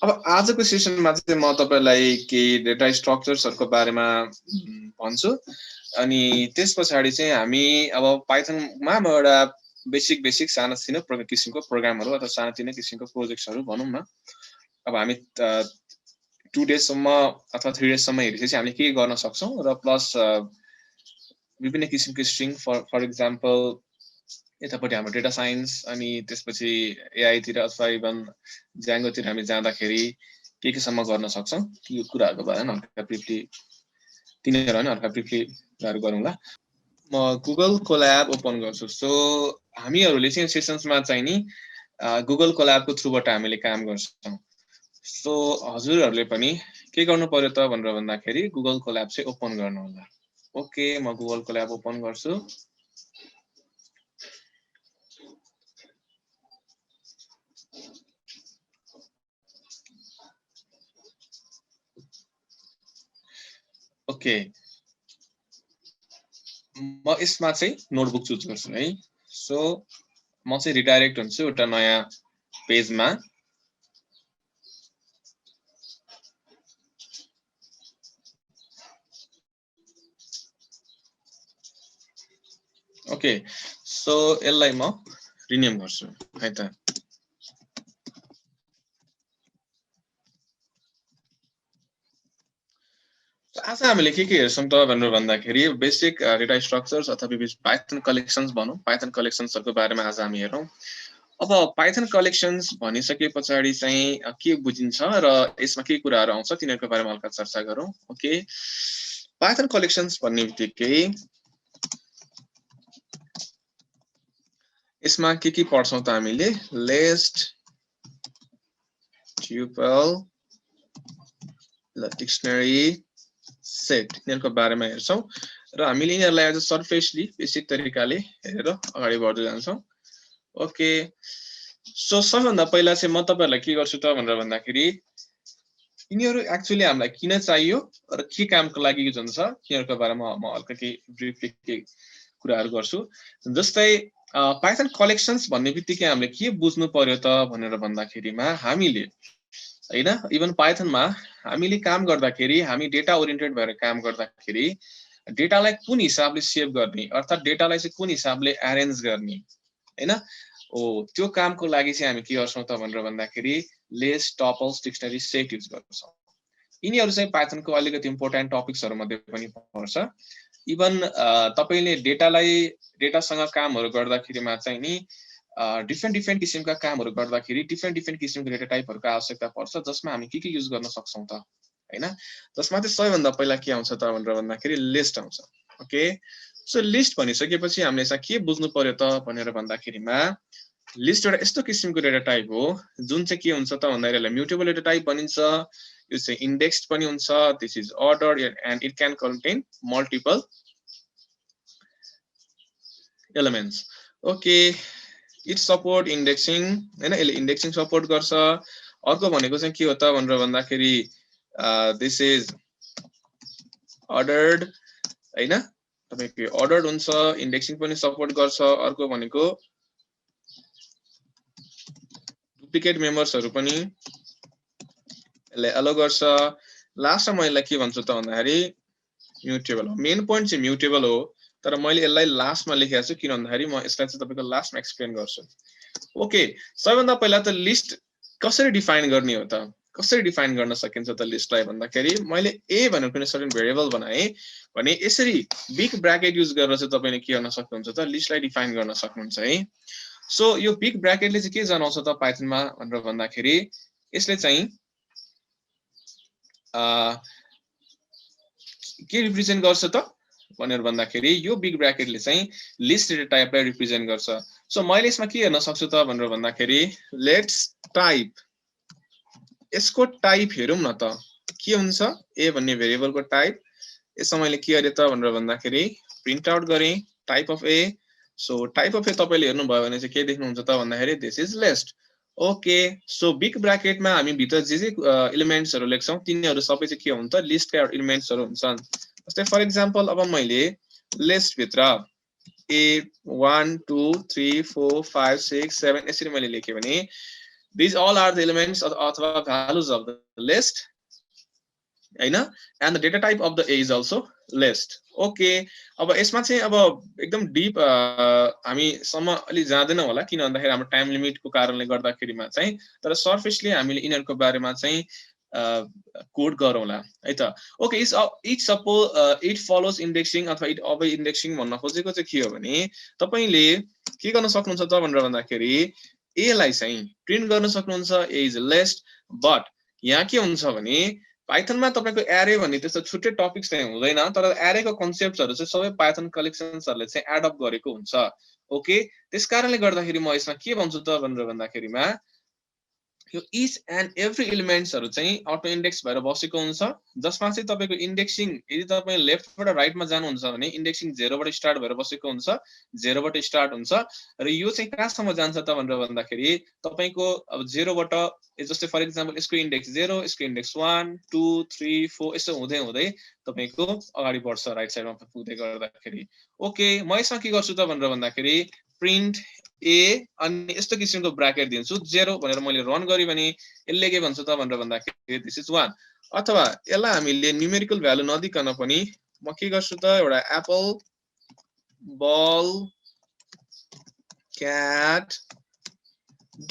अब आजको सेसनमा चाहिँ म तपाईलाई केही डेटा स्ट्रक्चर्सहरुको बारेमा भन्छु अनि त्यसपछि चाहिँ हामी अब पाइथनमा म एउटा बेसिक सानो किसिमको प्रोग्रामहरु अथवा सानो किसिमको प्रोजेक्ट्सहरु भनौं न। अब हामी 2 डेज सम्म अथवा 3 डेज सम्म हेरेपछि हामीले के गर्न सक्छौं र प्लस विभिन्न किसिमको स्ट्रिङ फर एक्जाम्पल यतापटि हाम्रो डेटा साइन्स अनि त्यसपछि एआई तिर अथवा इभन ज्याङ्गो तिर हामी जाँदाखेरि के सम्म गर्न सक्छौं यो कुराहरुको बारेमा हल्का ब्रिफली तिनीहरु हल्का ब्रिफली गरौँला। म गुगल कोल्याब ओपन गर्छु। सो हामीहरुले चाहिँ सेसन्समा चाहिँ नि गुगल कोल्याबको थ्रुबाट हामीले काम गर्छौं। सो हजुरहरुले पनि के गर्नु पर्यो त भनेर भन्दाखेरि गुगल कोल्याब चाहिँ ओपन गर्नु होला। ओके म गुगल कोल्याब ओपन गर्छु। ओके म यसमा चाहिँ नोटबुक चुज गर्छु है। सो म चाहिँ रिडाइरेक्ट हुन्छु एउटा नयाँ पेजमा। ओके सो यसलाई म रिनेम गर्छु है त। आज हामीले के हेर्छौं त भनेर भन्दाखेरि बेसिक डेटा स्ट्रक्चर्स अथवा पाइथन कलेक्सन्स भनौं, पाइथन कलेक्सन्सहरुको बारेमा आज हामी हेरौं। अब पाइथन कलेक्सन्स भनिसकेपछि चाहिँ के बुझिन्छ र यसमा के कुराहरु आउँछ तिनीहरुको बारेमा हल्का चर्चा गरौं। ओके पाइथन कलेक्सन्स भन्ने बित्तिकै यसमा के पढ्छौं त हामीले लिस्ट, ट्युपल, डिक्सनरी, सेट यिनीहरुको बारेमा हेर्छौं र हामीले यिनीहरुलाई आज सरफेसली बेसिक तरिकाले हेरेर अगाडि बढ्दै जान्छौं। ओके सो सबभन्दा पहिला चाहिँ म तपाईहरुलाई के गर्छु त भनेर भन्दाखेरि यिनीहरु एक्चुअली हामीलाई किन चाहियो र के कामको लागि युज हुन्छ यिनीहरुको बारेमा म हल्का के ब्रिफली के कुराहरु गर्छु। जस्तै पाइथन कलेक्सन्स भन्ने बित्तिकै हामीले के बुझ्नु पर्यो त भनेर भन्दाखेरिमा हामीले हैन इभन पाइथनमा हामीले काम गर्दाखेरि हामी डेटा ओरिएन्टेड भएर काम गर्दाखेरि डेटालाई कुन हिसाबले सेभ गर्ने अर्थात डेटालाई चाहिँ कुन हिसाबले अरेन्ज गर्ने हैन त्यो कामको लागि चाहिँ हामी के गर्छौं त भनेर भन्दाखेरि list, tuples, dictionary, set use गर्छौं। यिनीहरु चाहिँ पाइथनको अलिकति इम्पोर्टेन्ट टपिक्सहरु मध्ये पनि पर्छ। इभन तपाईले डेटासँग कामहरु गर्दाखेरिमा चाहिँ नि डिफरेन्ट किसिमका कामहरु गर्दाखेरि डिफरेन्ट किसिमको डेटा टाइपहरुको आवश्यकता पर्छ जसमा हामी के युज गर्न सक्छौं त हैन। जसमा चाहिँ सबैभन्दा पहिला के आउँछ त भनेर भन्दाखेरि लिस्ट आउँछ। ओके सो लिस्ट भनिसकेपछि हामीले चाहिँ के बुझ्नु पर्यो त भनेर भन्दाखेरिमा लिस्ट एउटा यस्तो किसिमको डेटा टाइप हो जुन चाहिँ के हुन्छ त भन्दाखेरि म्युटेबल डेटा टाइप भनिन्छ। यो चाहिँ इन्डेक्स्ड पनि हुन्छ। This is ordered and it can contain multiple elements. Okay it support indexing हैन यसले इन्डेक्सिङ सपोर्ट गर्छ। अर्को भनेको चाहिँ के हो त भनेर भन्दाखेरि दिस इज अर्डर्ड हैन तपाईको अर्डर्ड हुन्छ इन्डेक्सिङ पनि सपोर्ट गर्छ। अर्को भनेको डुप्लिकेट मेम्बर्सहरु पनि यसले अलाउ गर्छ। लास्टमा म यसलाई के भन्छु त भन्दाखेरि म्युटेबल हो। मेन पोइन्ट चाहिँ म्युटेबल हो तर मैले यसलाई लास्टमा लेखेको छु किन भन्दाखेरि म यसलाई चाहिँ तपाईको लास्टमा एक्सप्लेन गर्छु। ओके सबैभन्दा पहिला त लिस्ट कसरी डिफाइन गर्ने हो त कसरी डिफाइन गर्न सकिन्छ त लिस्टलाई भन्दाखेरि मैले a भनेर कुनै सर्टेन भेरिएबल बनाए भने यसरी बिग ब्र्याकेट युज गरेर चाहिँ तपाईले के गर्न सक्नुहुन्छ त लिस्टलाई डिफाइन गर्न सक्नुहुन्छ है। सो यो बिग ब्र्याकेटले चाहिँ के जनाउँछ त पाइथनमा भनेर भन्दाखेरि यसले चाहिँ के रिप्रेजेन्ट गर्छ त भनेर भन्दाखेरि यो बिग ब्र्याकेटले चाहिँ लिस्ट डेटा टाइपलाई रिप्रेजेन्ट गर्छ। सो मैले यसमा के हेर्न सक्छु त भनेर भन्दाखेरि लेट्स टाइप यसको टाइप हेरौं न त के हुन्छ a भन्ने भेरिएबलको टाइप। यसमा मैले के गरे त भनेर भन्दाखेरि प्रिन्ट आउट गरे type of a। So type of a तपाईले हेर्नु भयो भने चाहिँ के देख्नुहुन्छ त भन्दाखेरि this is list. Okay so big ब्र्याकेटमा हामी भित्र जे एलिमेन्ट्सहरु लेख्छौं तिनीहरु सबै चाहिँ के हुन्छ लिस्टका एलिमेन्ट्सहरु हुन्छन्। जस्तै फर एक्जाम्पल अब मैले लिस्ट भित्र a 1 2 3 4 5 6 7 यसरी मैले लेखे भने These all are the elements अथवा values of the list हैन, and the data type of the A is also list. Okay, अब यसमा चाहिँ अब एकदम डीप हामी सम्म अलि जाँदैनौं होला किन भन्दाखेरि हाम्रो टाइम लिमिट को कारणले गर्दाखेरिमा चाहिँ, तर सरफेसली हामीले इनहरुको बारेमा चाहिँ कोड गरौँला है त. ओके, इट फलोज इन्डेक्सिङ अथवा इट अबे इन्डेक्सिङ भन्न खोजेको चाहिँ के हो भने तपाईले के गर्न सक्नुहुन्छ त भनेर भन्दाखेरि ए लाई चाहिँ प्रिन्ट गर्न सक्नुहुन्छ, ए इज लिस्ट. बट यहाँ के हुन्छ भने पाइथनमा तपाईको एरे भन्ने त्यस्तो छुट्टै टपिक्स चाहिँ हुँदैन, तर एरे को कन्सेप्टहरु चाहिँ सबै पाइथन कलेक्सन्सहरुले चाहिँ एड अप गरेको हुन्छ. ओके, त्यसकारणले गर्दाखेरि म यसमा के भन्छु त भनेर भन्दाखेरिमा यो इच एन्ड एभ्री एलिमेन्ट्सहरु चाहिँ अटो इन्डेक्स भएर बसेको हुन्छ, जसमा चाहिँ तपाईको इन्डेक्सिङ यदि तपाई लेफ्टबाट राइटमा जानुहुन्छ भने इन्डेक्सिङ 0 बाट स्टार्ट भएर बसेको हुन्छ, 0 बाट स्टार्ट हुन्छ र यो चाहिँ कहाँसम्म जान्छ त भनेर भन्दाखेरि तपाईको अब 0 बाट जस्तै फर एक्जाम्पल यसको इन्डेक्स 0, यसको इन्डेक्स 1 2 3 4 यसो हुँदै हुँदै तपाईको अगाडि बढ्छ राइट साइडमा पुग्दै गर्दाखेरि. ओके, म यसमा के गर्छु त भनेर भन्दाखेरि प्रिन्ट ए अनि यस्तो किसिमको ब्र्याकेट दिन्छु 0 भनेर मैले रन गरे भने यसले के भन्छ त भनेर भन्दाखेरि दिस इज 1. अथवा यसलाई हामीले न्यूमेरिकल भ्यालु नदिकन पनि म के गर्छु त एउटा एप्पल बल क्याट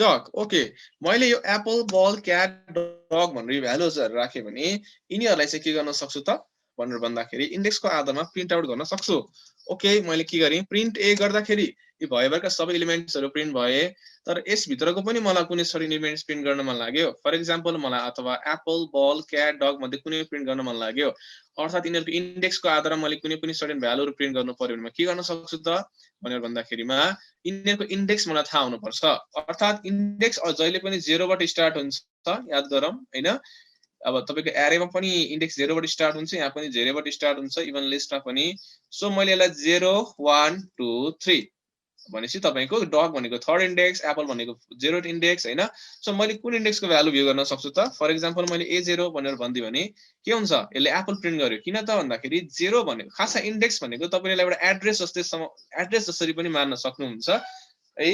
डग. ओके, मैले यो एप्पल बल क्याट डग भनेर यो भ्यालुजहरु राखे भने यिनीहरुलाई चाहिँ के गर्न सक्छु त भनेर भन्दाखेरि इन्डेक्सको आधारमा प्रिन्ट आउट गर्न सक्छु. ओके, मैले के गरे प्रिन्ट ए गर्दाखेरि यो भएभरका सबै एलिमेन्ट्सहरु प्रिन्ट भए, तर यस भित्रको पनि मलाई कुनै सर्टेन एलिमेन्ट्स प्रिन्ट गर्न मन लाग्यो. फर एक्जाम्पल मलाई अथवा एप्पल बल क्याट डग मध्ये कुनै प्रिन्ट गर्न मन लाग्यो, अर्थात यिनीहरुको इन्डेक्सको आधारमा मैले कुनै पनि सर्टेन भ्यालुहरु प्रिन्ट गर्नु पर्यो भने म के गर्न सक्छु त भनेर भन्दाखेरिमा यिनीहरुको इन्डेक्स मलाई थाहा हुनु पर्छ. अर्थात इन्डेक्स जहिले पनि 0 बाट स्टार्ट हुन्छ, याद गरौँ हैन. अब तपाईको एरेमा पनि इन्डेक्स 0 बाट स्टार्ट हुन्छ, यहाँ पनि 0 बाट स्टार्ट हुन्छ, इभन लिस्टमा पनि. सो मैले यसलाई 0 1 2 3 भनेपछि तपाईको डग भनेको थर्ड इन्डेक्स, एप्पल भनेको 0th इन्डेक्स हैन. सो मैले कुन इन्डेक्सको भ्यालु भ्यू गर्न सक्छु त? फर एक्जाम्पल मैले A0 भनेर भन्दिए भने के हुन्छ, यसले एप्पल प्रिन्ट गर्यो. किन त भन्दाखेरि 0 भनेको खासमा इन्डेक्स भनेको तपाईले एउटा एड्रेस जसरी पनि मान्न सक्नुहुन्छ है.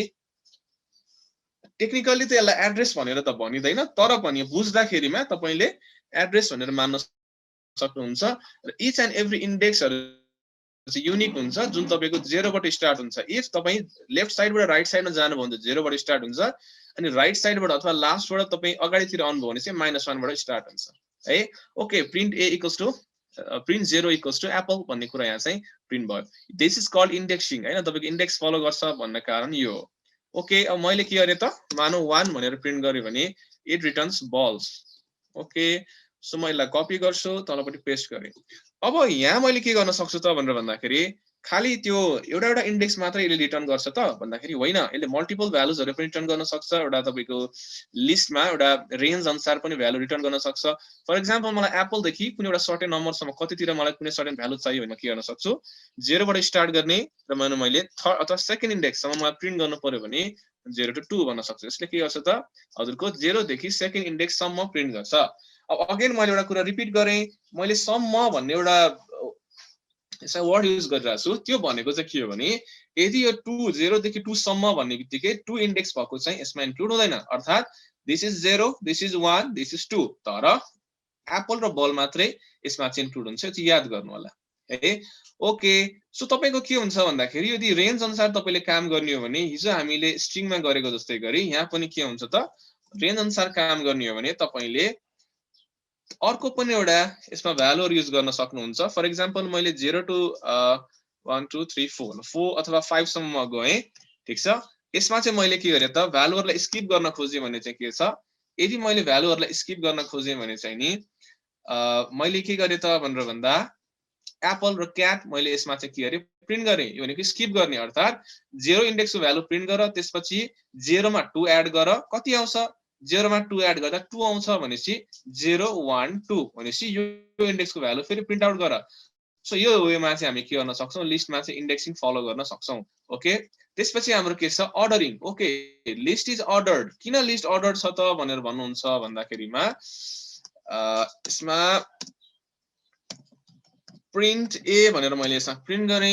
टेक्निकली त यसलाई एड्रेस भनेर त भनिदैन, तर पनि बुझ्दाखेरिमा तपाईले एड्रेस भनेर मान्न सक्नुहुन्छ. र इच एन्ड एभ्री इन्डेक्सहरु चाहिँ युनिक हुन्छ, जुन तपाईको 0 बाट स्टार्ट हुन्छ. इफ तपाई लेफ्ट साइडबाट राइट साइडमा जानुभयो भने 0 बाट स्टार्ट हुन्छ, अनि राइट साइडबाट अथवा लास्टबाट तपाई अगाडितिर आउनुभयो भने चाहिँ -1 बाट स्टार्ट हुन्छ है. Okay, print a equals to print 0 equals to apple भन्ने कुरा यहाँ चाहिँ प्रिन्ट भयो. दिस इज कल्ड इन्डेक्सिङ हैन. तपाईको इन्डेक्स फलो गर्छ भन्ने कारण यो हो. ओके, अब मैले के गरे त मानौ 1 भनेर प्रिन्ट गरे भने it returns balls. Okay, so म यसलाई कपी गर्छु, तलपट्टि पेस्ट गरे. अब यहाँ मैले के गर्न सक्छु त भनेर भन्दाखेरि खाली त्यो एउटा इन्डेक्स मात्रै यसले रिटर्न गर्छ त भन्दाखेरि होइन, यसले मल्टिपल भ्यालुजहरु पनि रिटर्न गर्न सक्छ. एउटा तपाईको लिस्टमा एउटा रेन्ज अनुसार पनि भ्यालु रिटर्न गर्न सक्छ. फर एक्जाम्पल मलाई एप्पल देखि कुनै एउटा सर्टेन नम्बरसम्म कतितिर मलाई कुनै सर्टेन भ्यालु चाहियो भने के गर्न सक्छु, 0 बाट स्टार्ट गर्ने र मैले थर्ड अथवा सेकेन्ड इन्डेक्ससम्म मलाई प्रिन्ट गर्नु पर्यो भने 0 to 2 भन्न सक्छु. यसले के गर्छ त हजुरको 0 देखि सेकेन्ड इन्डेक्ससम्म प्रिन्ट गर्छ. अब अगेन मैले एउटा कुरा रिपिट गरे, मैले सम्म भन्ने एउटा यसमा वर्ड युज गरिरहेको छु. त्यो भनेको चाहिँ के हो भने यदि यो 2 0 देखि 2 सम्म भन्ने बित्तिकै 2 इन्डेक्स भएको चाहिँ यसमा इन्क्लुड हुँदैन. अर्थात this is 0, this is 1, this is 2, तर एप्पल र बल मात्रै यसमा चाहिँ इन्क्लुड हुन्छ. त्यो याद गर्नु होला है. ओके, सो तपाईको के हुन्छ भन्दाखेरि यदि रेन्ज अनुसार तपाईले काम गर्ने हो भने हिजो हामीले स्ट्रिङमा गरेको जस्तै गरी यहाँ पनि के हुन्छ त रेन्ज अनुसार काम गर्ने हो भने तपाईले अर्को पनि एउटा यसमा भ्यालुहरु युज गर्न सक्नुहुन्छ. फर एक्जाम्पल मैले 0 to 1 2 3 4 अथवा 5 सम्म गए, ठीक छ. यसमा चाहिँ मैले के गरे त भ्यालुहरुलाई स्किप गर्न खोजे भने चाहिँ के छ, यदि मैले भ्यालुहरुलाई स्किप गर्न खोजे भने चाहिँ नि मैले के गरे त भनेर भन्दा एप्पल र क्याट मैले यसमा चाहिँ के गरे प्रिन्ट गरे. यो भनेको स्किप गर्ने, अर्थात 0 इन्डेक्सको भ्यालु प्रिन्ट गर, त्यसपछि 0 मा 2 एड गर, कति आउँछ 0 मा 2 एड गर्दा 2 आउँछ भनेपछि 0 1 2 भनेपछि यो इन्डेक्सको भ्यालु फेरि प्रिन्ट आउट गर. सो यो वेमा चाहिँ हामी के गर्न सक्छौं, लिस्टमा चाहिँ इन्डेक्सिङ फलो गर्न सक्छौं. ओके, त्यसपछि हाम्रो के छ ordering. Okay, list is ordered. किन लिस्ट अर्डर्ड छ त भनेर भन्नुहुन्छ भन्दाखेरिमा यसमा प्रिन्ट ए भनेर मैले यसमा प्रिन्ट गरे.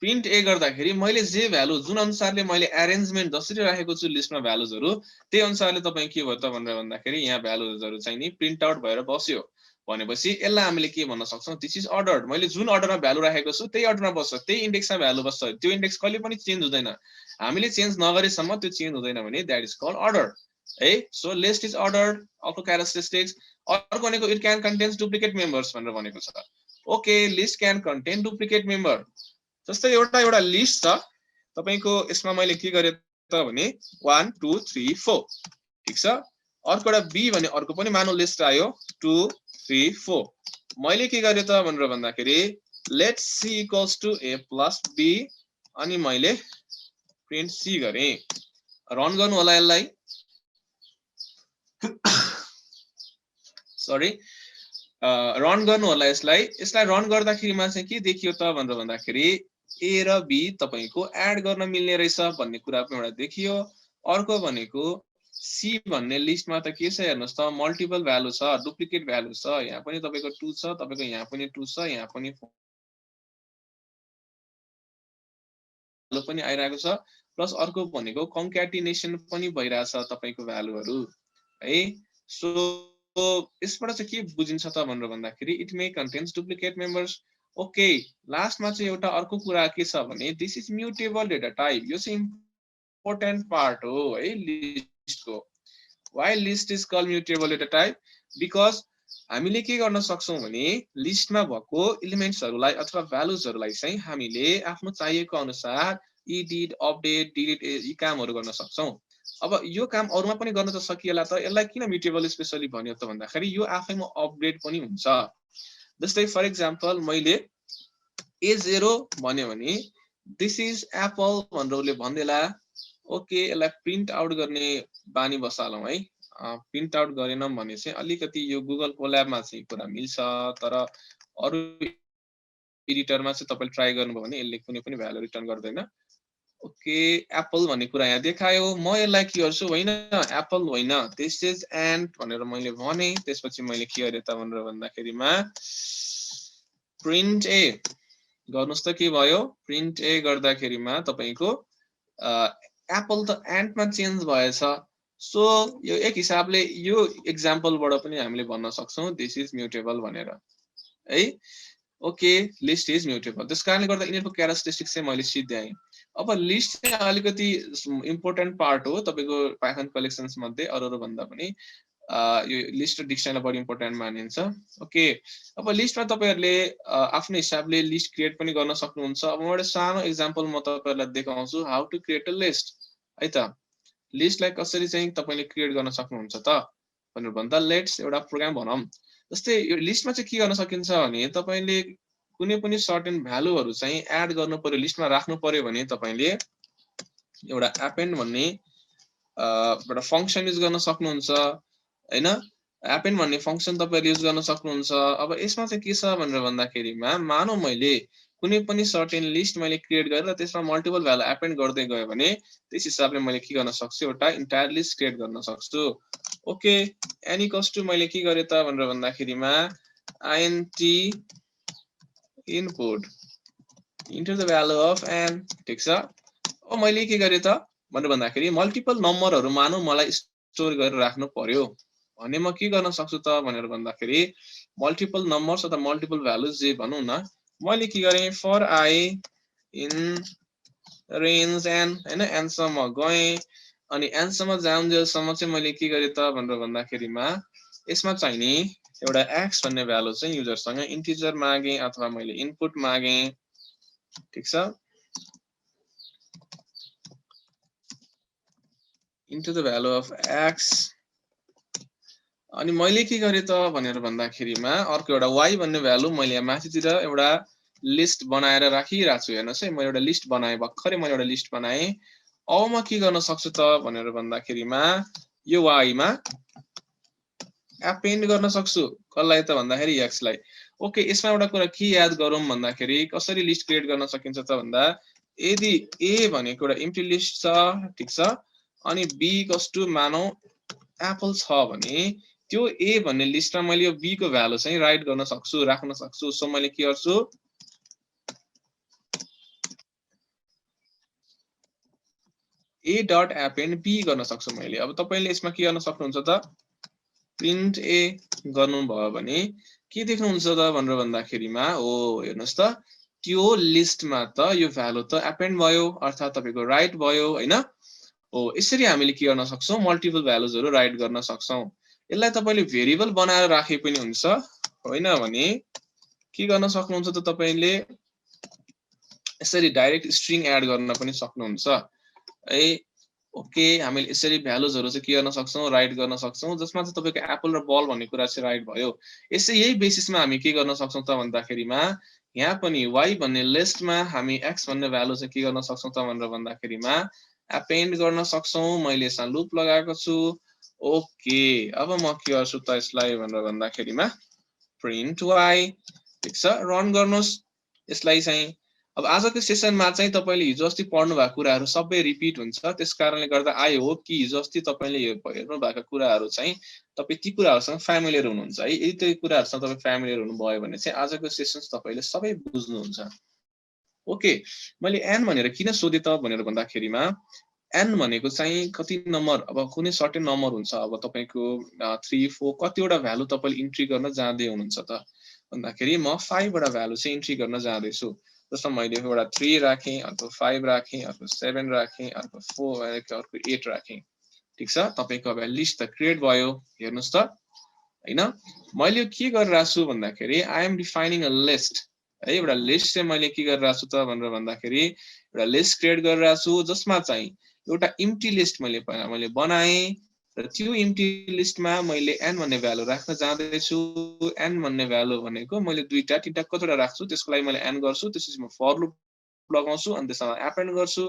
प्रिन्ट ए गर्दाखेरि मैले जे भ्यालु जुन अनुसारले मैले अरेन्जमेन्ट जसरी राखेको छु लिस्टमा भ्यालुजहरु त्यही अनुसारले तपाई के भयो त भनेर भन्दाखेरि यहाँ भ्यालुजहरु चाहिँ नि प्रिन्ट आउट भएर बस्यो भनेपछि यसलाई हामीले के भन्न सक्छौं दिस इज अर्डर्ड मैले जुन अर्डरमा भ्यालु राखेको छु त्यही अर्डरमा बस्छ त्यही इन्डेक्समा भ्यालु बस्छ त्यो इन्डेक्स कहिले पनि चेन्ज हुँदैन हामीले चेन्ज नगरेसम्म त्यो चेन्ज हुँदैन भने दैट इज कॉल्ड अर्डर है so list is ordered of characteristics अर्को भनेको it can contains duplicate members भनेर भनेको छ okay list can contain duplicate member जस्तै एउटा लिस्ट छ तपाईको यसमा मैले के गरे त भने 1 2 3 4 ठीक छ अर्को एउटा बी भने अर्को पनि मानौ लिस्ट आयो 2 3 4 मैले के गरे त भनेर भन्दाखेरि let c equals to a plus b अनि मैले प्रिन्ट c गरे रन गर्नु होला यसलाई सरी रन गर्नु होला यसलाई रन गर्दाखेरिमा चाहिँ के देखियो त भनेर भन्दाखेरि a र b तपाईको एड गर्न मिल्ने रहेछ भन्ने कुरा पनि एउटा देखियो अर्को भनेको c भन्ने लिस्टमा त के छ हेर्नुस् त मल्टिपल भ्यालु छ डुप्लिकेट भ्यालु छ यहाँ पनि तपाईको 2 छ तपाईको यहाँ पनि 2 छ यहाँ पनि भ्यालु पनि आइराको छ प्लस अर्को भनेको कन्क्याटिनेसन पनि भइराछ तपाईको भ्यालुहरु है सो यसबाट चाहिँ के बुझिन्छ त भनेर भन्दाखेरि it may contains duplicate members okay लास्टमा चाहिँ एउटा अर्को कुरा के छ भने this is mutable data type यो चाहिँ इम्पोर्टेन्ट पार्ट हो है लिस्टको why list is called mutable data type because हामीले के गर्न सक्छौं भने लिस्टमा भएको एलिमेन्ट्सहरुलाई अथवा भ्यालुजहरुलाई चाहिँ हामीले आफ्नो चाहिएको अनुसार एडिट अपडेट डिलिट यी कामहरु गर्न सक्छौं अब यो काम अरुमा पनि गर्न त सकिएला त यसलाई किन म्युटेबल स्पेशली भन्यो त भन्दाखेरि यो आफैमा अपडेट पनि हुन्छ जस्तै फर एक्जाम्पल मैले a0 भन्यो भने दिस इज एप्पल भनेर उले भन्देला ओके यसलाई प्रिन्ट आउट गर्ने बानी बसालौं है प्रिन्ट आउट गरेनम भने चाहिँ अलिकति यो गुगल कोल्याबमा चाहिँ कुरा मिल्छ तर अरु एडिटरमा चाहिँ तपाईले ट्राई गर्नुभयो भने यसले कुनै पनि भ्यालु रिटर्न गर्दैन ओके एप्पल भन्ने कुरा यहाँ देखायो म यसलाई के गर्छु हैन एप्पल हैन दिस इज एन्ट भनेर मैले भने त्यसपछि मैले के गरे त भनेर भन्दाखेरिमा प्रिन्ट ए गर्नुस् त के भयो प्रिन्ट ए गर्दाखेरिमा तपाईको एप्पल त एन्टमा चेन्ज भएछ सो यो एक हिसाबले यो एक्जाम्पलबाट पनि हामीले भन्न सक्छौं दिस इज म्युटेबल भनेर है ओके लिस्ट इज म्युटेबल त्यसकारणले गर्दा यिनीहरुको क्यारेक्टरिस्टिक्स चाहिँ मैले सिध्याएँ अब लिस्ट चाहिँ अलिकति इम्पोर्टेन्ट पार्ट हो तपाईको पाइथन कलेक्सन्स मध्ये अरुहरु भन्दा पनि यो लिस्ट र डिक्सनरीलाई बढी इम्पोर्टेन्ट मानिन्छ ओके अब लिस्टमा तपाईहरुले आफ्नो हिसाबले लिस्ट क्रिएट पनि गर्न सक्नुहुन्छ अब म एउटा सानो एक्जाम्पल म तपाईहरुलाई देखाउँछु how to create a list है त लिस्टलाई कसरी चाहिँ तपाईले क्रिएट गर्न सक्नुहुन्छ त भनेर भन्दा लेट्स एउटा प्रोग्राम भनौं जस्तै यो लिस्टमा चाहिँ के गर्न सकिन्छ भने तपाईले कुनै पनि सर्टेन भ्यालुहरु चाहिँ एड गर्नु पर्यो लिस्टमा राख्नु पर्यो भने तपाईले एउटा एपेन्ड भन्ने एउटा फंक्सन युज गर्न सक्नुहुन्छ हैन एपेन्ड भन्ने फंक्सन तपाईले युज गर्न सक्नुहुन्छ अब यसमा चाहिँ के छ भनेर भन्दाखेरिमा मानौ मैले कुनै पनि सर्टेन लिस्ट मैले क्रिएट गरेर त्यसमा मल्टिपल भ्यालु एपेन्ड गर्दै गयो भने त्यस हिसाबले मैले के गर्न सक्छु एउटा इन्टायर लिस्ट क्रिएट गर्न सक्छु ओके n इक्वल्स टु मैले के गरे त भनेर भन्दाखेरिमा int input enter the value of n ठीक छ अब मैले के गरे त भनेर भन्दाखेरि मल्टिपल नम्बरहरु मानौ मलाई स्टोर गरेर राख्नु पर्यो भने म के गर्न सक्छु त भनेर भन्दाखेरि मल्टिपल नम्बर्स अथवा मल्टिपल भ्यालुज जे भनौं न मैले के गरे for i in range n हैन n सम्म गए अनि n सम्म जाउन्जेलसम्म चाहिँ मैले के गरे त भनेर भन्दाखेरिमा यसमा चाहिँ नि एउटा x भन्ने भ्यालु चाहिँ युजरसँग इन्टिजर मागे अथवा मैले इनपुट मागे ठीक छ into the value of x अनि मैले के गरे त भनेर भन्दाखेरिमा अर्को एउटा y भन्ने भ्यालु मैले यहाँ माथितिर एउटा लिस्ट बनाएर राखिराछु हेर्नुस् है मैले एउटा लिस्ट बनाए भर्खरै मैले एउटा लिस्ट बनाए अब म के गर्न सक्छु त भनेर भन्दाखेरिमा यो y मा एपेन्ड गर्न सक्छु कसलाई त भन्दाखेरि x लाई ओके यसमा एउटा कुरा के याद गरौँ भन्दाखेरि कसरी लिस्ट क्रिएट गर्न सकिन्छ त भन्दा यदि a भनेको एउटा इम्प्टी लिस्ट छ ठीक छ अनि b इक्वल्स टु मानौ एप्पल छ भने त्यो a भन्ने लिस्टमा मैले यो b को भ्यालु चाहिँ राइट गर्न सक्छु राख्न सक्छु सो मैले के गर्छु a डट एपेन्ड b गर्न सक्छु मैले। अब तपाईले यसमा के गर्न सक्नुहुन्छ त प्रिन्ट a गर्नुभयो भने के देख्नुहुन्छ त भनेर भन्दाखेरिमा हो हेर्नुस् त त्यो लिस्टमा त यो भ्यालु त एपेन्ड भयो अर्थात तपाईको राइट भयो हैन। हो यसरी हामीले के गर्न सक्छौं मल्टिपल भ्यालुजहरु राइट गर्न सक्छौं। यसलाई तपाईले भेरिएबल बनाएर राखे पनि हुन्छ हैन भने के गर्न सक्नुहुन्छ त तपाईले यसरी डाइरेक्ट स्ट्रिङ एड गर्न पनि सक्नुहुन्छ है। ओके हामीले यसरी भ्यालुजहरु चाहिँ के गर्न सक्छौं राइट गर्न सक्छौं जसमा चाहिँ तपाईको एप्पल र बल भन्ने कुरा चाहिँ राइट भयो। यसै यही बेसिसमा हामी के गर्न सक्छौं त भन्दाखेरिमा यहाँ पनि y भन्ने लिस्टमा हामी x भन्ने भ्यालु चाहिँ के गर्न सक्छौं त भनेर भन्दाखेरिमा एपेन्ड गर्न सक्छौं। मैले यसमा लुप लगाएको छु। ओके अब म के गर्छु त यसलाई भनेर भन्दाखेरिमा प्रिन्ट y ठीक छ रन गर्नुस् यसलाई चाहिँ। अब आजको सेसनमा चाहिँ तपाईले हिजो अस्ति पढ्नु भएको कुराहरु सबै रिपिट हुन्छ त्यसकारणले गर्दा आई होप कि हिजो अस्ति तपाईले हेर्नु भएको कुराहरु चाहिँ तपाई ती कुराहरुसँग फ्यामिलियर हुनुहुन्छ है। यदि त्यो कुराहरुसँग तपाई फ्यामिलियर हुनुभयो भने चाहिँ आजको सेसन्स तपाईले सबै बुझ्नुहुन्छ। ओके मैले n भनेर किन सोधे त भनेर भन्दाखेरिमा n भनेको चाहिँ कति नम्बर अब कुनै सर्टेन नम्बर हुन्छ अब तपाईको 3 4 कतिवटा भ्यालु तपाईले इन्ट्री गर्न जाँदै हुनुहुन्छ त भन्दाखेरि म 5 वटा भ्यालु चाहिँ इन्ट्री गर्न जाँदै छु। जस्तो मैले एउटा 3 राखे अर्को 5 राखे अर्को 7 राखे अर्को 4 अर्को 8 राखे ठीक छ। तपाईको अब लिस्ट त क्रिएट भयो हेर्नुस् त हैन। मैले के गरिरहेको छु भन्दाखेरि I am defining a list है। एउटा लिस्ट चाहिँ मैले के गरिरहेको छु त भनेर भन्दाखेरि एउटा लिस्ट क्रिएट गरिरहेको छु जसमा चाहिँ एउटा इम्प्टी लिस्ट मैले बनाए र त्यो इम्प्टी लिस्टमा मैले n भन्ने भ्यालु राख्न जाँदै छु। n भन्ने भ्यालु भनेको मैले दुईटा तीनटा कतिवटा राख्छु त्यसको लागि मैले n गर्छु त्यसपछि म फर लुप लगाउँछु अनि त्यसमा एपेन्ड गर्छु।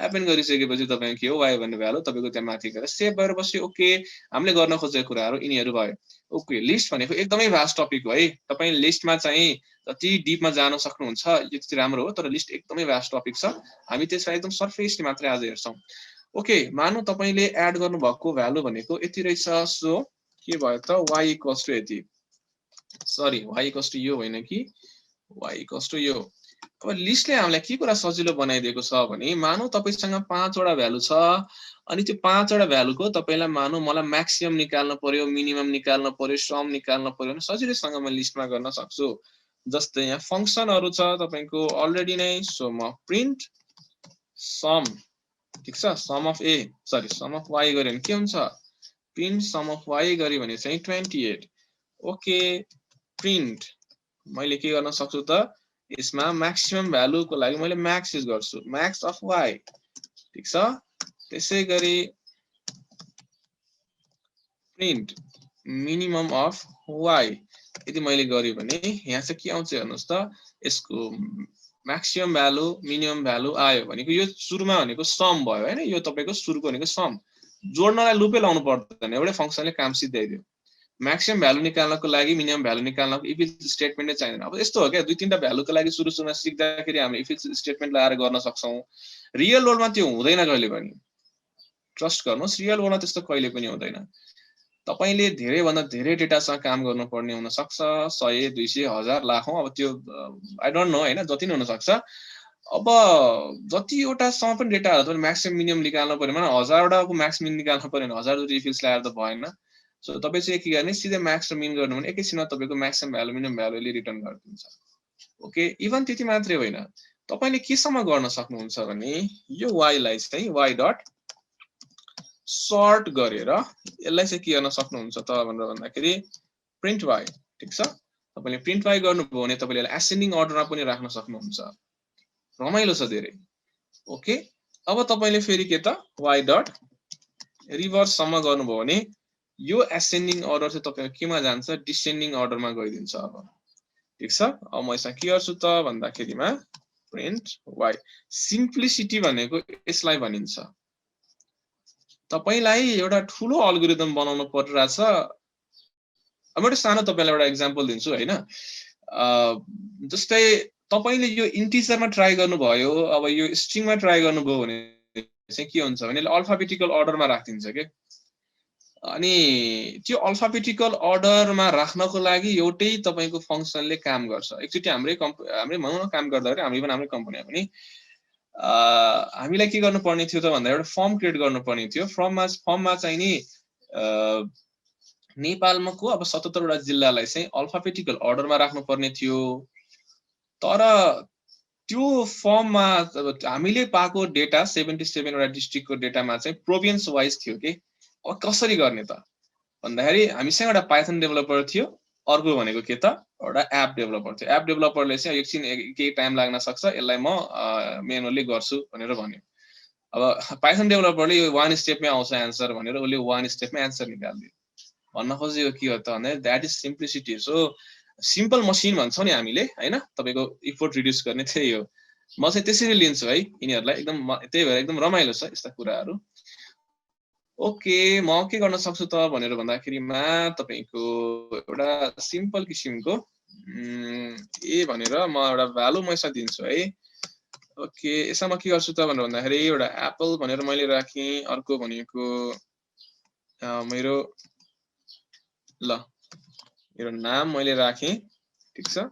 एपेन्ड गरिसकेपछि तपाईको के हो y भन्ने भ्यालु तपाईको त्यहाँ माथि गएर सेभ भएर बस्यो। ओके हामीले गर्न खोजेको कुराहरु यिनीहरु भयो। ओके लिस्ट भनेको एकदमै भास्ट टपिक हो है। तपाई लिस्टमा चाहिँ जति डीपमा जान सक्नुहुन्छ यो चाहिँ राम्रो हो तर लिस्ट एकदमै भास्ट टपिक छ। हामी त्यसलाई एकदम सरफेसली मात्रै आज हेर्छौं। ओके मानौ तपाईले एड गर्नु भएको भ्यालु भनेको यति रहेछ। सो के भयो त y इक्वल्स टु यति सरी y इक्वल्स टु यो हैन कि y इक्वल्स टु यो। अब लिस्टले हामीलाई के कुरा सजिलो बनाइदिएको छ भने मानौ तपाईसँग 5 वटा भ्यालु छ अनि त्यो 5 वटा भ्यालुको तपाईलाई मानौ मलाई म्याक्सिमम निकाल्न पर्यो मिनिमम निकाल्न पर्यो सम निकाल्न पर्यो भने सजिलैसँग म लिस्टमा गर्न सक्छु। जस्तै यहाँ फंक्सनहरु छ तपाईको अलरेडी नै। सो म प्रिन्ट सम ठीक छ sum of a sorry sum of y गरे भने के हुन्छ प्रिन्ट सम अफ y गरे भने चाहिँ 28। ओके प्रिन्ट मैले के गर्न सक्छु त यसमा म्याक्सिमम भ्यालु को लागि मैले म्याक्स युज गर्छु म्याक्स अफ y ठीक छ। त्यसैगरी प्रिन्ट मिनिमम अफ y यदि मैले गरे भने यहाँ चाहिँ के आउँछ हेर्नुस् त यसको म्याक्सिमम भ्यालु मिनिमम भ्यालु आयो भनेको यो सुरुमा भनेको सम भयो हैन। यो तपाईको सुरुको भनेको सम जोड्नलाई लुपै लाउनु पर्दैन एउटै फंक्सनले काम सिध्याइदियो। म्याक्सिमम भ्यालु निकाल्नको लागि मिनिमम भ्यालु निकाल्नको इफ इल्स स्टेटमेन्ट नै चाहिदैन। अब यस्तो हो क्या दुई तीनटा भ्यालुको लागि सुरुमा सिक्दाखेरि हामी इफ इल्स स्टेटमेन्ट लगाएर गर्न सक्छौं। रियल वर्ल्डमा त्यो हुँदैन कहिले पनि ट्रस्ट गर्नुस् रियल वर्ल्डमा त्यस्तो कहिले पनि हुँदैन। तपाईले धेरै भन्दा धेरै डेटासँग काम गर्नुपर्ने हुन सक्छ 100 200 1000 लाखौं अब त्यो आई डोन्ट नो हैन जति नै हुन सक्छ। अब जतिवटा सम्म पनि डेटाहरु तपाईले म्याक्सिमम मिनिमम निकाल्न पर्यो भने 1000 वटाको म्याक्सिमम निकाल्न पर्यो भने 1000 इफ इल्स लगाएर त भएन। सो तपाई चाहिँ के गर्ने सिधै म्याक्स र मिन गर्नु भने एकैछिनमा तपाईको म्याक्सिमम भ्यालु मिनिमम भ्यालुले रिटर्न गरिदिन्छ। ओके इभन त्यति मात्रै होइन तपाईले के सम्म गर्न सक्नुहुन्छ भने यो y लाई चाहिँ y डट सर्ट गरेर यसलाई चाहिँ के गर्न सक्नुहुन्छ त भनेर भन्दाखेरि प्रिन्ट y ठीक छ। तपाईले प्रिन्ट y गर्नुभयो भने तपाईले यसलाई एसेन्डिङ अर्डरमा पनि राख्न सक्नुहुन्छ रमाइलो छ धेरै। ओके अब तपाईले फेरि के त y डट रिभर्स सम्म गर्नुभयो भने यो एसेन्डिङ अर्डर चाहिँ तपाईको केमा जान्छ डिसेन्डिङ अर्डरमा गइदिन्छ अब ठीक छ। अब म यसमा के गर्छु त भन्दाखेरिमा प्रिन्ट y सिम्प्लिसिटी भनेको यसलाई भनिन्छ। तपाईलाई एउटा ठूलो अल्गोरिदम बनाउन परिरहेछ। अब एउटा सानो तपाईलाई एउटा एक्जाम्पल दिन्छु हैन। जस्तै तपाईले यो इन्टिजरमा ट्राई गर्नुभयो अब यो स्ट्रिङमा ट्राई गर्नुभयो भने चाहिँ के हुन्छ भने अल्फाबेटिकल अर्डरमा राखिदिन्छ के। अनि त्यो अल्फाबेटिकल अर्डरमा राख्नको लागि एउटै तपाईको फंक्सनले काम गर्छ। एकचोटी हाम्रै भनौं न काम गर्दाखेरि हामी पनि हाम्रो कम्पनीमा पनि हामीलाई के गर्नुपर्ने थियो त भन्दा एउटा फर्म क्रिएट गर्नुपर्ने थियो फर्ममा चाहिँ नि नेपालमा को अब 77 वटा जिल्लालाई चाहिँ अल्फाबेटिकल अर्डरमा राख्नुपर्ने थियो तर त्यो फर्ममा हामीले पाएको डेटा 77 वटा डिस्ट्रिक्टको डेटामा चाहिँ प्रोभिन्स वाइज थियो के कसरी गर्ने त भन्दाखेरि हामीसँग एउटा पाइथन डेभलपर थियो अर्को भनेको के त एउटा एप डेभलपर थियो एप डेभलपरले चाहिँ एकछिन केही टाइम लाग्न सक्छ यसलाई म म्यानुअली गर्छु भनेर भन्यो अब पाइथन डेभलपरले यो वान स्टेपमै आउँछ एन्सर भनेर उसले वान स्टेपमै एन्सर निकाल्दियो भन्न खोजेको के हो त भन्दा that is simplicity so simple machine भन्छौं नि हामीले हैन तपाईको इफोर्ट रिड्युस गर्ने त्यही हो म चाहिँ त्यसरी लिन्छु है यिनीहरुलाई एकदम त्यही भएर एकदम रमाइलो छ यस्ता कुराहरु ओके म के गर्न सक्छु त भनेर भन्दाखेरिमा तपाईको एउटा सिम्पल किसिमको ए भनेर म एउटा भ्यालु मैसा दिन्छु है ओके यसमा के गर्छु त भनेर भन्दाखेरि एउटा एप्पल भनेर मैले राखे अर्को भनेको मेरो ल मेरो नाम मैले राखे ठीक छ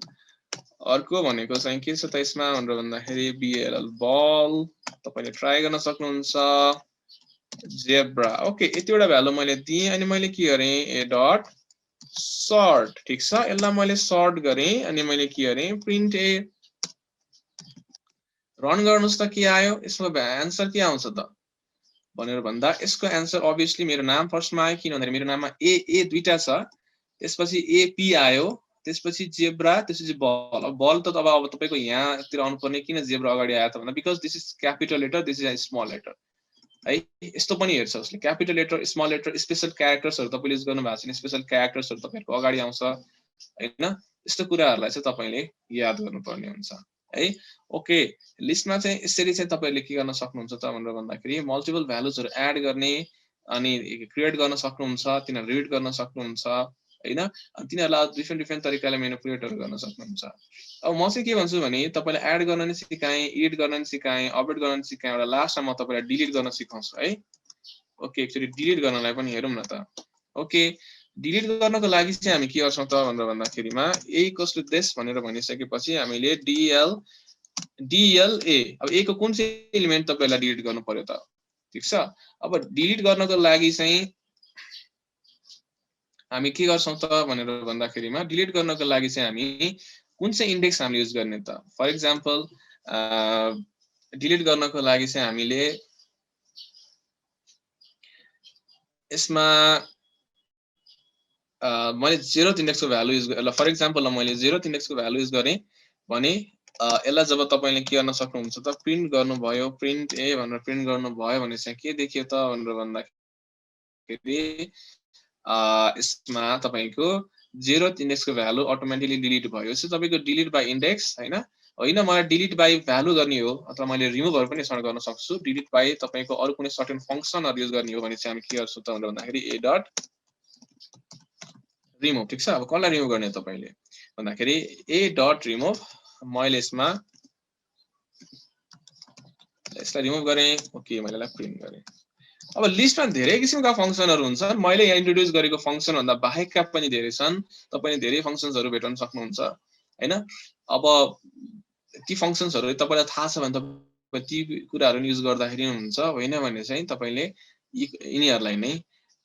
अर्को भनेको चाहिँ के छ त यसमा भनेर भन्दाखेरि BLL बल तपाईले ट्राई गर्न सक्नुहुन्छ जेब्रा ओके यतिवटा भ्यालु मैले दिए अनि मैले के गरे ए डट सर्ट ठीक छ यसलाई मैले सर्ट गरे अनि मैले के गरे प्रिन्ट ए रन गर्नुस् त के आयो यसको आन्सर के आउँछ त भनेर भन्दा यसको आन्सर अभियसली मेरो नाम फर्स्टमा आयो किन भन्दा मेरो नाममा ए दुईटा छ त्यसपछि एपी आयो त्यसपछि जेब्रा त्यसपछि बल अब बल त अब तपाईको यहाँतिर आउनु पर्ने किन जेब्रा अगाडि आयो त भन्दा because this is capital letter this is a small letter है यस्तो पनि हेर्छ उसले capital letter small letter special क्यारेक्टर्सहरु तपाईले युज गर्नु भएको छ स्पेशल क्यारेक्टर्सहरु तपाईहरुको अगाडि आउँछ हैन यस्तो कुराहरुलाई चाहिँ तपाईले याद गर्नुपर्ने हुन्छ है ओके लिस्टमा चाहिँ यसरी चाहिँ तपाईले के गर्न सक्नुहुन्छ त भनेर भन्दाखेरि मल्टिपल भ्यालुजहरु एड गर्ने अनि क्रिएट गर्न सक्नुहुन्छ तिनीहरु रिड गर्न सक्नुहुन्छ हैन अनि तिनीहरुलाई डिफरेन्ट तरिकाले म्यानिपुलेटहरु गर्न सक्नुहुन्छ अब म चाहिँ के भन्छु भने तपाईलाई एड गर्न नि सिकाए एडिट गर्न नि सिकाए अपडेट गर्न नि सिकाए एउटा लास्टमा म तपाईलाई डिलिट गर्न सिकाउँछु है ओके एकचोटी डिलिट गर्नलाई पनि हेरौँ न त ओके डिलिट गर्नको लागि चाहिँ हामी के गर्छौं त भनेर भन्दाखेरिमा a इक्वल्स टु दिस भनेर भनिसकेपछि हामीले DLA अब a को कुन चाहिँ एलिमेन्ट तपाईलाई डिलिट गर्नु पर्यो त ठीक छ अब डिलिट गर्नको लागि चाहिँ हामी के गर्छौं त भनेर भन्दाखेरिमा डिलिट गर्नको लागि चाहिँ हामी कुन चाहिँ इन्डेक्स हामीले युज गर्ने त फर एक्जाम्पल डिलिट गर्नको लागि चाहिँ हामीले यसमा मैले 0th इन्डेक्सको भ्यालु युज ल फर एक्जाम्पल मैले 0th इन्डेक्सको भ्यालु युज गरे भने यसलाई जब तपाईले के गर्न सक्नुहुन्छ त प्रिन्ट गर्नुभयो प्रिन्ट ए भनेर प्रिन्ट गर्नुभयो भने चाहिँ के देखियो त भनेर भन्दाखेरि यसमा तपाईको 0th इन्डेक्सको भ्यालु अटोमेटिकली डिलिट भयो यसो तपाईको डिलिट बाइ इन्डेक्स हैन हैन मलाई डिलिट बाइ भ्यालु गर्ने हो अथवा मैले रिमुभहरु पनि यसमा गर्न सक्छु डिलिट बाइ तपाईको अरु कुनै सर्टेन फंक्सनहरु युज गर्ने हो भने चाहिँ हामी के गर्छौं त भनेर भन्दाखेरि a डट रिमुभ ठीक छ अब कसलाई रिमुभ गर्ने तपाईले भन्दाखेरि a डट रिमुभ मैले यसलाई रिमुभ गरे ओके मैले यसलाई प्रिन्ट गरे अब लिस्टमा धेरै किसिमका फंक्सनहरु हुन्छन् मैले यहाँ इन्ट्रोड्युस गरेको फंक्सन भन्दा बाहेकका पनि धेरै छन् तपाईले धेरै फंक्सन्सहरु भेट्न सक्नुहुन्छ हैन अब ती फंक्सन्सहरु तपाईलाई थाहा छ भने तपाई ती कुराहरु युज गर्दाखेरि हुन्छ हैन भने चाहिँ तपाईले यिनीहरुलाई नै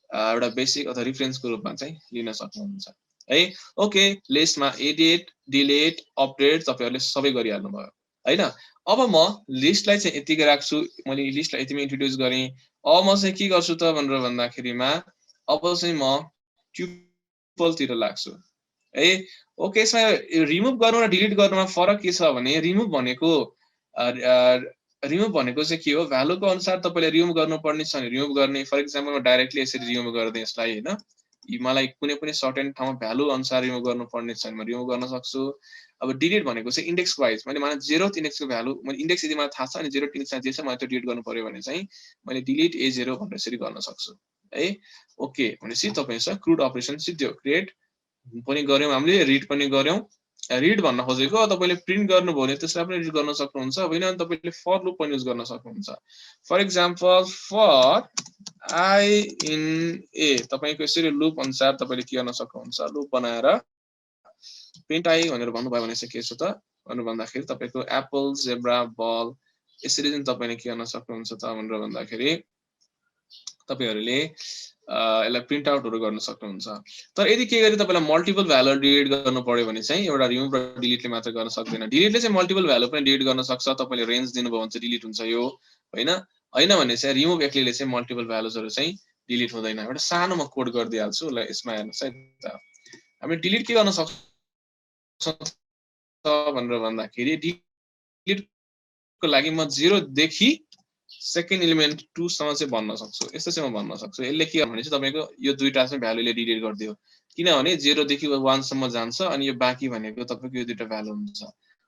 एउटा बेसिक अथवा रेफरेन्सको रूपमा चाहिँ लिन सक्नुहुन्छ है ओके लिस्टमा एडिट डिलिट अपडेट तपाईहरुले सबै गरिहाल्नु भयो हैन अब म लिस्टलाई चाहिँ यतिकै राख्छु मैले लिस्टलाई यतिमै इन्ट्रोड्युस गरे अब म चाहिँ के गर्छु त भनेर भन्दाखेरिमा अब चाहिँ म ट्युपल तिर लाग्छु है ओके यसमा रिमुभ गर्नु र डिलिट गर्नुमा फरक के छ भने रिमुभ भनेको चाहिँ के हो भ्यालुको अनुसार तपाईले रिमुभ गर्नुपर्ने छ नि रिमुभ गर्ने फर एक्जाम्पल म डाइरेक्टली यसरी रिमुभ गर्दै यसलाई हैन मलाई कुनै पनि सर्टेन ठाउँमा भ्यालु अनुसार रिमुभ गर्नुपर्ने छ म रिमुभ गर्न सक्छु अब डिलिट भनेको चाहिँ इन्डेक्स वाइज मैले माने 0th इन्डेक्सको भ्यालु मैले इन्डेक्स यदि मलाई थाहा छ अनि 0th इन्डेक्समा जे छ मैले त्यो डिलिट गर्नु पर्यो भने चाहिँ मैले डिलिट a0 भनेर यसरी गर्न सक्छु है ओके भनेपछि तपाईसँग क्रुड अपरेसन सिद्धियो क्रिएट पनि गर्यौं हामीले रिड पनि गर्यौं रिड भन्न खोजेको तपाईले प्रिन्ट गर्नुभयो भने त्यसलाई पनि रिड गर्न सक्नुहुन्छ हैन अनि तपाईले फर लुप पनि युज गर्न सक्नुहुन्छ for example for I in a तपाईको यसरी लुप अनुसार तपाईले के गर्न सक्नुहुन्छ लुप बनाएर प्रिन्ट I भनेर भन्नुभयो भने चाहिँ के छ त भनेर भन्दाखेरि तपाईको एप्पल जेब्रा बल यसरी चाहिँ तपाईले के गर्न सक्नुहुन्छ त भनेर भन्दाखेरि तपाईहरुले यसलाई प्रिन्ट आउटहरु गर्न सक्नुहुन्छ। तर यदि के गरी तपाईलाई मल्टिपल भ्यालु डिलिट गर्नु पर्यो भने चाहिँ एउटा रिमुभ र डिलिटले मात्र गर्न सक्दैन। डिलिटले चाहिँ मल्टिपल भ्यालु पनि डिलिट गर्न सक्छ, तपाईले रेन्ज दिनुभयो भने चाहिँ डिलिट हुन्छ यो, हैन? हैन भने चाहिँ रिमुभ एक्लैले चाहिँ मल्टिपल भ्यालुजहरु चाहिँ डिलिट हुँदैन। एउटा सानो म कोड गर्दिहाल्छु ल, यसमा हेर्नुस् है त। हामी डिलिट के गर्न सक्छौं त भनेर भन्दाखेरि डिलिटको लागि म 0 देखि सेकेन्ड एलिमेन्ट 2 सम्म चाहिँ भन्न सक्छु। यस्तो चाहिँ म भन्न सक्छु। यसले के गर्छ भने चाहिँ तपाईको यो दुईटा चाहिँ भ्यालुले डिलिट गरिदियो, किनभने 0 देखि 1 सम्म जान्छ अनि यो बाँकी भनेको तपाईको यो दुईटा भ्यालु हुन्छ,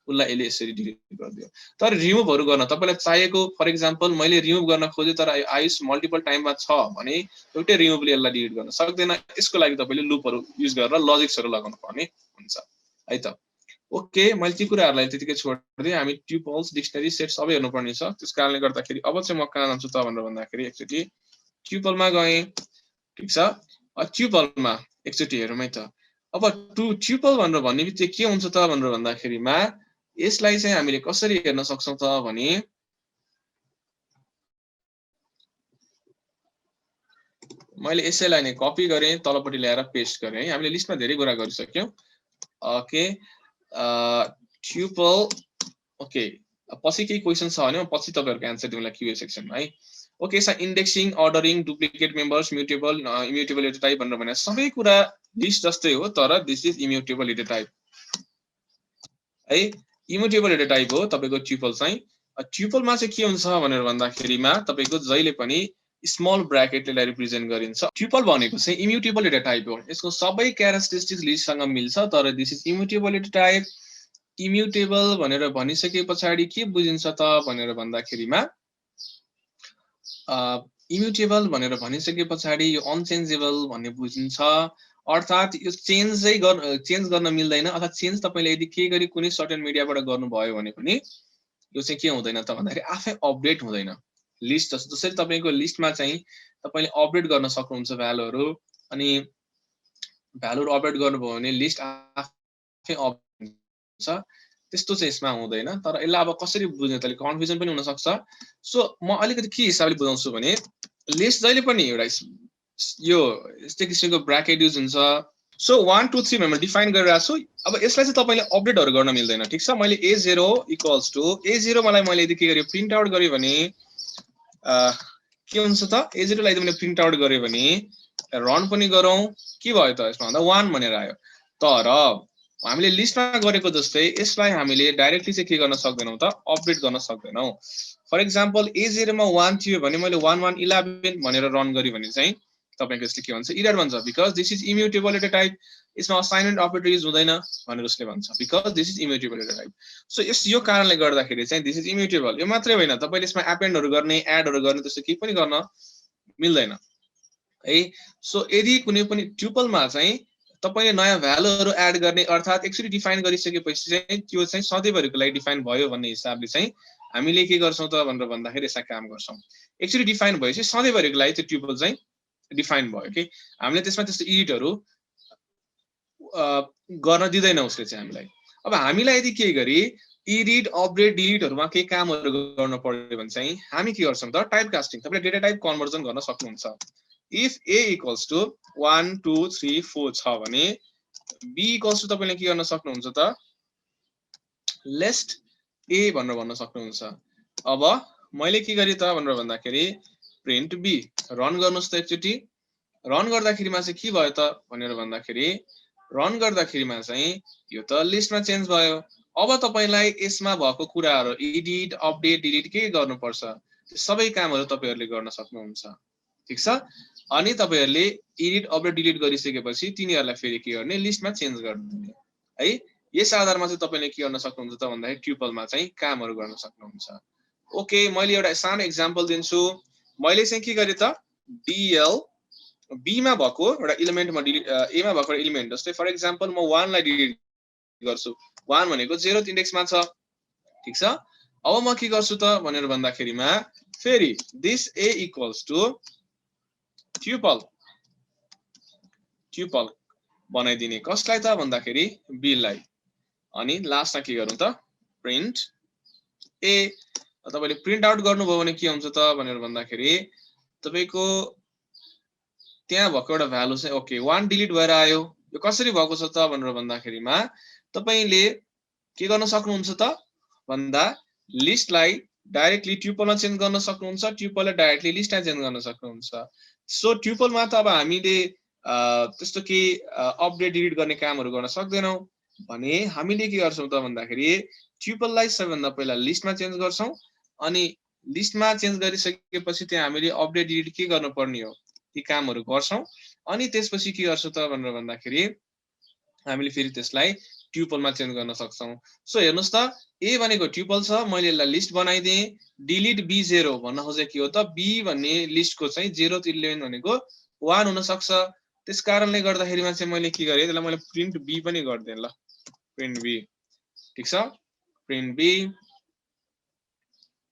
उलाई यसले यसरी डिलिट गरिदियो। तर रिमुभहरु गर्न तपाईलाई चाहिएको, फर एक्जाम्पल मैले रिमुभ गर्न खोजे तर आयुष मल्टिपल टाइममा छ भने एउटै रिमुभले यसलाई डिलिट गर्न सक्दैन। यसको लागि तपाईले लुपहरु युज गरेर लजिक्सहरु लगाउनु पर्ने हुन्छ है त। ओके, मैले ती कुराहरुलाई त्यतिकै छोड्दिए। हामी ट्युपल्स, डिक्सनरी, सेट सबै हेर्नु पर्ने छ। त्यसकारणले गर्दाखेरि अब चाहिँ म कहाँ जान्छु त भनेर भन्दाखेरि एकचोटी ट्युपलमा गए, ठीक छ? ट्युपलमा एकचोटी हेरौँ है त। अब ट्युपल भनेर भन्ने बित्तिकै के हुन्छ त भनेर भन्दाखेरिमा यसलाई चाहिँ हामीले कसरी हेर्न सक्छौं त भने मैले यसैलाई नै कपी गरे, तलपट्टि ल्याएर पेस्ट गरे है। हामीले लिस्टमा धेरै कुरा गरिसक्यौं। ओके, ट्युपल, ओके, पछि केही क्वेशन छ भने म पछि तपाईहरुको आन्सर दिउँला क्यूए सेक्सनमा है। ओके, यसमा indexing, ordering, duplicate members, mutable, immutable data type भनेर भने सबै कुरा लिस्ट जस्तै हो, तर this is immutable data type है। इम्युटेबल डेटा टाइप हो तपाईको ट्युपल चाहिँ। ट्युपलमा चाहिँ के हुन्छ भनेर भन्दाखेरिमा तपाईको जहिले पनि स्मल ब्र्याकेटले रिप्रेजेन्ट गरिन्छ। ट्युपल भनेको चाहिँ इम्युटेबल डेटा टाइप हो। यसको सबै क्यारेक्टरिस्टिक्स लिस्टसँग मिल्छ, तर this is immutable data type. Immutable भनेर भनिसके पछाडी के बुझिन्छ त भनेर भन्दाखेरिमा इम्युटेबल भनेर भनिसके पछाडी यो अनचेन्जेबल भन्ने बुझिन्छ। अर्थात यो चेन्ज गर्न मिल्दैन, अथवा चेन्ज तपाईले यदि के गरी कुनै सर्टेन मिडियाबाट गर्नुभयो भने पनि यो चाहिँ के हुँदैन त भन्दाखेरि आफै अपडेट हुँदैन। लिस्ट जसरी तपाईको लिस्टमा चाहिँ तपाईले अपडेट गर्न सक्नुहुन्छ भ्यालुहरु, अनि भ्यालुहरु अपडेट गर्नुभयो भने लिस्ट आफै अपडेट हुन्छ, त्यस्तो चाहिँ यसमा हुँदैन। तर यसलाई अब कसरी बुझ्ने त कन्फ्युजन पनि हुन सक्छ। सो म अलिकति के हिसाबले बुझाउँछु भने लिस्ट जहिले पनि एउटा यो यस्तै किसिमको ब्र्याकेट युज हुन्छ। सो 1 2 3 भनेर डिफाइन गरिरहेको छु। अब यसलाई चाहिँ तपाईले अपडेटहरु गर्न मिल्दैन, ठीक छ? मैले a0 इक्वल्स टु a0 मलाई यदि के गरे प्रिन्ट आउट गरे भने के हुन्छ त, a0 लाई मैले प्रिन्ट आउट गरे भने रन पनि गरौँ, के भयो त यसमा भन्दा 1 भनेर आयो। तर हामीले लिस्टमा गरेको जस्तै यसलाई हामीले डाइरेक्टली चाहिँ के गर्न सक्दैनौं त, अपडेट गर्न सक्दैनौं। फर एक्जाम्पल a0 मा 1 थियो भने मैले 1 1 11 भनेर रन गरे भने चाहिँ तपाईको यसले के भन्छ, एरर भन्छ, because this is immutable data type. यसमा असाइनमेन्ट अपरेटर युज हुँदैन भनेर उसले भन्छ, because this is immutable data type. So यो कारणले गर्दाखेरि चाहिँ दिस इज इम्युटेबल। यो मात्रै होइन, तपाईले यसमा एपेन्डहरु गर्ने, एडहरु गर्ने त्यस्तो केही पनि गर्न मिल्दैन है। सो यदि कुनै पनि ट्युपलमा चाहिँ तपाईले नयाँ भ्यालुहरु एड गर्ने, अर्थात एकचोटी डिफाइन गरिसकेपछि चाहिँ त्यो चाहिँ सधैँभरिको लागि डिफाइन भयो भन्ने हिसाबले चाहिँ हामीले के गर्छौं त भनेर भन्दाखेरि यसलाई काम गर्छौं। एकचोटी डिफाइन भएपछि सधैँभरिको लागि त्यो ट्युपल चाहिँ डिफाइन भयो कि हामीले त्यसमा त्यस्तो एडिटहरु गर्न दिदैन उसले चाहिँ हामीलाई। अब हामीलाई यदि के गरी एडिट, अपडेट, डिलिटहरुमा केही कामहरु गर्न पर्यो भने चाहिँ हामी के गर्छौं त, टाइप कास्टिङ। तपाईले डेटा टाइप कन्भर्जन गर्न सक्नुहुन्छ। इफ a इक्वल्स टु 1 2 3 4 छ भने b इक्वल्स टु तपाईले के गर्न सक्नुहुन्छ त, लेस्ट a भनेर भन्न सक्नुहुन्छ। अब मैले के गरे त भनेर भन्दाखेरि प्रिन्ट b, रन गर्नुस् त एकचोटी। रन गर्दाखेरिमा चाहिँ के भयो त भनेर भन्दाखेरि रन गर्दाखेरिमा चाहिँ यो त लिस्टमा चेन्ज भयो। अब तपाईलाई यसमा भएको कुराहरु एडिट, अपडेट, डिलिट के गर्नु पर्छ, त्यो सबै कामहरु तपाईहरुले गर्न सक्नुहुन्छ, ठीक छ? अनि तपाईहरुले एडिट, अपडेट, डिलिट गरिसकेपछि तिनीहरुलाई फेरि के गर्ने, लिस्टमा चेन्ज गर्दिने है। यस आधारमा चाहिँ तपाईले के गर्न सक्नुहुन्छ त भन्दाखेरि ट्युपलमा चाहिँ कामहरु गर्न सक्नुहुन्छ। ओके, मैले एउटा सानो एक्जाम्पल दिन्छु। मैले चाहिँ के गरे त, dl b मा भएको एउटा एलिमेन्ट म डिलिट, a मा भएको एलिमेन्ट जस्तै फर एक्जाम्पल म 1 लाई डिलिट गर्छु। 1 भनेको 0th इन्डेक्समा छ, ठीक छ? अब म के गर्छु त भनेर भन्दाखेरिमा फेरि this a equals to tuple बनाइदिने, कसलाई त भन्दाखेरि b लाई। अनि लास्टमा के गरौँ त, प्रिन्ट a। तपाईले प्रिन्ट आउट गर्नुभयो भने के हुन्छ त भनेर भन्दाखेरि तपाईको त्यहाँ भएको एउटा भ्यालु चाहिँ ओके 1 डिलिट भएर आयो। यो कसरी भएको छ त भनेर भन्दाखेरिमा तपाईले के गर्न सक्नुहुन्छ त भन्दा लिस्टलाई डाइरेक्टली ट्युपलमा चेन्ज गर्न सक्नुहुन्छ, ट्युपललाई डाइरेक्टली लिस्टमा चेन्ज गर्न सक्नुहुन्छ। सो ट्युपलमा त अब हामीले त्यस्तो के अपडेट डिलिट गर्ने कामहरु गर्न सक्दैनौं भने हामीले के गर्छौं त भन्दाखेरि ट्युपललाई सबैभन्दा पहिला लिस्टमा चेन्ज गर्छौं अनि लिस्टमा चेन्ज गरिसकेपछि त्यहाँ हामीले अपडेट डिलिट के गर्नुपर्ने हो ती कामहरु गर्छौं अनि त्यसपछि के गर्छौं त भनेर भन्दाखेरि हामीले फेरि त्यसलाई ट्युपलमा चेन्ज गर्न सक्छौं। सो हेर्नुस् त ए भनेको ट्युपल छ, मैले यसलाई लिस्ट बनाइदिए, डिलिट b0 भन्न खोजे के हो त b भन्ने लिस्टको चाहिँ 0 to 11 भनेको 1 हुन सक्छ। त्यसकारणले गर्दाखेरिमा चाहिँ मैले के गरे त्यसलाई मैले प्रिन्ट b पनि गर्दिए ल, प्रिन्ट b ठीक छ, print b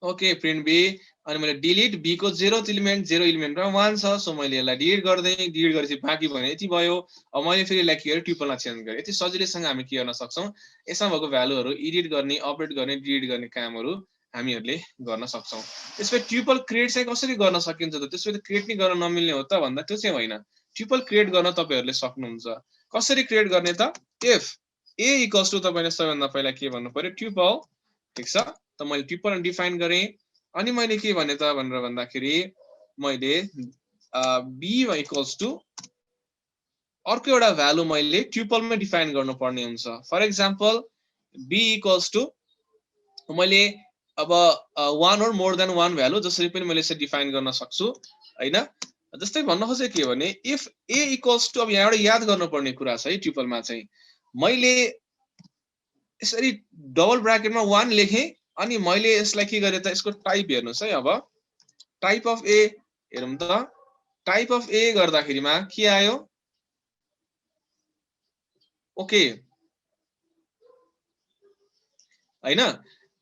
okay print b अनि मैले डिलिट b को 0 एलिमेन्ट र 1 छ। सो मैले यसलाई डिलिट गर्दै, डिलिट गरेपछि बाँकी भने यति भयो। अब मैले फेरि यसलाई के गरे ट्युपलमा चेन्ज गरे। यति सजिलैसँग हामी के गर्न सक्छौं यसमा भएको भ्यालुहरु एडिट गर्ने, अपडेट गर्ने, डिलिट गर्ने कामहरु हामीहरुले गर्न सक्छौं। त्यसपछि ट्युपल क्रिएट चाहिँ कसरी गर्न सकिन्छ त? त्यसपछि क्रिएट नि गर्न नमिल्ने हो त भन्दा त्यो चाहिँ होइन। ट्युपल क्रिएट गर्न तपाईहरुले सक्नुहुन्छ। कसरी क्रिएट गर्ने त? इफ a इक्वल्स टु तपाईले सबैभन्दा पहिला के भन्नु पर्यो ट्युपल ठीक छ। त मैले ट्युपल डिफाइन गरे अनि मैले के भने त भनेर भन्दाखेरि मैले b इक्वल्स टु अर्को एउटा भ्यालु मैले ट्युपलमै डिफाइन गर्नुपर्ने हुन्छ। For example b equals to मैले अब 1 or मोर देन 1 भ्यालु जसरी पनि मैले यसरी डिफाइन गर्न सक्छु हैन। जस्तै भन्न खोजे के भने इफ a इक्वल्स टु अब यहाँबाट याद गर्नुपर्ने कुरा छ है ट्युपलमा चाहिँ मैले यसरी डबल ब्र्याकेटमा 1 लेखे अनि मैले यसलाई के गरे त यसको टाइप हेर्नुस् है। अब टाइप अफ a हेरौँ त, टाइप अफ a गर्दाखेरिमा के आयो ओके हैन।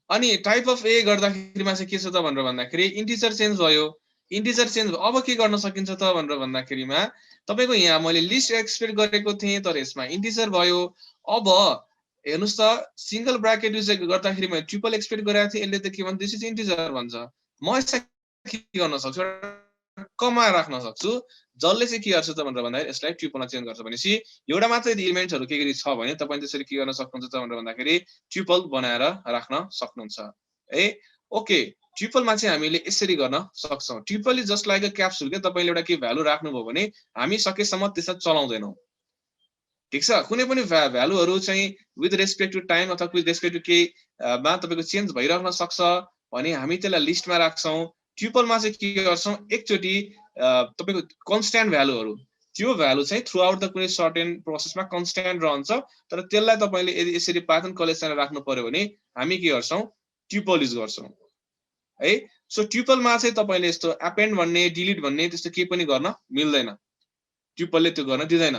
अनि टाइप अफ a गर्दाखेरिमा चाहिँ के छ त भनेर भन्दाखेरि इन्टिजर चेन्ज भयो। इन्टिजर चेन्ज अब के गर्न सकिन्छ त भनेर भन्दाखेरिमा तपाईको यहाँ मैले लिस्ट एक्सपेक्ट गरेको थिएँ तर यसमा इन्टिजर भयो। अब हेर्नुस् त सिंगल ब्र्याकेट युज गर्दाखेरि मैले ट्रिपल एक्सपेक्ट गरेको थिएँ, यसले त के भन्छ दिस इज इन्टिजर भन्छ। म यसलाई के गर्न सक्छु कमा राख्न सक्छु जसले चाहिँ के गर्छ त भनेर भन्दाखेरि यसलाई ट्रिपलमा चेन्ज गर्छ। भनेपछि एउटा मात्र यदि एलिमेन्ट्सहरु के गरी छ भने तपाईले त्यसरी के गर्न सक्नुहुन्छ त भनेर भन्दाखेरि ट्रिपल बनाएर राख्न सक्नुहुन्छ है। ओके ट्रिपलमा चाहिँ हामीले यसरी गर्न सक्छौं। Triple is just like a capsule के तपाईले एउटा के भ्यालु राख्नुभयो भने हामी सकेसम्म त्यसलाई चलाउँदैनौं ठीक छ। कुनै पनि भ्यालुहरु चाहिँ विथ रेस्पेक्ट टु टाइम अथवा विथ रेस्पेक्ट टु के मा तपाईको चेन्ज भइराख्न सक्छ भने हामी त्यसलाई लिस्टमा राख्छौं। ट्रिपलमा चाहिँ के गर्छौं एकचोटी तपाईको कन्स्ट्यान्ट भ्यालुहरु त्यो भ्यालु चाहिँ थ्रु आउट द कुनै सर्टेन प्रोसेसमा कन्स्ट्यान्ट रहन्छ तर त्यसलाई तपाईले यदि यसरी पाथन कलेक्सन राख्नु पर्यो भने हामी के गर्छौं ट्रिपल युज गर्छौं है। सो ट्रिपलमा चाहिँ तपाईले यस्तो एपेन्ड भन्ने डिलिट भन्ने त्यस्तो के पनि गर्न मिल्दैन, ट्रिपलले त्यो गर्न दिदैन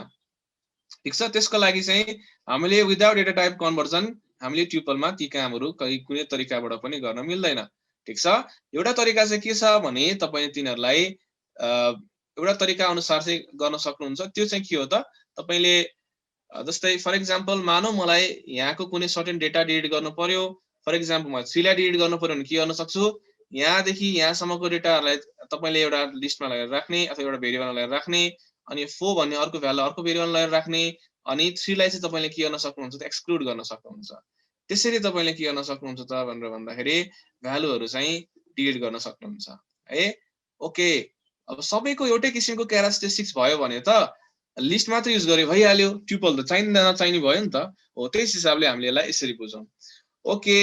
ठीक छ। त्यसको लागि चाहिँ हामीले विदाउट डेटा टाइप कन्भर्जन हामीले ट्रिपलमा ती कामहरु कुनै तरिकाबाट पनि गर्न मिल्दैन ठीक छ। एउटा तरिका चाहिँ के छ भने तपाईले तिनीहरुलाई एउटा तरिका अनुसार चाहिँ गर्न सक्नुहुन्छ। त्यो चाहिँ के हो त तपाईले जस्तै फर एक्जाम्पल मानौ मलाई यहाँको कुनै सर्टेन डेटा डिलिट गर्नु पर्यो। फर एक्जाम्पल म 3 लाई डिलिट गर्नु पर्यो भने के गर्न सक्छु यहाँदेखि यहाँसम्मको डेटाहरुलाई तपाईले एउटा लिस्टमा लगाएर राख्ने अथवा एउटा भेरिएबलमा लगाएर राख्ने अनि 4 भन्ने अर्को भ्यालु अर्को भेरिएबलमा लगाएर राख्ने अनि 3 लाई चाहिँ तपाईले के गर्न सक्नुहुन्छ त एक्सक्लुड गर्न सक्नुहुन्छ। त्यसरी तपाईले के गर्न सक्नुहुन्छ त भनेर भन्दाखेरि भ्यालुहरु चाहिँ डिलिट गर्न सक्नुहुन्छ है। ओके अब सबैको एउटै किसिमको क्यारेक्टरिस्टिक्स भयो भने त लिस्ट मात्र युज गरे भइहाल्यो, ट्रिपल त चाहिँदैन चाहिने भयो नि त हो। त्यस हिसाबले हामीले यसलाई यसरी बुझौं। ओके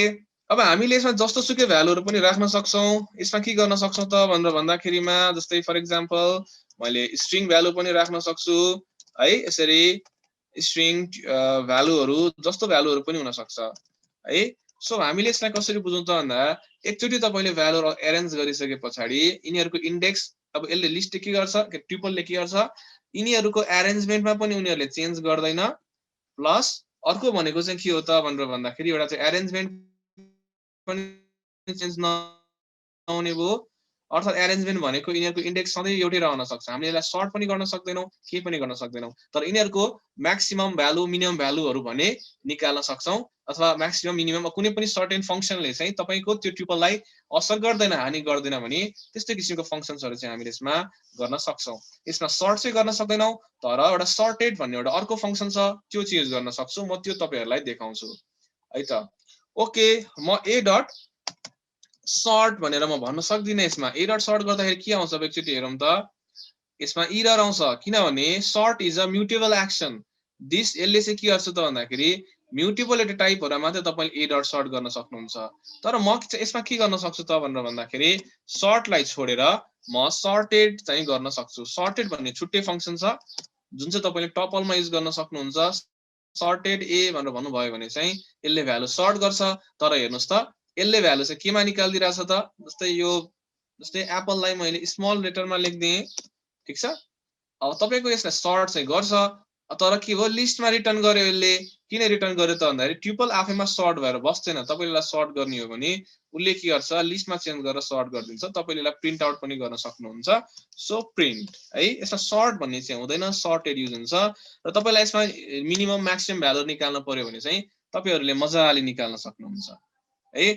अब हामीले यसमा जस्तो सुकै भ्यालुहरु पनि राख्न सक्छौं। यसमा के गर्न सक्छौं त भनेर भन्दाखेरिमा जस्तै फर एक्जाम्पल मैले स्ट्रिङ भ्यालु पनि राख्न सक्छु है। यसरी स्ट्रिङ भ्यालुहरु जस्तो भ्यालुहरु पनि हुन सक्छ है। सो हामीले यसलाई कसरी बुझौं त भन्दा एकचोटी तपाईले भ्यालुहरु एरेन्ज गरिसकेपछि यिनीहरुको इन्डेक्स अब यसले लिस्ट के गर्छ ट्रिपलले के गर्छ यिनीहरुको एरेन्जमेन्टमा पनि उनीहरुले चेन्ज गर्दैन प्लस अर्को भनेको चाहिँ के हो त भनेर भन्दाखेरि एउटा चाहिँ एरेन्जमेन्ट पनि चेन्ज नहुने भयो अर्थात् एरेन्जमेन्ट भनेको यिनीहरूको इन्डेक्स सधैँ एउटै रहन सक्छ। हामीले यसलाई सर्ट पनि गर्न सक्दैनौँ, केही पनि गर्न सक्दैनौँ। तर यिनीहरूको म्याक्सिमम भ्यालु मिनिमम भ्यालुहरू भने निकाल्न सक्छौँ, अथवा म्याक्सिमम मिनिमम कुनै पनि सर्टेन फङ्सनले चाहिँ तपाईँको त्यो ट्युपललाई असर गर्दैन, हानि गर्दैन भने त्यस्तै किसिमको फङ्सन्सहरू चाहिँ हामीले यसमा गर्न सक्छौँ। यसमा सर्ट चाहिँ गर्न सक्दैनौँ, तर एउटा सर्टेड भन्ने एउटा अर्को फङ्सन छ, त्यो चाहिँ युज गर्न सक्छु। म त्यो तपाईँहरूलाई देखाउँछु है त। ओके, म ए डट सर्ट भनेर म भन्न सक्दिनँ। यसमा ए डट सर्ट गर्दाखेरि के आउँछ एकचोटि हेरौँ त। यसमा इरर आउँछ, किनभने sort is a mutable action. This यसले चाहिँ के गर्छ त भन्दाखेरि म्युटेबल डेटा टाइपहरुमा मात्रै तपाईले ए डट सर्ट गर्न सक्नुहुन्छ। तर म यसमा के गर्न सक्छु त भनेर भन्दाखेरि सर्टलाई छोडेर म सर्टेड चाहिँ गर्न सक्छु। सर्टेड भन्ने छुट्टै फंक्सन छ जुन चाहिँ तपाईले टपलमा युज गर्न सक्नुहुन्छ। सर्टेड ए भनेर भन्नुभयो भने चाहिँ यसले भ्यालु सर्ट गर्छ। तर हेर्नुस् त यसले भ्यालु चाहिँ केमा निकाल्दिरहेछ त, जस्तै एप्पललाई मैले स्मल लेटरमा लेख्दिए, ठीक छ। अब तपाईको यसलाई सर्ट चाहिँ गर्छ, तर के हो लिस्टमा रिटर्न गर्यो। यसले किन रिटर्न गर्यो त भन्दाखेरि ट्युपल आफैमा सर्ट भएर बस्दैन। तपाईले यसलाई सर्ट गर्ने हो भने उले के गर्छ, लिस्टमा चेन्ज गरेर सर्ट गरिदिन्छ। तपाईले यसलाई प्रिन्ट आउट पनि गर्न सक्नुहुन्छ। सो प्रिन्ट है, यसमा सर्ट भन्ने चाहिँ हुँदैन, सर्टेड युज हुन्छ। र तपाईलाई यसमा मिनिमम म्याक्सिमम भ्यालु निकाल्न पर्यो भने चाहिँ तपाईहरुले मजाले निकाल्न सक्नुहुन्छ है।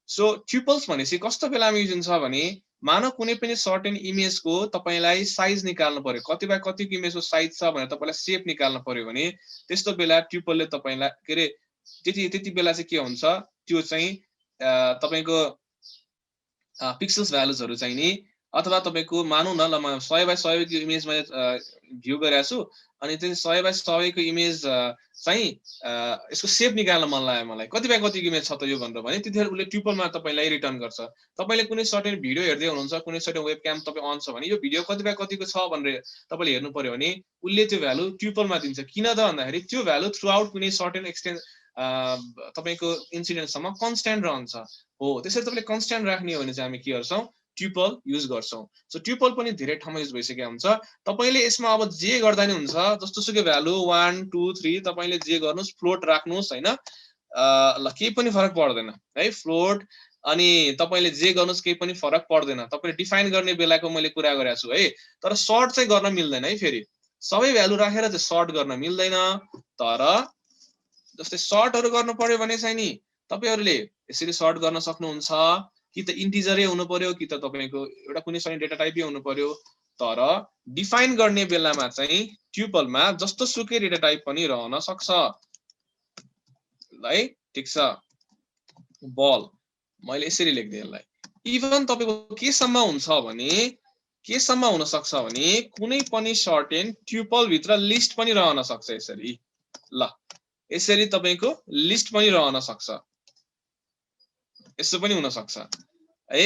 सो ट्युपल्स भनेपछि कस्तो बेलामा युज हुन्छ भने मानव कुनै पनि सर्टेन इमेजको तपाईलाई साइज निकाल्न पर्यो, कति बाइ कतिको इमेजको साइज छ भनेर तपाईलाई सेप निकाल्न पर्यो भने त्यस्तो बेला ट्युपलले तपाईलाई के रे त्यति बेला चाहिँ के हुन्छ, त्यो चाहिँ तपाईको पिक्सल्स भ्यालुजहरु चाहिँ नि, अथवा तपाईको मानौ न ल म 100 बाइ 100 को इमेज मैले भ्यू गरेको छु अनि त्यो 100 बाइ 100 को इमेज चाहिँ यसको सेप निकाल्न मन लाग्यो मलाई, कति बाइ कतिको इमेज छ त यो भनेर भने त्यतिखेर उले ट्युपलमा तपाईलाई रिटर्न गर्छ। तपाईले कुनै सर्टेन भिडियो हेर्दै हुनुहुन्छ, कुनै सर्टेन वेबक्याम तपाई अन छ भने यो भिडियो कति बाइ कतिको छ भनेर तपाईले हेर्नु पर्यो भने उले त्यो भ्यालु ट्युपलमा दिन्छ। किन त भन्दाखेरि त्यो भ्यालु थ्रु आउट कुनै सर्टेन एक्सटेन्ड तपाईको इन्सिडेन्टसम्म कन्स्ट्यान्ट रहन्छ हो। त्यसैले तपाईले कन्स्ट्यान्ट राख्ने हो भने चाहिँ हामी के गर्छौं, ट्युपल युज गर्छौं। सो ट्युपल पनि धेरै ठाउँमा युज भइसकेको हुन्छ। तपाईले यसमा अब जे गर्दा नि हुन्छ, जस्तो सुकै भ्यालु 1 2 3 तपाईले जे गर्नुस्, फ्लोट राख्नुस् हैन, ल केही पनि फरक पर्दैन है। फ्लोट अनि तपाईले जे गर्नुस् केही पनि फरक पर्दैन। तपाईले डिफाइन गर्ने बेलाको मैले कुरा गरेको छु है। तर सर्ट चाहिँ गर्न मिल्दैन है। फेरि सबै भ्यालु राखेर चाहिँ सर्ट गर्न मिल्दैन। तर जस्तै सर्टहरु गर्नु पर्यो भने चाहिँ नि तपाईहरुले यसरी सर्ट गर्न सक्नुहुन्छ। कि त इन्टिजरै हुनु पर्यो, कि त तपाईको एउटा कुनै सबै डेटा टाइपै हुनु पर्यो। तर डिफाइन गर्ने बेलामा चाहिँ ट्युपलमा जस्तो सुकै डेटा टाइप पनि रहन सक्छ है, ठीक छ। बल मैले यसरी लेख्दै यसलाई इभन तपाईको केसम्म हुन्छ भने केसम्म हुन सक्छ भने कुनै पनि सर्टेन ट्युपल भित्र लिस्ट पनि रहन सक्छ। यसरी ल यसरी तपाईको लिस्ट पनि रहन सक्छ, यसो पनि हुन सक्छ है।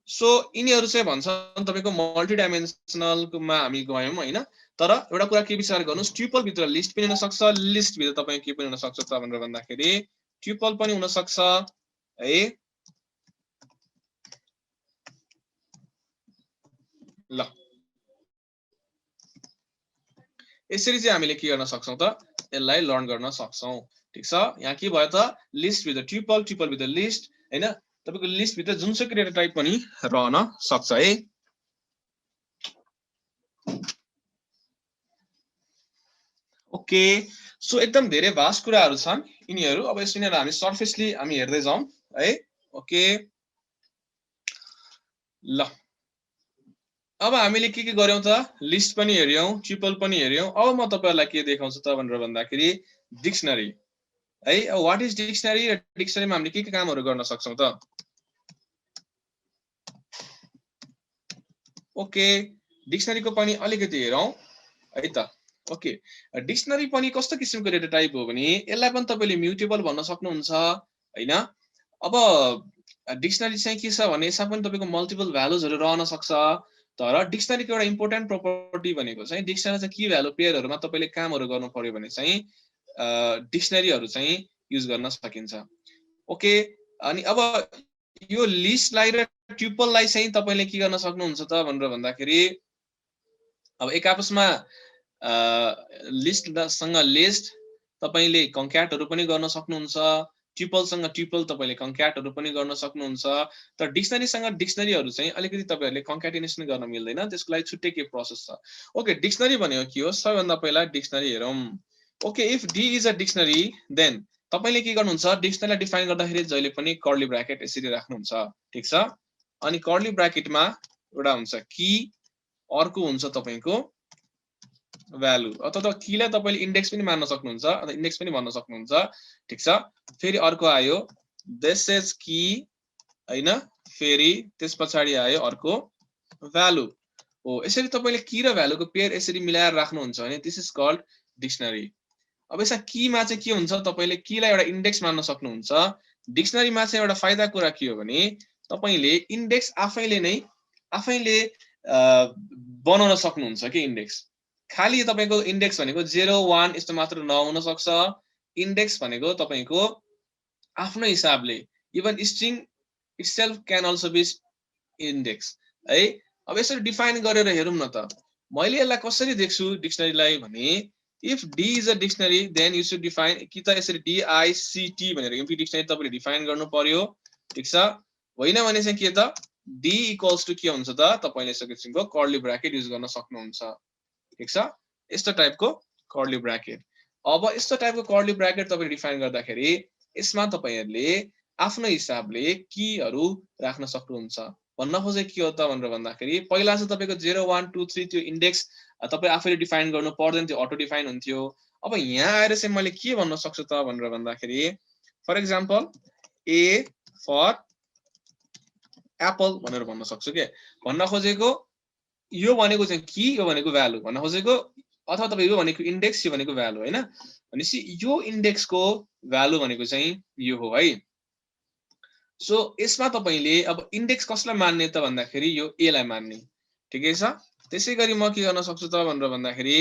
सो यिनीहरु चाहिँ भन्छन् तपाईको मल्टी डाइमेन्सनलमा हामी गयौं हैन। तर एउटा कुरा के विचार गर्नुस्, ट्युपल भित्र लिस्ट पनि हुन सक्छ, लिस्ट भित्र तपाई के पनि हुन सक्छ त भनेर भन्दाखेरि ट्युपल पनि हुन सक्छ है। ल यसरी चाहिँ हामीले के गर्न सक्छौं त, यसलाई लर्न गर्न सक्छौं, ठीक छ। यहाँ के भयो त, लिस्ट भित्र ट्युपल, ट्युपल भित्र लिस्ट हैन। तपाईको लिस्ट भित्र जुनसुकै डेटा टाइप पनि रहन सक्छ है। ओके, सो एकदम धेरै भास्ट कुराहरु छन् यिनीहरु। अब यिनीहरु हामी सर्फेसली हामी हेर्दै जाउँ है। ओके ल अब हामीले के गर्यौं त, लिस्ट पनि हेर्यौं, ट्युपल पनि हेर्यौं। अब म तपाईहरुलाई के देखाउँछु त भनेर भन्दाखेरि डिक्सनरी है। व्हाट इज डिक्सनरी र डिक्सनरीमा हामीले के कामहरु गर्न सक्छौं त। ओके, डिक्सनरीको पनि अलिकति हेरौं है त। ओके, डिक्सनरी पनि कस्तो किसिमको डेटा टाइप हो भने यसलाई पनि तपाईले म्युटेबल भन्न सक्नुहुन्छ हैन। अब डिक्सनरी चाहिँ के छ भने यसमा पनि तपाईको मल्टिपल भ्यालुजहरु रहन सक्छ। तर डिक्सनरीको एउटा इम्पोर्टेन्ट प्रोपर्टी भनेको चाहिँ डिक्सनरी चाहिँ की भ्यालु पेयरहरुमा तपाईले कामहरु गर्नु पर्यो भने चाहिँ डिक्सनरीहरु चाहिँ युज गर्न सकिन्छ। ओके, अनि अब यो लिस्टलाई र ट्युपललाई चाहिँ तपाईले के गर्न सक्नुहुन्छ त भनेर भन्दाखेरि अब एक आपसमा लिस्ट सँग लिस्ट तपाईले कन्क्याटहरु पनि गर्न सक्नुहुन्छ। ट्युपलसँग ट्युपल तपाईले कन्क्याटहरु पनि गर्न सक्नुहुन्छ तर डिक्सनरीसँग डिक्सनरीहरु चाहिँ अलिकति तपाईहरुले कन्क्याटिनेसन गर्न मिल्दैन त्यसको लागि छुट्टै के प्रोसेस छ ओके डिक्सनरी भनेको के हो सबैभन्दा पहिला डिक्सनरी हेरौं okay if D is a dictionary then तपाईले के गर्नुहुन्छ डिक्सनरीलाई डिफाइन गर्दाखेरि जहिले पनि कर्ली ब्र्याकेट यसरी राख्नुहुन्छ ठीक छ अनि कर्ली ब्र्याकेटमा एउटा हुन्छ की अर्को हुन्छ तपाईको भ्यालु अथवा कीलाई तपाईले इन्डेक्स पनि मान्न सक्नुहुन्छ अथवा इन्डेक्स पनि भन्न सक्नुहुन्छ ठीक छ फेरि अर्को आयो दिस इज की हैन फेरि त्यसपछि आयो अर्को भ्यालु हो यसरी तपाईले की र भ्यालुको पेयर यसरी मिलाएर राख्नुहुन्छ भने दिस इज कल्ड डिक्सनरी अब यसमा कीमा चाहिँ के हुन्छ तपाईले कीलाई एउटा इन्डेक्स मान्न सक्नुहुन्छ डिक्सनरीमा चाहिँ एउटा फाइदा कुरा के हो भने तपाईले इन्डेक्स आफैले बनाउन सक्नुहुन्छ के इन्डेक्स खाली तपाईको इन्डेक्स भनेको 0 1 यस्तो मात्र नहुन सक्छ इन्डेक्स भनेको तपाईको आफ्नो हिसाबले even string itself can also be index है अब यसरी डिफाइन गरेर हेरौं न त मैले यसलाई कसरी देख्छु डिक्सनरीलाई भने if d is a dictionary then you should define कि त यसरी dict भनेर एमपी डिक्सनरी तपाईले डिफाइन गर्नु पर्यो ठीक छ होइन भने चाहिँ के त d equals to के हुन्छ त तपाईले यसको किसिमको कर्ली ब्र्याकेट युज गर्न सक्नुहुन्छ ठीक छ यस्तो टाइपको कर्ली ब्र्याकेट अब यस्तो टाइपको कर्ली ब्र्याकेट तपाईले डिफाइन गर्दाखेरि यसमा तपाईहरुले आफ्नो हिसाबले कीहरु राख्न सक्नुहुन्छ भन्न खोजेको के हो त भनेर भन्दाखेरि पहिला चाहिँ तपाईको 0 1 2 3 त्यो इन्डेक्स तपाई आफैले डिफाइन गर्नु पर्दैन थियो अटो डिफाइन हुन्थ्यो अब यहाँ आएर चाहिँ मैले के भन्न सक्छु त भनेर भन्दाखेरि for example a for apple भनेर भन्न सक्छु के भन्न खोजेको यो भनेको चाहिँ की यो भनेको भ्यालु भन्न खोजेको अथवा तपाई यो भनेको इन्डेक्स यो भनेको भ्यालु हैन भनेसी यो इन्डेक्सको भ्यालु भनेको चाहिँ यो हो है सो यसमा तपाईले अब इन्डेक्स कसलाई मान्ने त भन्दाखेरि यो a लाई मान्ने ठिकै छ त्यसैगरी म के गर्न सक्छु त भनेर भन्दाखेरि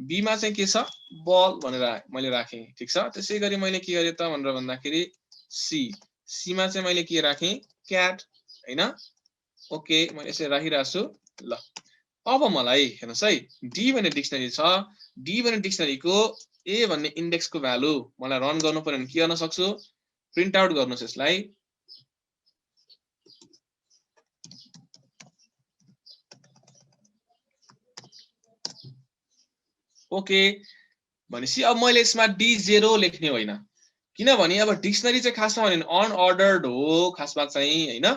b मा चाहिँ के छ बल भनेर मैले राखे ठीक छ त्यसैगरी मैले के गरे त भनेर भन्दाखेरि c मा चाहिँ मैले के राखे क्याट हैन ओके मैले यसरी राखिराछु ल अब मलाई हेर्नुस् है d भन्ने डिक्सनरी छ d भन्ने डिक्सनरीको a भन्ने इन्डेक्सको भ्यालु मलाई रन गर्नु पर्यो भने के गर्न सक्छु प्रिन्ट आउट गर्नुस् यसलाई ओके भनेसी अब मैले यसमा d0 लेख्ने होइन किनभने अब डिक्सनरी चाहिँ खासमा भने अनअर्डर्ड हो खासमा चाहिँ हैन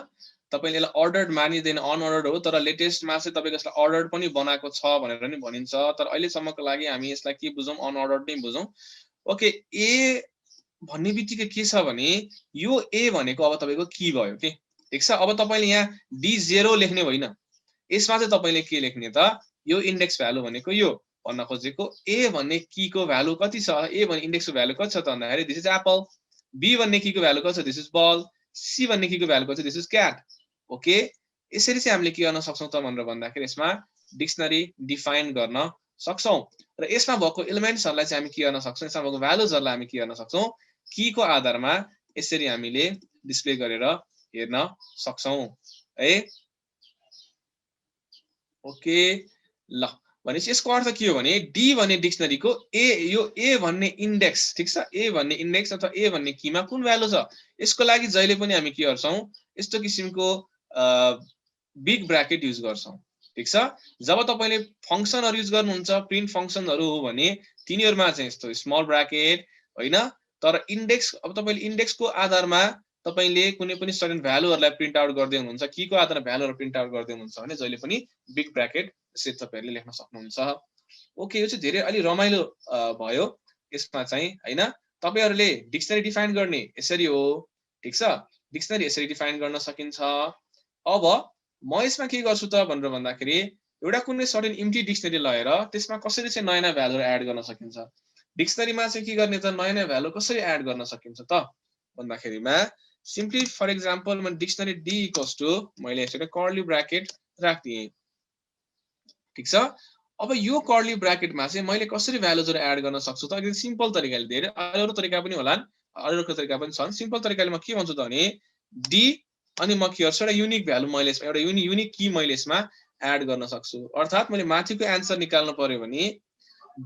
तपाईले यसलाई अर्डर्ड मानिदैन अनअर्डर्ड हो तर लेटेस्टमा चाहिँ तपाईको यसलाई अर्डर्ड पनि बनाएको छ भनेर नि भनिन्छ तर अहिले सम्मको लागि हामी यसलाई के बुझौं अनअर्डर्ड नै बुझौं ओके a भन्ने बित्तिकै के छ भने यो a भनेको अब तपाईको की भयो के ठीक छ अब तपाईले यहाँ d0 लेख्ने होइन यसमा चाहिँ तपाईले के लेख्ने त यो इन्डेक्स भ्यालु भनेको यो भन्न खोजेको a भन्ने कीको भ्यालु कति छ a भन्ने इन्डेक्सको भ्यालु कति छ त भन्दाखेरि दिस इज एप्पल b भन्ने कीको भ्यालु कति छ दिस इज बल c भन्ने कीको भ्यालु कति छ दिस इज क्याट ओके यसरी चाहिँ हामीले के गर्न सक्छौं त भनेर भन्दाखेरि यसमा डिक्सनरी डिफाइन गर्न सक्छौं र यसमा भएको एलिमेन्ट्सहरुलाई चाहिँ हामी के गर्न सक्छौं यसमा भएको भ्यालुजहरुलाई हामी के गर्न सक्छौं कीको आधारमा यसरी हामीले डिस्प्ले गरेर हेर्न सक्छौं है ओके ल भनेपछि यसको अर्थ के हो भने d भन्ने डिक्सनरीको a यो a भन्ने इन्डेक्स ठीक छ a भन्ने इन्डेक्स अथवा a भन्ने कीमा कुन भ्यालु छ यसको लागि जहिले पनि हामी के गर्छौं यस्तो किसिमको बिग ब्र्याकेट युज गर्छौं ठीक छ जब तपाईले फंक्सनहरु युज गर्नुहुन्छ प्रिन्ट फंक्सनहरु हो भने तिनीहरुमा चाहिँ यस्तो स्मल ब्र्याकेट हैन तर इन्डेक्स अब तपाईले इन्डेक्सको आधारमा तपाईले कुनै पनि सर्टेन भ्यालुहरुलाई प्रिन्ट आउट गर्दै हुनुहुन्छ कीको आधारमा भ्यालुहरु प्रिन्ट आउट गर्दै हुनुहुन्छ भने जहिले पनि बिग ब्र्याकेट यसरी तपाईहरुले लेख्न सक्नुहुन्छ ओके यो चाहिँ धेरै अलि रमाइलो भयो यसमा चाहिँ हैन तपाईहरुले डिक्सनरी डिफाइन गर्ने यसरी हो ठीक छ डिक्सनरी यसरी डिफाइन गर्न सकिन्छ अब म यसमा के गर्छु त भनेर भन्दाखेरि एउटा कुनै सर्टेन एम्प्टी डिक्सनरी लगाएर त्यसमा कसरी चाहिँ नयाँ नयाँ भ्यालुहरु एड गर्न सकिन्छ डिक्सनरीमा चाहिँ के गर्ने त नयाँ नयाँ भ्यालु कसरी एड गर्न सकिन्छ त भन्दाखेरिमा सिम्पली फर एक्जाम्पल म डिक्सनरी d इक्वल्स टु मैले यसरी कर्ली ब्र्याकेट राख्दिए ठीक छ अब यो कर्ली ब्र्याकेटमा चाहिँ मैले कसरी भ्यालुजहरु एड गर्न सक्छु त एकदम सिम्पल तरिकाले धेरै अरु तरिका पनि होलान् अरु तरिका पनि छन् सिम्पल तरिकाले म के भन्छु त भने d अनि म के गर्छु एउटा युनिक भ्यालु मैले यसमा एउटा युनिक की मैले यसमा एड गर्न सक्छु अर्थात मैले माथिको आन्सर निकाल्नु पर्यो भने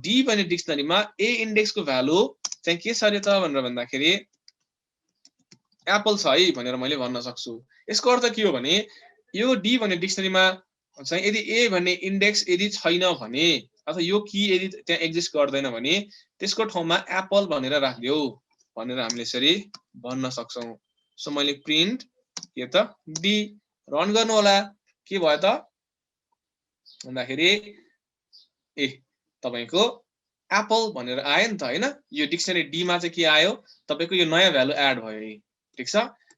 d भन्ने डिक्सनरीमा a इन्डेक्सको भ्यालु चाहिँ के छ रे त भनेर भन्दाखेरि एप्पल छ है भनेर मैले भन्न सक्छु। यसको अर्थ के हो भने यो डी भन्ने डिक्सनरीमा चाहिँ यदि ए भन्ने इन्डेक्स यदि छैन भने अथवा यो की यदि त्यहाँ एक्जिस्ट गर्दैन भने त्यसको ठाउँमा एप्पल भनेर राख्दियौ भनेर हामीले यसरी भन्न सक्छौं। सो मैले प्रिन्ट के त डी रन गर्नु होला के भयो त भन्दाखेरि ए तपाईको एप्पल भनेर आयो नि त हैन। यो डिक्सनरी डी मा चाहिँ के आयो तपाईको यो नयाँ भ्यालु एड भयो है ठीक छ।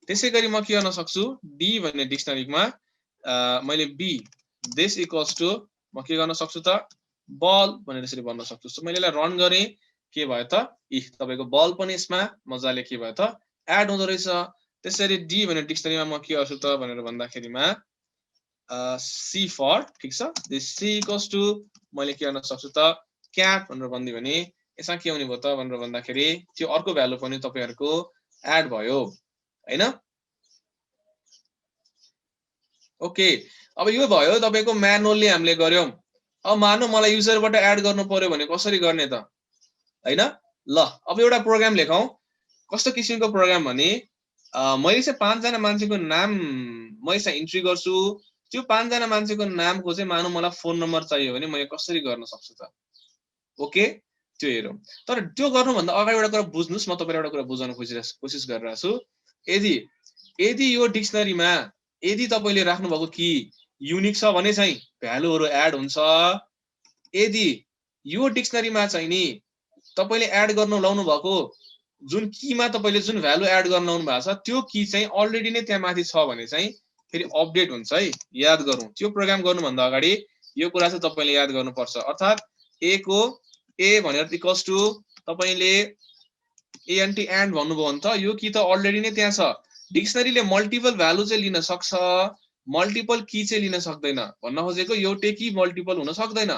त्यसैगरी म के गर्न सक्छु डी भन्ने डिक्सनरीमा मैले बी दिस इक्वल्स टु म के गर्न सक्छु त बल भनेर यसरी भन्न सक्छु। सो मैले यसलाई रन गरे के भयो त तपाईको बल पनि यसमा मजाले के भयो त एड हुँदो रहेछ। त्यसरी डी भन्ने डिक्सनरीमा म के गर्छु त भनेर भन्दाखेरिमा सी फर ठीक छ दिस सी इक्वल्स टु मैले के गर्न सक्छु त क्याट भनेर भन्दिए भने यसमा के हुने भयो त भनेर भन्दाखेरि त्यो अर्को भ्यालु पनि तपाईहरुको एड भयो हैन। ओके अब यो भयो तपाईको म्यानुअली हामीले गर्यौं। अब मानौ मलाई युजरबाट एड गर्नु पर्यो भने कसरी गर्ने त हैन। ल अब एउटा प्रोग्राम लेखौं। कस्तो किसिमको प्रोग्राम भने मैले चाहिँ 5 जना मान्छेको नाम मैले चाहिँ इन्ट्री गर्छु। त्यो 5 जना मान्छेको नामको चाहिँ मानौ मलाई फोन नम्बर चाहियो भने मैले कसरी गर्न सक्छु त ओके त्यो हेरौं। तर त्यो गर्नु भन्दा अगाडि एउटा कुरा बुझ्नुस् म तपाईलाई एउटा कुरा बुझाउन कोसिस गरिरहेको छु। यदि यो डिक्सनरीमा यदि तपाईले राख्नु भएको की युनिक छ भने चाहिँ भ्यालुहरु एड हुन्छ। यदि यो डिक्सनरीमा चाहिँ नि तपाईले एड गर्न लाउनु भएको जुन कीमा तपाईले जुन भ्यालु एड गर्न लाउनु भएको छ त्यो की चाहिँ अलरेडी नै त्यहाँ माथि छ भने चाहिँ फेरि अपडेट हुन्छ है। याद गरौँ त्यो प्रोग्राम गर्नु भन्दा अगाडि यो कुरा चाहिँ तपाईले याद गर्नुपर्छ। अर्थात ए को ए भनेर इक्वल्स टु तपाईले एन्टी एन्ड भन्नुभयो भने त यो की त अलरेडी नै त्यहाँ छ। डिक्सनरीले मल्टिपल भ्यालु चाहिँ लिन सक्छ मल्टिपल की चाहिँ लिन सक्दैन भन्न खोजेको एउटै की मल्टिपल हुन सक्दैन।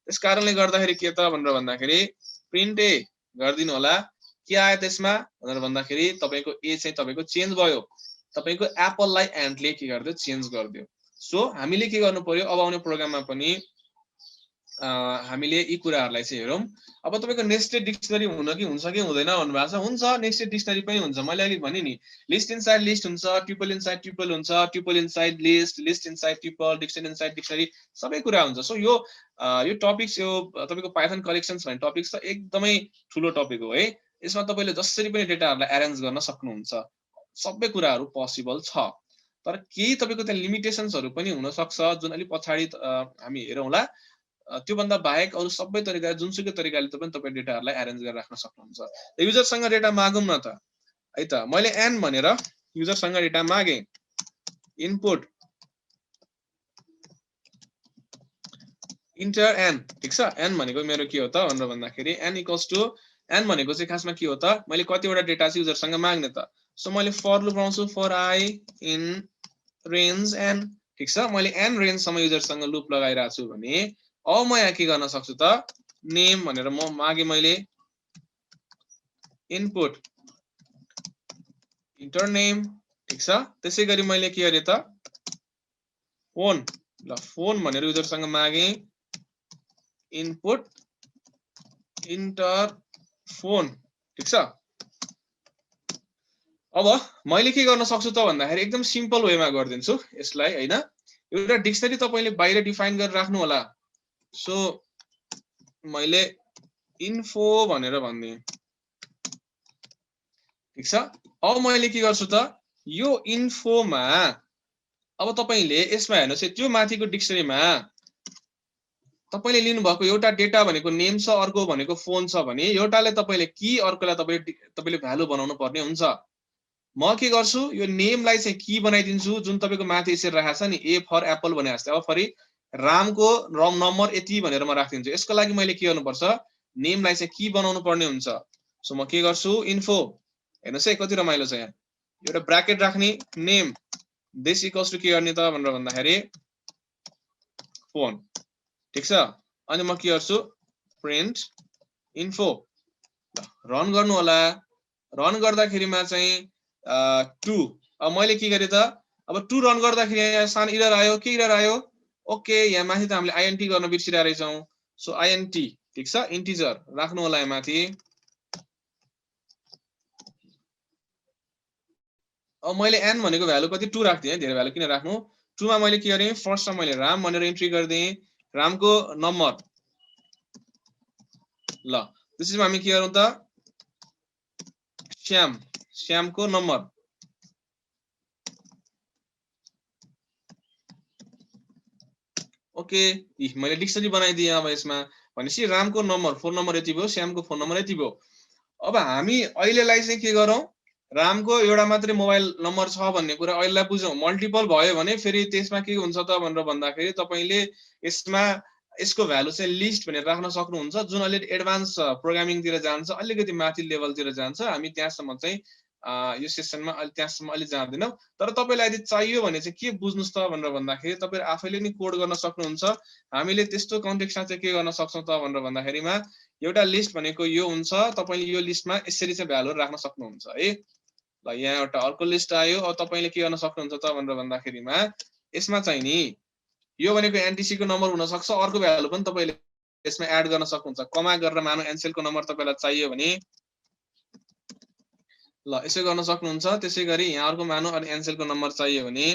त्यसकारणले गर्दाखेरि के त भनेर भन्दाखेरि प्रिन्ट ए गर्दिनु होला के आयो त्यसमा भनेर भन्दाखेरि तपाईको ए चाहिँ तपाईको चेन्ज भयो। तपाईको एप्पललाई एन्डले के गर्दियो चेन्ज गर्दियो। सो हामीले के गर्नु पर्यो अब आउने प्रोग्राममा पनि हामीले यी कुराहरुलाई चाहिँ हेरौं। अब तपाईको नेस्टेड डिक्सनरी हुन कि हुन्छ कि हुँदैन भन्नुभएको छ। हुन्छ नेस्टेड डिक्सनरी पनि हुन्छ। मैले अहिले भने नि लिस्ट इनसाइड लिस्ट हुन्छ ट्युपल इनसाइड ट्युपल हुन्छ tuple inside list list inside tuple dictionary inside dictionary सबै कुरा हुन्छ। सो यो टपिक्स यो तपाईको पाइथन कलेक्सन्स भन्ने टपिक्स त एकदमै ठूलो टपिक हो है। यसमा तपाईले जसरी पनि डेटाहरुलाई अरेन्ज गर्न सक्नुहुन्छ सबै कुराहरु पोसिबल छ। तर केही तपाईको त्यहाँ लिमिटेशन्सहरु पनि हुन सक्छ जुन अलि पछाडी हामी हेरौँला। त्यो भन्दा बाहेक अरु सबै तरिका जुनसुकै तरिकाले तपाई डेटाहरुलाई अरेन्ज गरेर राख्न सक्नुहुन्छ। युजरसँग डेटा मागौं न त है त। मैले n भनेर युजरसँग डेटा मागे इनपुट इन्टर n ठीक छ। n भनेको मेरो के हो त भनेर भन्दाखेरि n इक्वल्स टु n भनेको चाहिँ खासमा के हो त मैले कतिवटा डेटा चाहिँ युजरसँग माग्ने त। सो मैले फर लुप लाउँछु for i in range n ठीक छ। मैले n रेन्ज सम्म युजरसँग लुप लगाइराछु छु भने अब म यहाँ के गर्न सक्छु त नेम भनेर म मागे मैले इनपुट इन्टर नेम ठीक छ। त्यसैगरी मैले के गरे त फोन ल फोन भनेर युजरसँग मागे इनपुट इन्टर फोन ठीक छ। अब मैले के गर्न सक्छु त भन्दाखेरि एकदम सिम्पल वेमा गर्दिन्छु यसलाई हैन। एउटा डिक्सनरी तपाईले बाहिर डिफाइन गरेर राख्नु होला। सो मैले इन्फो भनेर भन्दिए ठीक छ। अब मैले के गर्छु त यो इन्फोमा अब तपाईले यसमा हेर्नुस् त्यो माथिको डिक्सनरीमा तपाईले लिनु भएको एउटा डेटा भनेको नेम छ अर्को भनेको फोन छ भने एउटाले तपाईले की अर्कोलाई तपाईले भ्यालु बनाउनु पर्ने हुन्छ। म के गर्छु यो नेमलाई चाहिँ की बनाइदिन्छु जुन तपाईको माथि यसरी राखेको छ नि ए फर एप्पल भने जस्तै। अब फेरि रामको रम नम्बर यति भनेर म राख्दिन्छु। यसको लागि मैले के गर्नु पर्छ नेमलाई चाहिँ की बनाउनु पर्ने हुन्छ। सो म के गर्छु इन्फो हेर्नुस् है कति रमाइलो छ यहाँ एउटा ब्र्याकेट राख्ने नेम दिस इक्वल्स टु के गर्ने त भनेर भन्दाखेरि फोन ठीक छ। अनि म के गर्छु प्रिन्ट इन्फो रन गर्नु होला। रन गर्दाखेरिमा चाहिँ 2 अब मैले के गरे त अब 2 रन गर्दाखेरि यहाँ सानो एरर आयो। के एरर आयो ओके यहाँ माथि त हामीले आइएनटी गर्न बिर्सिरहेका रहेछौं। सो आइएनटी ठीक छ इन्टिजर राख्नु होला यहाँ माथि अब मैले n भनेको भ्यालु कति 2 राख्दिएँ, धेरै भ्यालु किन राख्नु? 2 मा मैले के गरेँ, फर्स्टमा मैले राम भनेर इन्ट्री गरिदिएँ, रामको नम्बर। ल त्यसैमा हामी के गरौँ त, श्यामको नम्बर। ओके, मैले डिक्सनरी बनाइदिएँ। अब यसमा भनेपछि रामको नम्बर, फोन नम्बर यति भयो, श्यामको फोन नम्बर यति भयो। अब हामी अहिलेलाई चाहिँ के गरौँ, रामको एउटा मात्रै मोबाइल नम्बर छ भन्ने कुरा अहिलेलाई बुझौँ। मल्टिपल भयो भने फेरि त्यसमा के हुन्छ त भनेर भन्दाखेरि तपाईले यसमा यसको भ्यालु चाहिँ लिस्ट भनेर राख्न सक्नुहुन्छ, जुन अलि एडभान्स प्रोग्रामिङतिर जान्छ, अलिकति माथि लेभलतिर जान्छ। हामी त्यहाँसम्म चाहिँ यो सेसनमा अलि त्यहाँसम्म अलि जाँदैनौँ। तर तपाईलाई यदि चाहियो भने चाहिँ के बुझ्नुस् त भनेर भन्दाखेरि तपाईहरु आफैले नि कोड गर्न सक्नुहुन्छ। हामीले त्यस्तो कन्टेक्स्टमा चाहिँ के गर्न सक्छौं त भनेर भन्दाखेरिमा एउटा लिस्ट भनेको यो हुन्छ, तपाईले यो लिस्टमा यसरी चाहिँ भ्यालुहरु राख्न सक्नुहुन्छ है। ल यहाँ एउटा अर्को लिस्ट आयो। अब तपाईले के गर्न सक्नुहुन्छ त भनेर भन्दाखेरिमा यसमा चाहिँ नि यो भनेको एनटीसी को नम्बर हुन सक्छ, अर्को भ्यालु पनि तपाईले यसमा एड गर्न सक्नुहुन्छ। कमा गरेर मानौ एनसेल को नम्बर तपाईलाई चाहियो भने ल यसो गर्न सक्नुहुन्छ। त्यसैगरी यहाँ अर्को मानौ अनि एनसेल को नम्बर चाहियो भने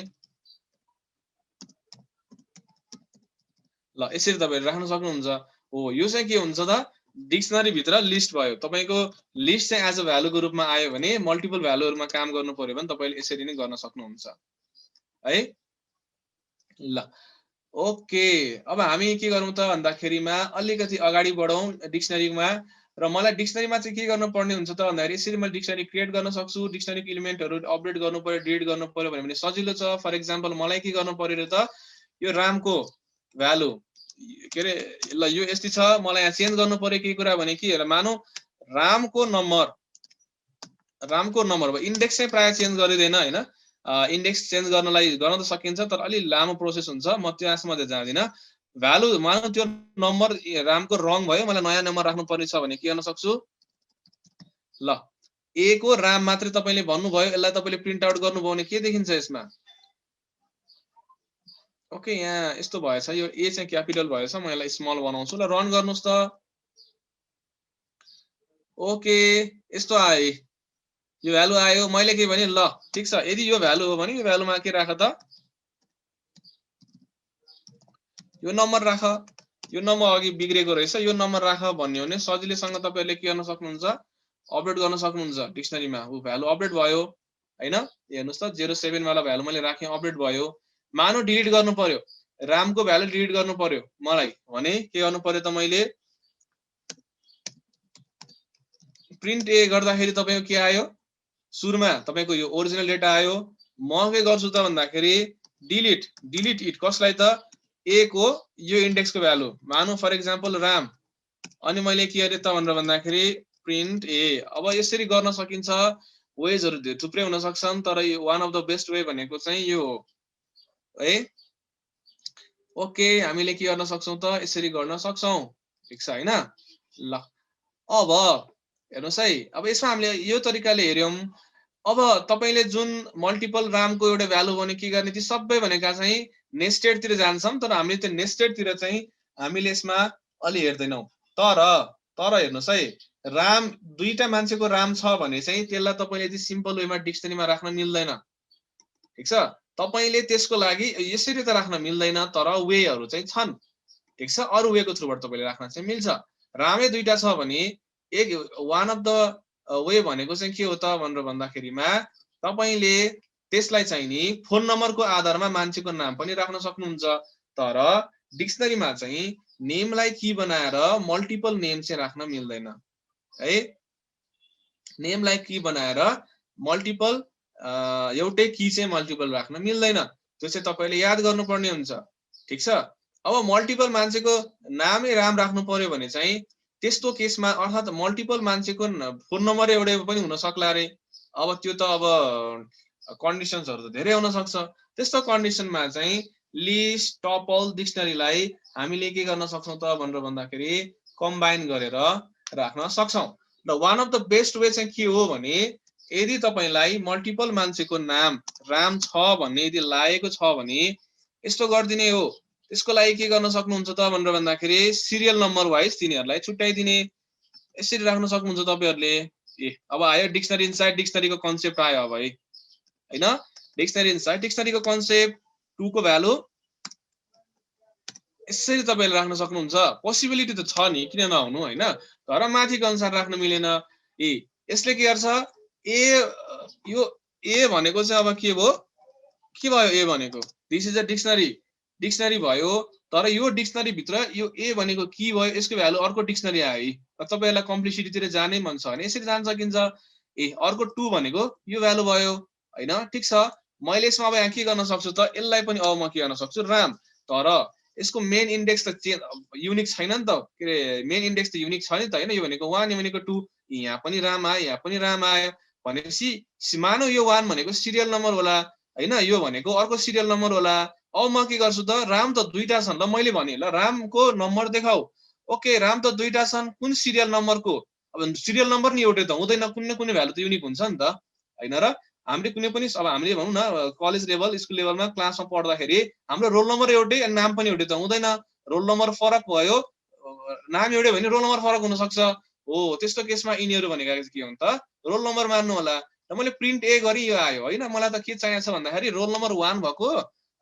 ल यसरी तपाईले राख्न सक्नुहुन्छ। हो यो चाहिँ के हुन्छ त, डिक्सनरी भित्र लिस्ट भयो। तपाईको लिस्ट चाहिँ एज अ भ्यालु को रूपमा आयो भने मल्टिपल भ्यालुहरुमा काम गर्नु पर्यो भने तपाईले यसरी नै गर्न सक्नुहुन्छ है। ल ओके, अब हामी के गरौँ त भन्दाखेरिमा अलिकति अगाडि बढौं डिक्सनरीमा। र मलाई डिक्सनरीमा चाहिँ के गर्नु पर्ने हुन्छ त भन्दाखेरि यसरी मैले डिक्सनरी क्रिएट गर्न सक्छु। डिक्सनरीको एलिमेन्टहरु अपडेट गर्नु पर्यो, डिलिट गर्नु पर्यो भने सजिलो छ। फर एक्जाम्पल मलाई के गर्नु पर्यो र त, यो रामको भ्यालु के रे, ल यो यति छ, मलाई यहाँ चेन्ज गर्नु पर्यो के कुरा भने के मानौ रामको नम्बर भयो। इन्डेक्स चाहिँ प्राय चेन्ज गरिदैन हैन। इन्डेक्स चेन्ज गर्नलाई गर्न त सकिन्छ, तर अलि लामो प्रोसेस हुन्छ। म त्यसमा चाहिँ जाँदिन। भ्यालु मानौ त्यो नम्बर रामको रङ भयो, मलाई नयाँ नम्बर राख्नु पर्ने छ भने के गर्न सक्छु, ल ए को राम मात्रै तपाईले भन्नुभयो, यसलाई तपाईले प्रिन्ट आउट गर्नुभयो भने के देखिन्छ यसमा। ओके, यहाँ यस्तो भएछ, यो ए चाहिँ क्यापिटल भएछ। म यसलाई स्मल बनाउँछु। ल रन गर्नुस् त। ओके यस्तो आयो, यो भ्यालु आयो। मैले के भने ल ठीक छ, यदि यो भ्यालु हो भने यो भ्यालुमा के राख त, यो नम्बर राख। यो नम्बर अघि बिग्रेको रहेछ, यो नम्बर राख भन्ने हो भने सजिलैसँग तपाईहरुले के गर्न सक्नुहुन्छ, अपडेट गर्न सक्नुहुन्छ डिक्सनरीमा। उ भ्यालु अपडेट भयो हैन। हेर्नुस् त 07 वाला भ्यालु मैले राखे, अपडेट भयो। मानौ डिलिट गर्नु पर्यो, रामको भ्यालु डिलिट गर्नु पर्यो मलाई भने के गर्नु पर्यो त, मैले प्रिन्ट ए गर्दाखेरि तपाईको के आयो, सुरुमा तपाईको यो ओरिजिनल डेटा आयो। म के गर्छु त भन्दाखेरि डिलिट इट, कसलाई त, ए को यो इन्डेक्सको भ्यालु मानौ फर एक्जाम्पल राम, अनि मैले के गरे त भनेर भन्दाखेरि प्रिन्ट ए। अब यसरी गर्न सकिन्छ। वेजहरु थुप्रै हुन सक्छन्, तर यो one of the best way भनेको चाहिँ यो हो है। ओके, हामीले के गर्न सक्छौं त, यसरी गर्न सक्छौं, ठीक छ हैन। ल अब हेर्नुस् है, अब यसमा हामीले यो तरिकाले हेर्यौं। अब तपाईले जुन मल्टिपल रामको एउटा भ्यालु भने के गर्ने, ती सबै भनेका चाहिँ नेस्टेड तिर जान्छन्। तर हामीले त्यो नेस्टेड तिर चाहिँ हामीले यसमा अलि हेर्दैनौं। तर हेर्नुस् है, राम दुईटा मान्छेको राम छ भने चाहिँ त्यसलाई तपाईले यदि सिम्पल वेमा डिक्सनरीमा राख्न मिल्दैन, ठीक छ। तपाईले त्यसको लागि यसरी त राख्न मिल्दैन, तर वेहरु चाहिँ छन्, ठीक छ। अरु वेको थ्रुबाट तपाईले राख्न चाहिँ मिल्छ। रामै दुईटा छ भने एक वान अफ द वे भनेको चाहिँ के हो त भनेर भन्दाखेरिमा तपाईले त्यसलाई चाहिँ नि फोन नम्बरको आधारमा मान्छेको नाम पनि राख्न सक्नुहुन्छ। तर डिक्सनरीमा चाहिँ नेमलाई की बनाएर मल्टिपल नेम चाहिँ राख्न मिल्दैन है। नेमलाई की बनाएर मल्टिपल एउटै की चाहिँ मल्टिपल राख्न मिल्दैन। त्यो चाहिँ तपाईले याद गर्नुपर्ने हुन्छ, ठीक छ। अब मल्टिपल मान्छेको नामै राम राख्नु पर्यो भने चाहिँ त्यस्तो केसमा, अर्थात मल्टिपल मान्छेको फोन नम्बर एउटै पनि हुन सक्ला रे। अब त्यो त अब कन्डिसन्सहरु त धेरै हुन सक्छ। त्यस्तो कन्डिसनमा चाहिँ लिस्ट, टपल, डिक्सनरीलाई हामीले के गर्न सक्छौं त भनेर भन्दाखेरि कम्बाइन गरेर राख्न सक्छौं। र one of the best way चाहिँ के हो भने, यदि तपाईलाई मल्टिपल मान्छेको नाम राम छ भन्ने यदि लागेको छ भने यस्तो गर्दिने हो। त्यसको लागि के गर्न सक्नुहुन्छ त भनेर भन्दाखेरि सिरियल नम्बर वाइज तिनीहरुलाई छुट्याइदिने, यसरी राख्न सक्नुहुन्छ तपाईहरुले। अब आयो डिक्सनरी इनसाइड डिक्सनरीको कन्सेप्ट आयो अब है। हैन डिक्सनरी इन्साइड डिक्सनरीको कन्सेप्ट 2 को भ्यालु यसरी तपाईले राख्न सक्नुहुन्छ पोसिबिलिटी त छ नि किन नहुनु हैन तर माथिको अनुसार राख्न मिलेन ए यसले के गर्छ ए यो ए भनेको चाहिँ अब के भयो ए भनेको दिस इज अ डिक्सनरी भयो तर यो डिक्सनरी भित्र यो ए भनेको की भयो यसको भ्यालु अर्को डिक्सनरी आयो है तपाईहरुलाई कम्प्लिसिटी तिर जानै मन छ भने यसरी जान सकिन्छ ए अर्को 2 भनेको यो भ्यालु भयो हैन ठीक छ मैले यसमा अब यहाँ के गर्न सक्छु त यसलाई पनि अब म के गर्न सक्छु राम तर यसको मेन इन्डेक्स त युनिक छैन नि त के मेन इन्डेक्स त युनिक छ नि त हैन यो भनेको 1 यो भनेको 2 यहाँ पनि राम आयो यहाँ पनि राम आयो भनेपछि मानौ यो 1 भनेको सिरियल नम्बर होला हैन यो भनेको अर्को सिरियल नम्बर होला अब म के गर्छु त राम त दुईटा छन् ल मैले भने ल रामको नम्बर देखाऊ ओके राम त दुईटा छन् कुन सिरियल नम्बरको अब सिरियल नम्बर नि एउटै त हुँदैन कुनै न कुनै भ्यालु त युनिक हुन्छ नि त हैन र हामीले कुनै पनि अब हामीले भनौं न कलेज लेभल स्कुल लेभलमा क्लासमा पढ्दाखेरि हाम्रो रोल नम्बर एउटै अनि नाम पनि एउटै त हुँदैन रोल नम्बर फरक भयो नाम एउटै भने रोल नम्बर फरक हुन सक्छ हो त्यस्तो केसमा यिनीहरु भनेको के हुन्छ त रोल नम्बर मान्नु होला र मैले प्रिन्ट ए गरी यो आयो हैन मलाई त के चाहिन्छ भन्दाखेरि रोल नम्बर 1 भएको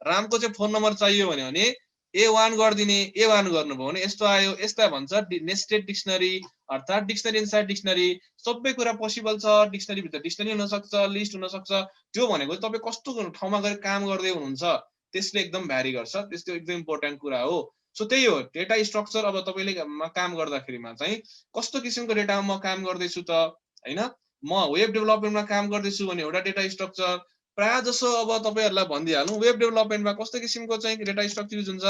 रामको चाहिँ फोन नम्बर चाहियो भने A1 गर्दिने A1 गर्नुभयो भने यस्तो आयो यस्ता भन्छ नेस्टेड डिक्सनरी अर्थात डिक्सनरी इनसाइड डिक्सनरी सबै कुरा पोसिबल छ डिक्सनरी भित्र डिक्सनरी हुन सक्छ लिस्ट हुन सक्छ त्यो भनेको तपाई कस्तो ठाउँमा गएर काम गर्दै हुनुहुन्छ त्यसले एकदम भ्यारी गर्छ त्यसको एकदम इम्पोर्टेन्ट कुरा हो सो त्यही हो डेटा स्ट्रक्चर अब तपाईले काम गर्दाखेरिमा चाहिँ कस्तो किसिमको डेटामा म काम गर्दै छु त हैन म वेब डेभलपमेन्टमा काम गर्दै छु भने एउटा डेटा स्ट्रक्चर प्राय जसो अब तपाईहरुलाई भन्दिहालौं वेब डेभलपमेन्टमा कस्तो किसिमको चाहिँ डेटा स्ट्रक्चर युज हुन्छ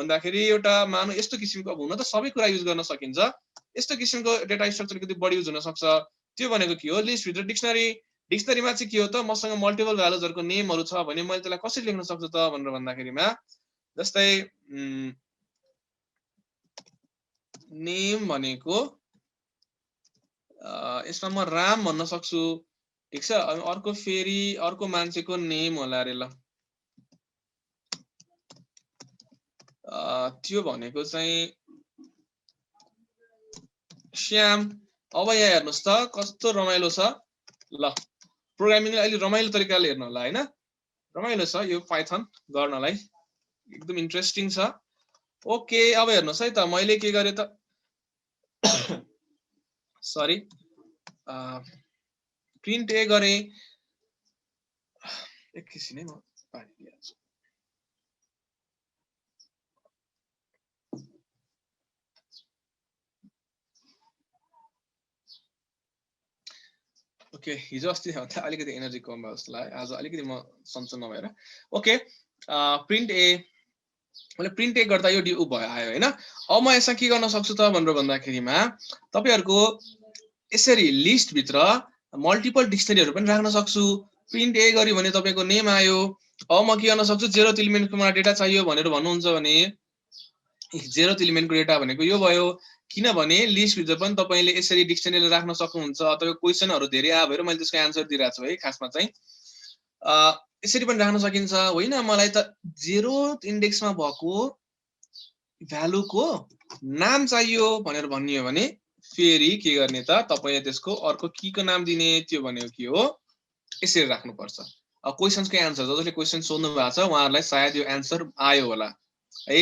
भन्दाखेरि एउटा मानौ यस्तो किसिमको अब हुन त सबै कुरा युज गर्न सकिन्छ यस्तो किसिमको डेटा स्ट्रक्चर कति बढी युज हुन सक्छ त्यो भनेको के हो लिस्ट भित्र डिक्सनरीमा चाहिँ के हो त मसँग मल्टिपल भ्यालुजहरुको नेमहरु छ भने मैले त्यसलाई कसरी लेख्न सक्छु त भनेर भन्दाखेरिमा जस्तै नेम भनेको यसमा म राम भन्न सक्छु ठीक छ अनि अर्को फेरि अर्को मान्छेको नेम होला रे ल त्यो भनेको चाहिँ श्याम अब यहाँ हेर्नुस् त कस्तो रमाइलो छ ल प्रोग्रामिङले अलि रमाइलो तरिकाले हेर्नु होला हैन रमाइलो छ यो पाइथन गर्नलाई एकदम इन्ट्रेस्टिङ छ ओके अब हेर्नुस् है त मैले के गरे त सरी प्रिन्ट ए गरे एकैछिन है म पानी दिइहाल्छु ओके हिजो अस्ति भन्दा अलिकति एनर्जी कम भयो जस्तो लाग्यो आज अलिकति म सन्चो नभएर ओके प्रिन्ट ए मैले प्रिन्ट ए गर्दा यो उ भयो आयो हैन अब म यसमा के गर्न सक्छु त भनेर भन्दाखेरिमा तपाईहरुको यसरी लिस्ट भित्र मल्टिपल डिक्सनरीहरु पनि राख्न सक्छु प्रिन्ट ए गरी भने तपाईको नेम आयो अब म के गर्न सक्छु 0th एलिमेन्टको मलाई डेटा चाहियो भनेर भन्नुहुन्छ भने 0th एलिमेन्टको डेटा भनेको यो भयो किनभने लिस्ट भित्र पनि तपाईले यसरी डिक्सनरीले राख्न सक्नुहुन्छ अथवा क्वेशनहरु धेरै आयो भएर मैले त्यसको आन्सर दिइराको छु है खासमा चाहिँ यसरी पनि राख्न सकिन्छ होइन मलाई त 0th इन्डेक्समा भएको भ्यालुको नाम चाहियो भनेर भनियो भने फेरि के गर्ने त तपाईले त्यसको अर्को कीको नाम दिने त्यो भनेको के हो यसरी राख्नु पर्छ अब क्वेशन्सको आन्सर जसले क्वेशन सोध्नु भएको छ उहाँहरुलाई सायद यो आन्सर आयो होला है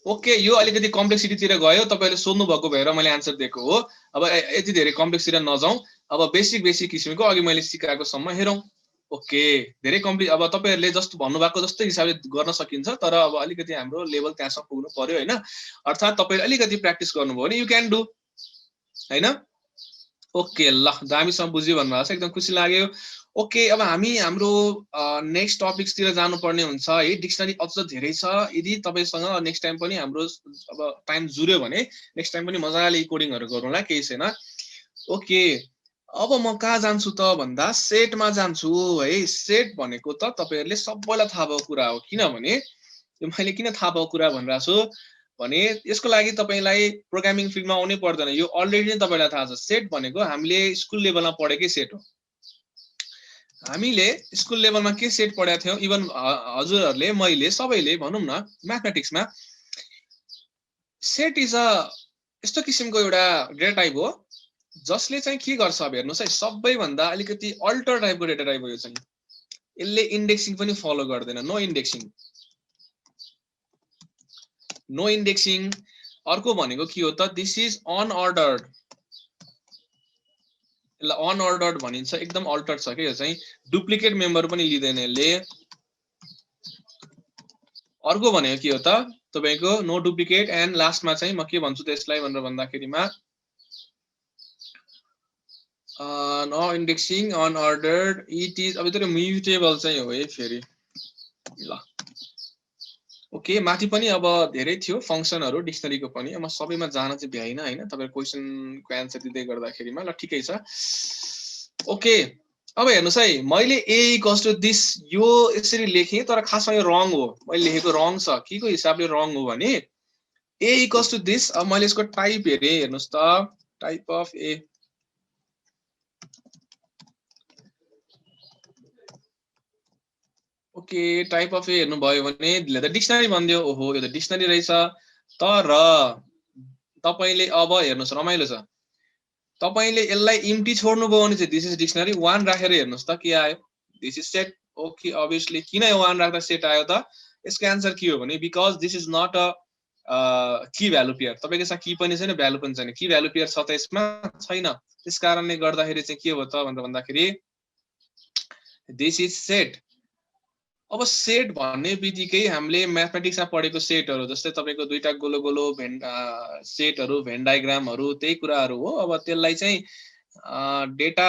ओके यो अलिकति कम्प्लेक्सिटी तिर गयो तपाईले सोध्नु भएको भएर मैले आन्सर दिएको हो अब यति धेरै कम्प्लेक्स तिर नजाउँ अब बेसिक किसिमको अघि मैले सिकाएको सम्म हेरौं ओके धेरै कम्प्लिट अब तपाईहरुले जस्तो भन्नुभएको जस्तो हिसाबले गर्न सकिन्छ तर अब अलिकति हाम्रो लेभल त्यहाँसम्म पुग्नु पर्यो हैन अर्थात तपाईले अलिकति प्र्याक्टिस गर्नुभयो भने यु क्यान डु हैन ओके ल दामीसँग बुझ्यो भन्नुभएको छ एकदम खुसी लाग्यो ओके अब हामी हाम्रो नेक्स्ट टपिक्स तिर जानु पर्ने हुन्छ है डिक्सनरी अझ धेरै छ यदि तपाईसँग नेक्स्ट टाइम पनि हाम्रो अब टाइम जुर्यो भने नेक्स्ट टाइम पनि मजाले कोडिङहरु गरौँला केही छैन ओके अब म कहाँ जान्छु त भन्दा सेटमा जान्छु है सेट भनेको त तपाईहरुले सबैलाई थाहा भएको कुरा हो किनभने यो मैले किन थाहा भएको कुरा भनिराछु भने यसको लागि तपाईलाई प्रोग्रामिङ फिल्डमा आउनै पर्दैन यो अलरेडी नै तपाईलाई थाहा छ सेट भनेको हामीले स्कुल लेभलमा पढेकै सेट हो हामीले स्कुल लेभलमा के सेट पढेका थियौ इभन हजुरहरुले मैले सबैले भनौं न म्याथमेटिक्समा सेट इज अ यस्तो किसिमको एउटा डेटा टाइप हो जसले चाहिँ के गर्छ अब हेर्नुस् है, सबैभन्दा अलिकति अल्टर टाइपको डेटा टाइप हो यो चाहिँ। यसले इन्डेक्सिङ पनि फलो गर्दैन, नो इन्डेक्सिङ, नो इन्डेक्सिङ। अर्को भनेको के हो त, दिस इज अनअर्डर्ड, यसलाई अनअर्डर्ड भनिन्छ, एकदम अल्टर्ड छ के यो चाहिँ, डुप्लिकेट मेम्बर पनि लिँदैन यसले। अर्को भनेको के हो त तपाईको नो डुप्लिकेट, एन्ड लास्टमा चाहिँ म के भन्छु त्यसलाई भनेर भन्दाखेरिमा नो इन्डेक्सिङ, अनअर्डर्ड, इट इज, अब त्यो म्युटेबल चाहिँ हो है फेरि ल। ओके, माथि पनि अब धेरै थियो फंक्सनहरु डिक्सनरीको पनि, म सबैमा जान चाहिँ भ्याइन हैन, तपाईहरु क्वेशनको आन्सर दिँदै गर्दाखेरिमा ल ठिकै छ। ओके, अब हेर्नुस् है, मैले a इक्वल्स टु दिस यो यसरी लेखेँ, तर खासमा यो रङ हो, मैले लेखेको रङ छ, के को हिसाबले रङ हो भने a इक्वल्स टु दिस। अब मैले यसको टाइप हेरेँ, हेर्नुस् त, type of a, okay, type of a हेर्नु भयो भने त डिक्सनरी भन्दियो, ओहो यो त डिक्सनरी रहेछ। तर तपाईले अब हेर्नुस् रमाइलो छ, तपाईले यसलाई इम्प्टी छोड्नु भयो भने चाहिँ दिस इज डिक्सनरी, 1 राखेर हेर्नुस् त के आयो, this is set. Okay, obviously किन 1 राख्दा सेट आयो त, यसको आन्सर के हो भने because this is not a key value pair, तपाईको यसमा की पनि छैन भ्यालु पनि छैन, की भ्यालु पेयर छ त यसमा छैन, त्यसकारणले गर्दाखेरि चाहिँ के हो त भनेर भन्दाखेरि दिस इज सेट। अब सेट भन्ने बित्तिकै हामीले म्याथमेटिक्समा पढेको सेटहरु जस्तै तपाईको दुईटा गोलो गोलो सेटहरु, भेन डायग्रामहरु, त्यही कुराहरु हो। अब त्यसलाई चाहिँ डेटा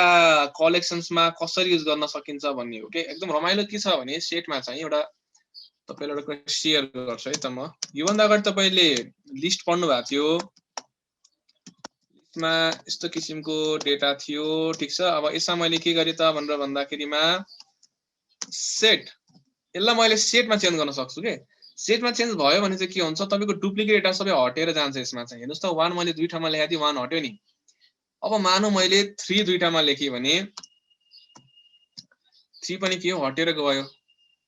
कलेक्सन्समा कसरी युज गर्न सकिन्छ भन्ने हो के। एकदम रमाइलो के छ भने सेटमा चाहिँ एउटा तपाईलाई एउटा कुरा शेयर गर्छु है त म। यो भन्दा अगाडि तपाईले लिस्ट पढ्नु भएको थियो, लिस्टमा यस्तो किसिमको डेटा थियो, ठीक छ। अब यसमा मैले के गरे त भनेर भन्दाखेरिमा सेट, यसलाई मैले सेटमा चेन्ज गर्न सक्छु के। सेटमा चेन्ज भयो भने चाहिँ के हुन्छ, तपाईको डुप्लिकेट डेटा सबै हटेर जान्छ यसमा चाहिँ। हेर्नुस् त 1 मैले दुई ठाउँमा लेखेको थिएँ, 1 हट्यो नि। अब मानौ मैले 3 दुई ठाउँमा लेखेँ भने 3 पनि के हो हटेर गयो।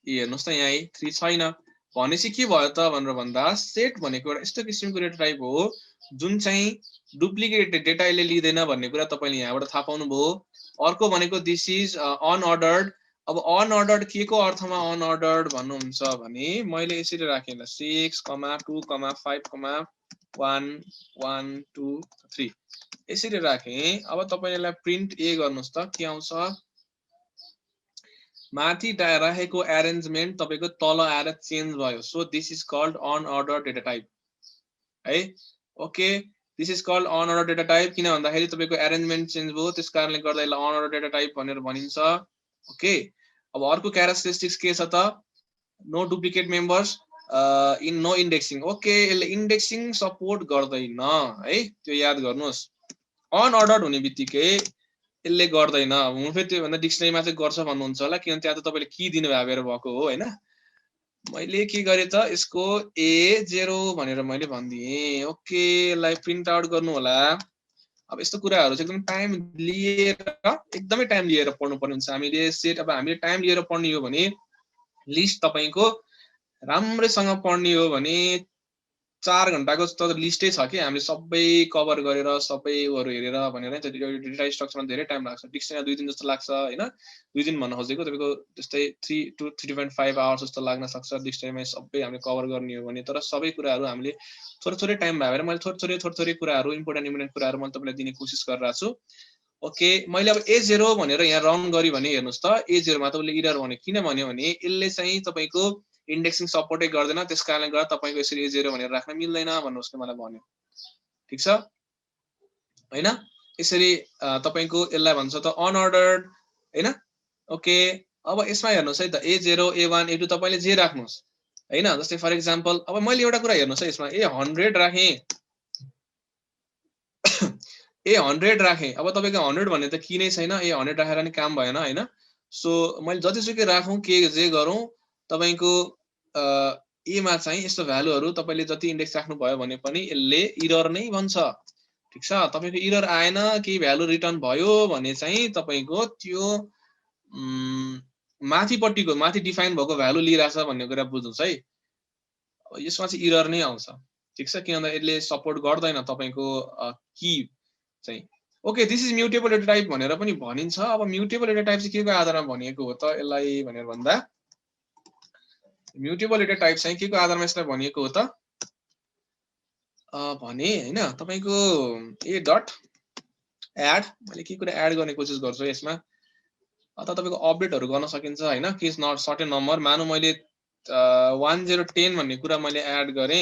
ए हेर्नुस् त यहाँ 3 छैन भनेपछि के भयो त भनेर भन्दा सेट भनेको एउटा यस्तो किसिमको डेटा टाइप हो जुन चाहिँ डुप्लिकेट डेटा यसले लिँदैन भन्ने कुरा तपाईले यहाँबाट थाहा पाउनु भयो। अर्को भनेको दिस इज अनअर्डर्ड। अब अनअर्डर्ड के को अर्थमा अनअर्डर्ड भन्नुहुन्छ भने मैले यसरी राखेँ ल 6, 2, 5, 1, 1, 2, 3 यसरी राखेँ। अब तपाईलाई प्रिन्ट ए गर्नुस् त के आउँछ, माथि राखेको अरेन्जमेन्ट तपाईको तल आएर चेन्ज भयो। So this is called unordered data type है। Okay, this is called unordered data type किन भन्दाखेरि तपाईको अरेन्जमेन्ट चेन्ज भयो, त्यसकारणले गर्दा यसलाई अनअर्डर्ड डेटा टाइप भनेर भनिन्छ। ओके, अब अर्को क्यारेक्टरिस्टिक्स के छ त, no duplicate members in no indexing. Okay, यसले इन्डेक्सिङ सपोर्ट गर्दैन है, त्यो याद गर्नुस्। अनअर्डर्ड हुने बित्तिकै यसले गर्दैन। हुन फेरि त्यो भन्दा डिक्सनरीमा चाहिँ गर्छ भन्नुहुन्छ होला, किनभने त्यहाँ त तपाईले की दिनु भएको हो हैन। मैले के गरे त यसको A0 भनेर मैले भनिदिएँ। ओके, यसलाई प्रिन्ट आउट गर्नु होला। अब यस्तो कुराहरु चाहिँ एकदम टाइम लिएर, एकदमै टाइम लिएर पढ्नु पर्ने हुन्छ हामीले सेट। अब हामीले टाइम लिएर पढ्ने हो भने लिस्ट तपाईको राम्रैसँग पढ्ने हो भने 4 घण्टाको त लिस्टै छ कि, हामीले सबै कभर गरेर सबैहरु हेरेर भनेर डेटा स्ट्रक्चरमा धेरै टाइम लाग्छ। डिक्सनरी 2 दिन जस्तो लाग्छ हैन, 2 दिन भन्न खोजेको तपाईको जस्तै 3 to 3.5 आवर्स जस्तो लाग्न सक्छ डिक्सनरीमा सबै हामीले कभर गर्ने हो भने। तर सबै कुराहरु हामीले थोरै थोरै टाइम भएर मैले थोरै थोरै कुराहरु इम्पोर्टेन्ट कुराहरु म तपाईलाई दिने कोसिस गरिरहेको छु। ओके, मैले अब A0 भनेर यहाँ रन गरि भने हेर्नुस् त A0 मा तपाईले एरर भन्यो, किन भन्यो भने यसले चाहिँ तपाईको इन्डेक्सिङ सपोर्टै गर्दैन, त्यसकारणले गर्दा तपाईको यसरी A0 भनेर राख्न मिल्दैन भन्नु उसले मलाई भन्यो। ठीक छ हैन, यसरी तपाईको यसलाई भन्छ त अनअर्डर्ड हैन। ओके, अब यसमा हेर्नुस् है त A0, A1, A2 तपाईले जे राख्नुस् हैन। जस्तै फर एक्जाम्पल अब मैले एउटा कुरा हेर्नुस् है, यसमा A100 राखे, A100 राखे। अब तपाईको 100 भन्ने त की नै छैन, A100 राखेर नि काम भएन हैन। सो मैले जतिसुकै राखौं के जे गरौं तपाईको ए मा चाहिँ यस्तो भ्यालुहरु तपाईले जति इन्डेक्स राख्नु भयो भने पनि यसले एरर नै भन्छ। ठीक छ, तपाईको एरर आएन, केही भ्यालु रिटर्न भयो भने चाहिँ तपाईको त्यो माथिपट्टिको माथि डिफाइन भएको भ्यालु लिइराछ भन्ने कुरा बुझ्नुस् है। यसमा चाहिँ एरर नै आउँछ। ठीक छ, किनभने यसले सपोर्ट गर्दैन तपाईको की चाहिँ। Okay this is mutable data type भनेर पनि भनिन्छ। अब म्युटेबल डेटा टाइप चाहिँ के को आधारमा भनिएको हो त यसलाई भनेर भन्दा म्युटेबल डेटा टाइप चाहिँ के को आधारमा यसलाई भनिएको हो त भने हैन तपाईको ए डट एड मैले के कुरा एड गर्ने कोसिस गर्छु यसमा अथवा तपाईको अपडेटहरु गर्न सकिन्छ हैन केस नट सर्टेन नम्बर मानु मैले 1010 भन्ने कुरा मैले एड गरे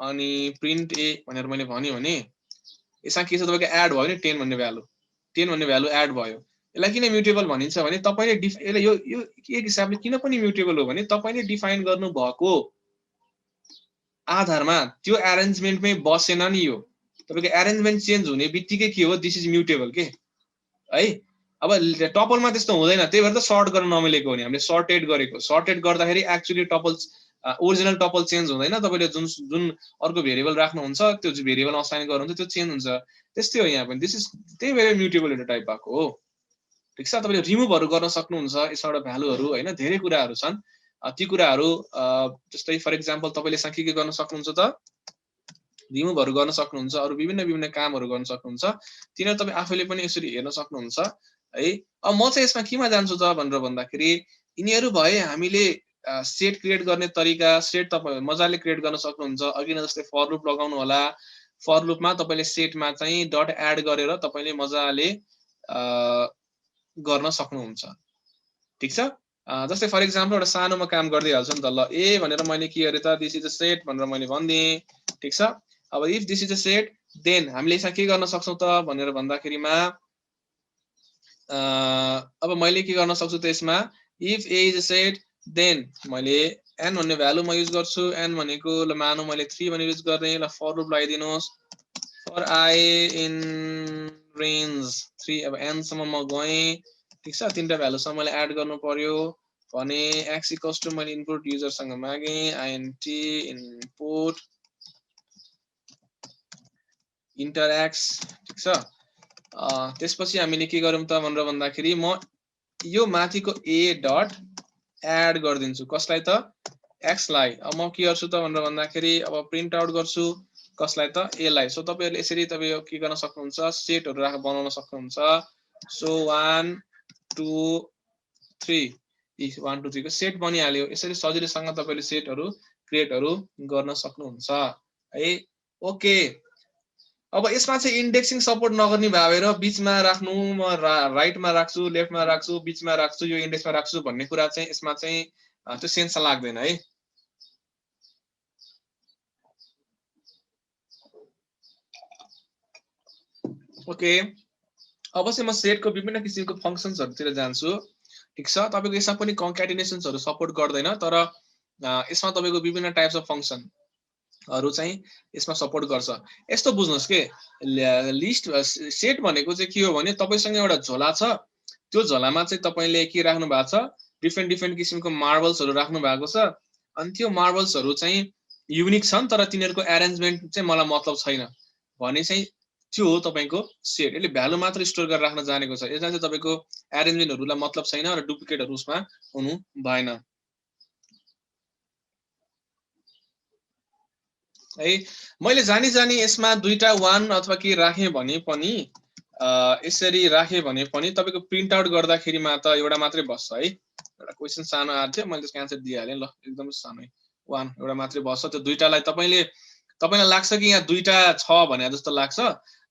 अनि प्रिन्ट ए भनेर मैले भने यसमा के छ तपाईको एड भयो नि 10 भन्ने भ्यालु एड भयो। यसलाई किन म्युटेबल भनिन्छ भने तपाईले यसले यो एक हिसाबले किन पनि म्युटेबल हो भने तपाईले डिफाइन गर्नु भएको आधारमा त्यो अरेन्जमेन्टमै बसेन नि यो तपाईको अरेन्जमेन्ट चेन्ज हुने बित्तिकै के हो दिस इज म्युटेबल के है। अब टपलमा त्यस्तो हुँदैन त्यही भएर त सर्ट गर्न नमिलेको हो नि हामीले सर्टेड गर्दाखेरि actually tuple original tuple change हुँदैन तपाईले जुन अर्को भेरिएबल राख्नुहुन्छ त्यो भेरिएबल असाइन गर्नुहुन्छ त्यो चेन्ज हुन्छ त्यस्तै हो यहाँ पनि दिस इज त्यही भएर म्युटेबल डेटा टाइप भएको हो ठीक छ। तपाईले रिमुभहरु गर्न सक्नुहुन्छ यसबाट भ्यालुहरु हैन धेरै कुराहरु छन् ती कुराहरु जस्तै फर एक्जाम्पल तपाईले यसमा के गर्न सक्नुहुन्छ त रिमुभहरु गर्न सक्नुहुन्छ अरु विभिन्न कामहरु गर्न सक्नुहुन्छ तिनीहरु तपाई आफैले पनि यसरी हेर्न सक्नुहुन्छ है। अब म चाहिँ यसमा केमा जान्छु त भनेर भन्दाखेरि यिनीहरु भए हामीले सेट क्रिएट गर्ने तरिका सेट तपाई मजाले क्रिएट गर्न सक्नुहुन्छ अघि नै जस्तै फर लुप लगाउनु होला फर लुपमा तपाईले सेटमा चाहिँ डट एड गरेर तपाईले मजाले गर्न सक्नुहुन्छ ठीक छ। जस्तै फर एक्जाम्पल एउटा सानोमा काम गर्दै हाल्छु नि त ल ए भनेर मैले के गरे त दिस इज अ सेट भनेर मैले भन्दिए ठीक छ। अब if this is a set then हामीले यसमा के गर्न सक्छौं त भनेर भन्दाखेरिमा अब मैले के गर्न सक्छु त यसमा if A is a set then मैले n भन्ने भ्यालु म युज गर्छु n भनेको ल मानौ मैले 3 भनेर युज गर्ने ल फर लुप लगाइदिनुस् फर आई इन रेन्ज 3 अब n सम्म म गए ठीक छ तीनटा भ्यालु सम्म मैले एड गर्नु पर्यो भने x इक्वल्स टु मैले इनपुट युजर सँग मागे int इनपुट इन्टर x ठीक छ। त्यसपछि हामीले के गरौँ त भनेर भन्दाखेरि म यो माथिको a डट एड गर्दिन्छु कसलाई त x लाई। अब म के गर्छु त भनेर भन्दाखेरि अब प्रिन्ट आउट गर्छु कसलाई त a लाई। सो तपाईहरुले यसरी तपाई के गर्न सक्नुहुन्छ सेटहरु बनाउन सक्नुहुन्छ। सो 1 2 3 1 2 3 को सेट बनिहाल्यो यसरी सजिलैसँग तपाईले सेटहरु क्रिएटहरु गर्न सक्नुहुन्छ है। ओके अब यसमा चाहिँ इन्डेक्सिङ सपोर्ट नगर्ने भएर बीचमा राख्नु म राइटमा राख्छु लेफ्टमा राख्छु बीचमा राख्छु यो इन्डेक्समा राख्छु भन्ने कुरा चाहिँ यसमा चाहिँ त्यो सेन्स लाग्दैन है। ओके अब चाहिँ म सेटको विभिन्न किसिमको फंक्शन्सहरुतिर जान्छु ठीक छ। तपाईको यसमा पनि कन्क्याटिनेसन्सहरु सपोर्ट गर्दैन तर यसमा तपाईको विभिन्न टाइप्स अफ फंक्शनहरु चाहिँ यसमा सपोर्ट गर्छ। यस्तो बुझ्नुस् के लिस्ट सेट भनेको चाहिँ के हो भने तपाईसँग एउटा झोला छ त्यो झोलामा चाहिँ तपाईले के राख्नु भएको छ डिफरेन्ट किसिमको मार्बल्सहरु राख्नु भएको छ अनि त्यो मार्बल्सहरु चाहिँ युनिक छन् तर तिनीहरुको अरेन्जमेन्ट चाहिँ मलाई मतलब छैन भने चाहिँ त्यो हो तपाईको सेट। यसले भ्यालु मात्र स्टोर गरेर राख्न जानेको छ यसमा चाहिँ तपाईको अरेन्जमेन्टहरुलाई मतलब छैन र डुप्लिकेटहरु उसमा हुनु भएन है। मैले जानी यसमा दुईटा 1 अथवा के राखे भने पनि यसरी राखे भने पनि तपाईको प्रिन्ट आउट गर्दाखेरिमा त एउटा मात्रै बस्छ है। एउटा क्वेशन सानो आएको थियो मैले त्यसको आन्सर दिइहालेँ ल एकदम सानो 1 एउटा मात्रै बस्छ त्यो दुईटालाई तपाईलाई लाग्छ कि यहाँ दुईटा छ भने जस्तो लाग्छ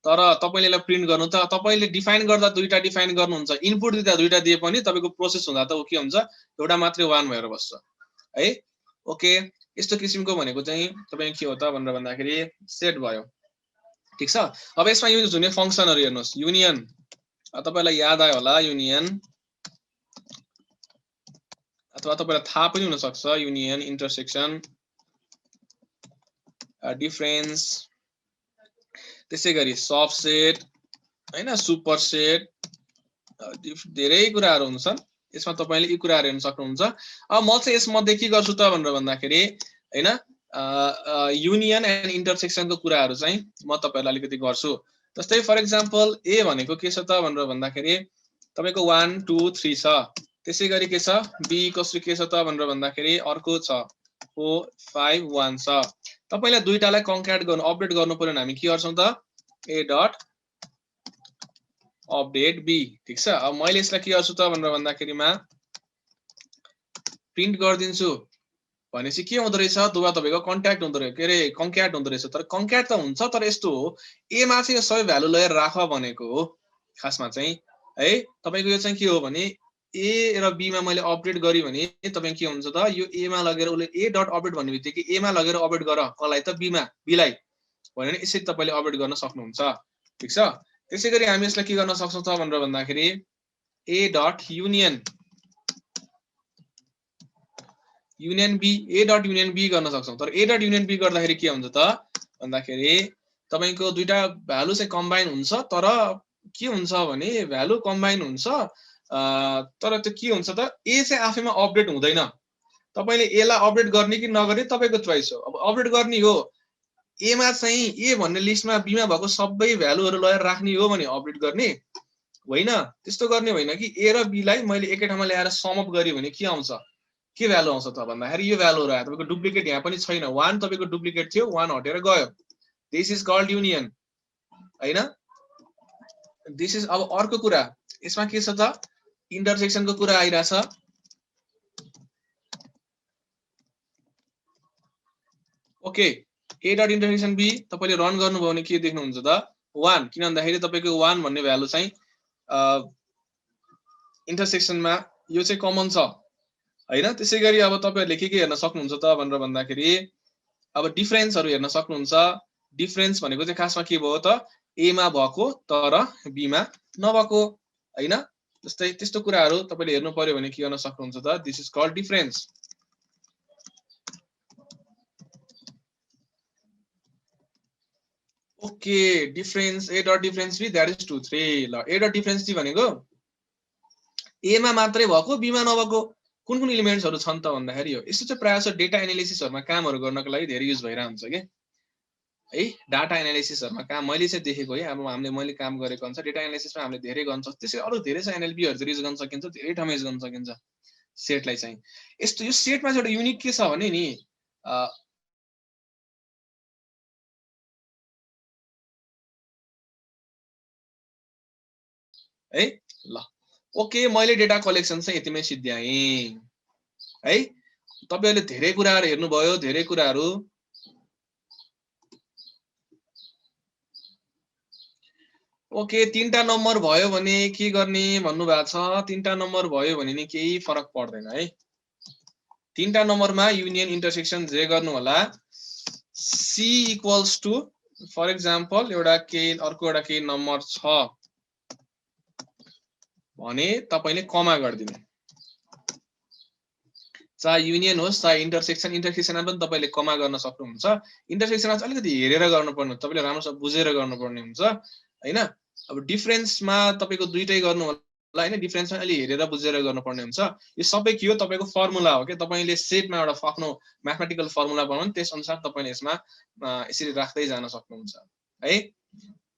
तर तपाईले यसलाई प्रिन्ट गर्नु त तपाईले डिफाइन गर्दा दुईटा डिफाइन गर्नुहुन्छ इनपुट दिँदा दुईटा दिए पनि तपाईको प्रोसेस हुँदा त के हुन्छ एउटा मात्रै 1 भएर बस्छ है। ओके यस्तो किसिमको भनेको चाहिँ तपाईको के हो त भनेर भन्दाखेरि सेट भयो ठीक छ। अब यसमा युज हुने फंक्शनहरु हेर्नुस् युनियन तपाईलाई याद आयो होला युनियन अथवा तपाईलाई थाहा पनि हुन सक्छ युनियन इन्टरसेक्सन डिफरेन्स त्यसैगरी सबसेट हैन सुपरसेट धेरै कुराहरु हुन्छन् यसमा तपाईले यी कुराहरु हेर्न सक्नुहुन्छ। अब म चाहिँ यसमध्ये के गर्छु त भनेर भन्दाखेरि हैन युनियन एन्ड इन्टरसेक्सनको कुराहरु चाहिँ म तपाईहरुलाई अलिकति गर्छु। जस्तै फर एक्जाम्पल ए भनेको के छ त भनेर भन्दाखेरि तपाईको 1 2 3 छ त्यसैगरी के छ बी कसरी के छ त भनेर भन्दाखेरि अर्को छ 4 5 1 छ। तपाईलाई दुईटालाई कन्क्याट गर्नु अपडेट गर्नु पर्यो भने हामी के गर्छौं त a डट अपडेट बी ठीक छ। अब मैले यसलाई के गर्छु त भनेर भन्दाखेरिमा प्रिन्ट गरिदिन्छु भनेपछि के हुँदो रहेछ दुवा तपाईको कन्ट्याक्ट हुँदो रहेछ के रे कन्क्याट हुँदो रहेछ। तर कन्क्याट त हुन्छ तर यस्तो हो ए मा चाहिँ यो सबै भ्यालु लिएर राख भनेको हो खासमा चाहिँ है। तपाईको यो चाहिँ के हो भने ए र बी मा मैले अपडेट गरि भने तपाई के हुन्छ त यो ए मा लगेर उले ए डट अपडेट भन्ने बित्तिकै ए मा लगेर अपडेट गर कसलाई त बी मा बीलाई भने यसरी तपाईले अपडेट गर्न सक्नुहुन्छ ठीक छ। त्यसैगरी हामी यसलाई के गर्न सक्छौं त भनेर भन्दाखेरि a dot union b a dot union b गर्न सक्छौं। तर ए डट युनियन बी गर्दाखेरि के हुन्छ त भन्दाखेरि तपाईको दुईटा भ्यालु चाहिँ कम्बाइन हुन्छ तर के हुन्छ भने भ्यालु कम्बाइन हुन्छ तर त्यो के हुन्छ त ए चाहिँ आफैमा अपडेट हुँदैन। तपाईले ए लाई अपडेट गर्ने कि नगर्ने तपाईको चोइस हो। अब अपडेट गर्ने हो ए मा चाहिँ ए भन्ने लिस्टमा बी मा भएको सबै भ्यालुहरु लिएर राख्ने हो भने अपडेट गर्ने होइन। त्यस्तो गर्ने होइन कि ए र बी लाई मैले एकै ठाउँमा ल्याएर सम अप गरे भने के आउँछ के भ्यालु आउँछ त भन्दाखेरि यो भ्यालुहरु आयो। तपाईको डुप्लिकेट यहाँ पनि छैन 1 तपाईको डुप्लिकेट थियो 1 हटेर गयो। दिस इज कल्ड युनियन हैन। दिस इज अब अर्को कुरा यसमा के छ त इन्टरसेक्सनको कुरा आइराछ। Okay a dot intersection b तपाईले रन गर्नुभयो भने के देख्नुहुन्छ त 1 किन भन्दाखेरि तपाईको 1 भन्ने भ्यालु चाहिँ इन्टरसेक्सनमा यो चाहिँ कमन छ हैन। त्यसैगरी अब तपाईहरुले के हेर्न सक्नुहुन्छ त भनेर भन्दाखेरि अब डिफरेन्सहरु हेर्न सक्नुहुन्छ। डिफरेन्स भनेको चाहिँ खासमा के भयो त ए मा भएको तर बी मा नभएको हैन। जस्तै त्यस्तो कुराहरु तपाईले हेर्नु पर्यो भने के गर्न सक्नुहुन्छ त this is called difference. Okay difference A dot difference B that is 2 3 ल ए डट डिफरेन्स डी भनेको ए मा मात्रै भएको बी मा नभएको कुन कुन एलिमेन्ट्सहरु छन् त भन्दाखेरि हो। यस्तो चाहिँ प्रायः जसो डेटा एनालिसिसहरुमा कामहरु गर्नको लागि धेरै युज भइरा हुन्छ के है। डाटा एनालिसिसहरुमा काम मैले चाहिँ देखेको है। अब मैले काम गरेको अनुसार डेटा एनालिसिसमा हामीले धेरै गर्न सक्छ। त्यसै अरु धेरै छ एनएलपी हरु युज गर्न सकिन्छ धेरै ठाउँमा युज गर्न सकिन्छ सेटलाई चाहिँ। यस्तो यो सेटमा चाहिँ एउटा युनिक के छ भने नि है ल ओके मैले डेटा कलेक्सन चाहिँ यतिमै सिद्ध्याएँ है। तपाईहरुले धेरै कुराहरु हेर्नुभयो धेरै कुराहरु ओके। तीनटा नम्बर भयो भने के गर्ने भन्नु भएको छ। तीनटा नम्बर भयो भने नि केही फरक पर्दैन है। तीनटा नम्बरमा युनियन इन्टरसेक्सन जे गर्नु होला C equals to for example एउटा के अर्को एउटा के नम्बर छ भने तपाईले कमा गर्दिनु। चाहे युनियन होस् चाहे इन्टरसेक्सन इन्टरसेक्सनमा पनि तपाईले कमा गर्न सक्नुहुन्छ। इन्टरसेक्सनमा चाहिँ अलिकति हेरेर गर्नुपर्ने तपाईले राम्रोसँग बुझेर गर्नुपर्ने हुन्छ हैन। अब डिफरेन्समा तपाईको दुईटै गर्नु होला हैन। डिफरेन्समा अलि हेरेर बुझेर गर्नुपर्ने हुन्छ। यो सबै के हो तपाईको फर्मुला हो के तपाईले सेटमा एउटा आफ्नो म्याथमेटिकल फर्मुला बनाउनु त्यस अनुसार तपाईले यसमा यसरी राख्दै जान सक्नुहुन्छ है।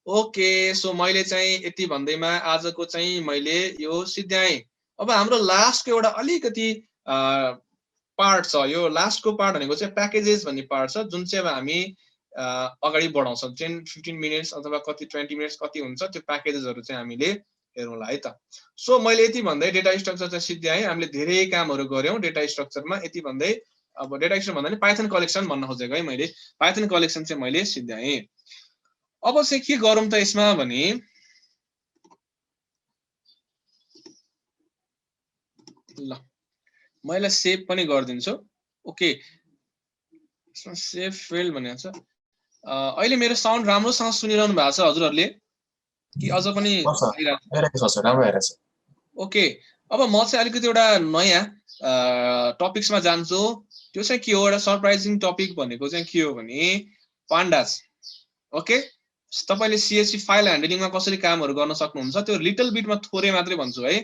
ओके सो मैले चाहिँ यति भन्दैमा आजको चाहिँ मैले यो सिद्ध्याएँ। अब हाम्रो लास्टको एउटा अलिकति पार्ट छ। यो लास्टको पार्ट भनेको चाहिँ प्याकेजेस भन्ने पार्ट छ जुन चाहिँ अब हामी अगाडि बढाउँछौं 10-15 मिनेट्स अथवा कति 20 मिनेट्स कति हुन्छ त्यो प्याकेजेसहरु चाहिँ हामीले हेरौँला है त। सो मैले यति भन्दै डेटा स्ट्रक्चर चाहिँ सिद्ध्याएँ। हामीले धेरै कामहरु गर्यौं डेटा स्ट्रक्चरमा यति भन्दै अब डेटा स्ट्रक्चर भन्दा नि पाइथन कलेक्सन भन्न खोजेको है मैले। पाइथन कलेक्सन चाहिँ मैले सिद्ध्याएँ। अब चाहिँ के गरौँ त यसमा भने ल मैले सेभ पनि गर्दिन्छु। ओके यसमा सेभ फिल्ड भनेको छ। अहिले मेरो साउन्ड राम्रोसँग सुनिरहनु भएको छ हजुरहरुले कि अझ पनि आइरहेको छ? राम्रो आइरहेको छ। ओके अब म चाहिँ अलिकति एउटा नयाँ टपिक्समा जान्छु। त्यो चाहिँ के हो एउटा सरप्राइजिङ टपिक भनेको चाहिँ के हो भने पान्डास। ओके तपाईले सीएससी फाइल ह्यान्डलिङमा कसरी कामहरु गर्न सक्नुहुन्छ त्यो लिटल बिटमा थोरै मात्रै भन्छु है।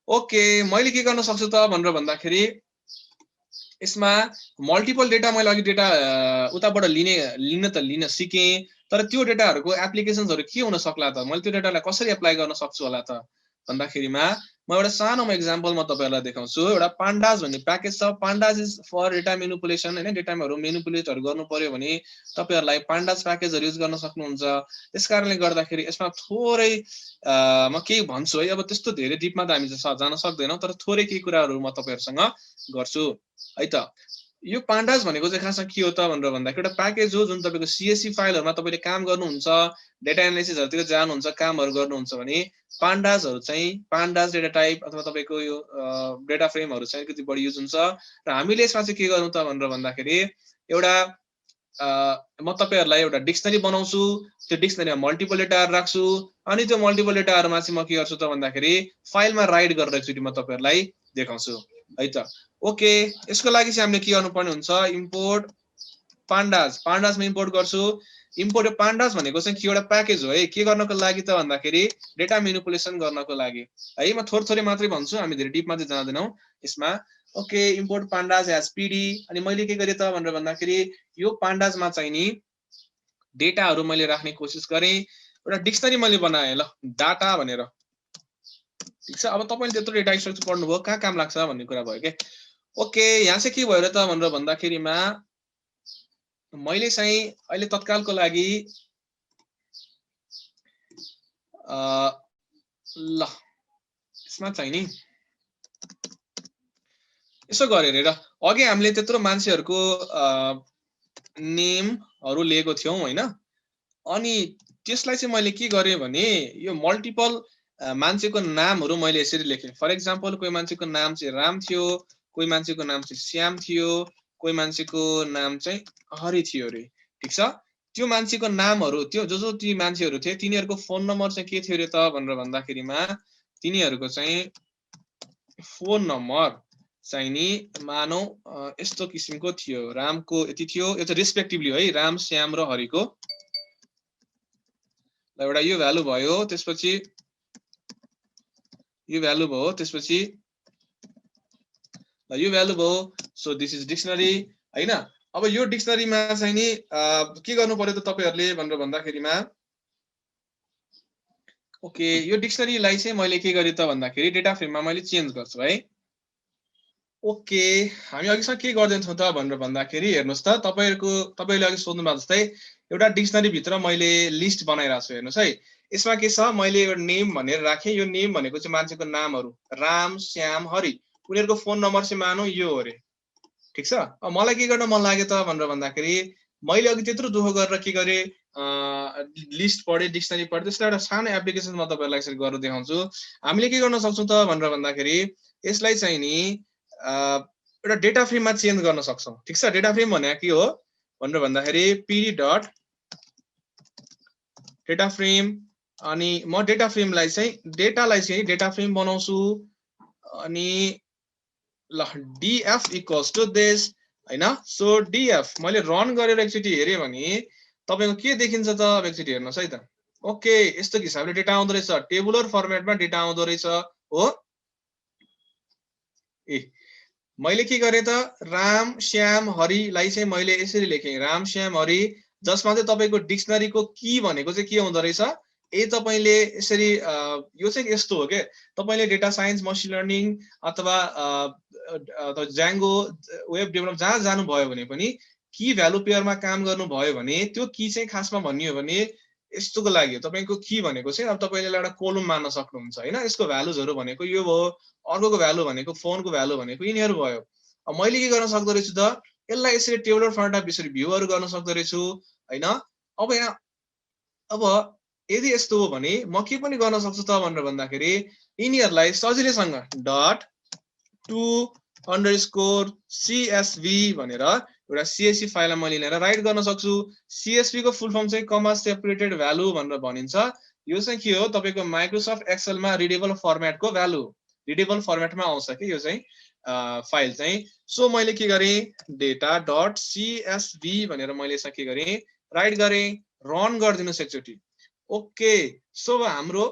ओके मैले के गर्न सक्छु त भनेर भन्दाखेरि यसमा मल्टिपल डेटा मैले अघि डेटा उताबाट लिन सिकेँ तर त्यो डेटाहरुको एप्लिकेसन्सहरु के हुन सक्ला त मैले त्यो डेटालाई कसरी एप्लाई गर्न सक्छु होला त भन्दाखेरिमा म एउटा सानो एक्जाम्पल म तपाईहरुलाई देखाउँछु एउटा पान्डाज भन्ने प्याकेज छ पान्डाज इज फर डेटा म्यानिपुलेसन हैन डेटाहरु म्यानिपुलेटहरु गर्नु पर्यो भने तपाईहरुलाई पान्डाज प्याकेजहरु युज गर्न सक्नुहुन्छ त्यसकारणले गर्दाखेरि यसमा थोरै म के भन्छु है अब त्यस्तो धेरै डिपमा त हामी जान सक्दैनौं तर थोरै के कुराहरु म तपाईहरुसँग गर्छु है त यो पान्डाज भनेको चाहिँ खासमा के हो त भनेर भन्दाखेरि एउटा प्याकेज हो जुन तपाईको सीएससी फाइलहरुमा तपाईले काम गर्नुहुन्छ डेटा एनालिसिसहरुतिर जानुहुन्छ कामहरु गर्नुहुन्छ भने पान्डाजहरु चाहिँ पान्डाज डेटा टाइप अथवा तपाईको यो डेटा फ्रेमहरु चाहिँ कति बढी युज हुन्छ र हामीले यसमा चाहिँ के गर्नु त भनेर भन्दाखेरि एउटा म तपाईहरुलाई एउटा डिक्सनरी बनाउँछु त्यो डिक्सनरीमा मल्टिपल डेटाहरु राख्छु अनि त्यो मल्टिपल डेटाहरुमा चाहिँ म के गर्छु त भन्दाखेरि फाइलमा राइट गरेर एकचोटी म तपाईहरुलाई देखाउँछु है त ओके यसको लागि चाहिँ हामीले के गर्नुपर्ने हुन्छ इम्पोर्ट पान्डाजमा इम्पोर्ट गर्छु इम्पोर्ट पान्डाज भनेको चाहिँ के एउटा प्याकेज हो है के गर्नको लागि त भन्दाखेरि डेटा म्यानिपुलेसन गर्नको लागि है म थोरै मात्रै भन्छु हामी धेरै डिपमा चाहिँ जाँदैनौं यसमा ओके इम्पोर्ट पान्डाज एज पीडी अनि मैले के गरे त भनेर भन्दाखेरि यो पान्डाजमा चाहिँ नि डेटाहरु मैले राख्ने कोसिस गरे एउटा डिक्सनरी मैले बनाए ल डाटा भनेर ठीक छ अब तपाईले त्यत्रो डेटा स्ट्रक्चर पढ्नु भयो कहाँ काम लाग्छ भन्ने कुरा भयो के ओके यहाँ चाहिँ के भयो र त भनेर भन्दाखेरिमा मैले चाहिँ अहिले तत्कालको लागि ल यसमा चाहिँ नि यसो गरे रे र अघि हामीले त्यत्रो मान्छेहरुको नेमहरु लिएको थियौ हैन अनि त्यसलाई चाहिँ मैले के गरे भने यो मल्टिपल मान्छेको नामहरु मैले यसरी लेखे फर एक्जाम्पल कोही मान्छेको नाम चाहिँ राम थियो कोही मान्छेको नाम चाहिँ श्याम थियो कोही मान्छेको नाम चाहिँ हरि थियो रे ठीक छ त्यो मान्छेको नामहरु त्यो जो ती मान्छेहरु थिए तिनीहरुको फोन नम्बर चाहिँ के थियो रे त भनेर भन्दाखेरिमा तिनीहरुको चाहिँ फोन नम्बर चाहिँ नि मानौ यस्तो किसिमको थियो रामको यति थियो यो चाहिँ रेस्पेक्टिभली है राम श्याम र हरिको एउटा यो भ्यालु भयो त्यसपछि यो भ्यालु भयो त्यसपछि यो भ्यालु भयो सो दिस इज डिक्सनरी हैन अब यो डिक्सनरीमा चाहिँ नि के गर्नु पर्यो त तपाईहरुले भनेर भन्दाखेरिमा ओके यो डिक्सनरीलाई चाहिँ मैले के गरे त भन्दाखेरि डेटा फ्रेममा मैले चेन्ज गर्छु है ओके हामी अघिसम्म के गर्दै छौं त भनेर भन्दाखेरि हेर्नुस् त तपाईले अघि सोध्नु भएको जस्तै एउटा डिक्सनरी भित्र मैले लिस्ट बनाइराछु छु हेर्नुस् है यसमा के छ मैले एउटा नेम भनेर राखे यो नेम भनेको चाहिँ मान्छेको नामहरु राम श्याम हरि उनीहरुको फोन नम्बर चाहिँ मानौ यो हो रे ठीक छ अब मलाई के गर्न मन लाग्यो त भनेर भन्दाखेरि मैले अघि त्यत्रो दुःख गरेर के गरे लिस्ट पढे डिक्सनरी पढे त्यसलाई एउटा सानो एप्लिकेसन म तपाईहरुलाई यसरी गरेर देखाउँछु हामीले के गर्न सक्छौं त भनेर भन्दाखेरि यसलाई चाहिँ नि एउटा डेटा फ्रेममा चेन्ज गर्न सक्छौं ठीक छ डेटा फ्रेम भनेको के हो भनेर भन्दाखेरि pd डट डेटा फ्रेम अनि म डेटा फ्रेमलाई चाहिँ डेटा फ्रेम बनाउँछु अनि ल df इक्वल्स टु दिस हैन सो df मैले रन गरेर एकचोटी हेरे भने तपाईको के देखिन्छ त अब एकचोटी हेर्नुस् है त ओके यस्तो हिसाबले डेटा आउँदो रहेछ टेबुलर फर्मेटमा डेटा आउँदो रहेछ हो ए मैले के गरे त राम श्याम हरिलाई चाहिँ मैले यसरी लेखे राम श्याम हरि जसमा चाहिँ तपाईको डिक्सनरीको की भनेको चाहिँ के हुँदो रहेछ तपाईले यसरी यो चाहिँ यस्तो हो के तपाईले डेटा साइन्स मसिन लर्निङ अथवा ज्याङ्गो वेब डेभलप जहाँ जानु भयो भने पनि की भ्यालु पेयरमा काम गर्नु भयो भने त्यो की चाहिँ खासमा भन्नियो भने यस्तोको लागि हो तपाईको की भनेको चाहिँ अब तपाईले एउटा कोलम मान्न सक्नुहुन्छ हैन यसको भ्यालुजहरु भनेको यो भयो अर्कोको भ्यालु भनेको फोनको भ्यालु भनेको यिनीहरु भयो अब मैले के गर्न सक्दो रहेछु त यसलाई यसरी टेबुलर फर्मेटमा यसरी भ्यूहरु गर्न सक्दो रहेछु हैन अब यहाँ अब यदि यस्तो हो भने म के पनि गर्न सक्छु त भनेर भन्दाखेरि यिनीहरुलाई सजिलैसँग डट टु अन्डरस्कोर csv भनेर एउटा csv फाइलमा मैले लिएर राइट गर्न सक्छु csv को फुल फर्म चाहिँ कमा सेपरेटेड भ्यालु भनेर भनिन्छ यो चाहिँ के हो तपाईको माइक्रोसफ्ट एक्सेल मा रिडेबल फर्मेटको भ्यालु रिडेबल फर्मेटमा आउँछ के यो चाहिँ फाइल चाहिँ सो मैले के गरे डेटा डट csv भनेर मैले यसमा के गरे राइट गरे रन गर्दिनुस् एकचोटी ओके सो हाम्रो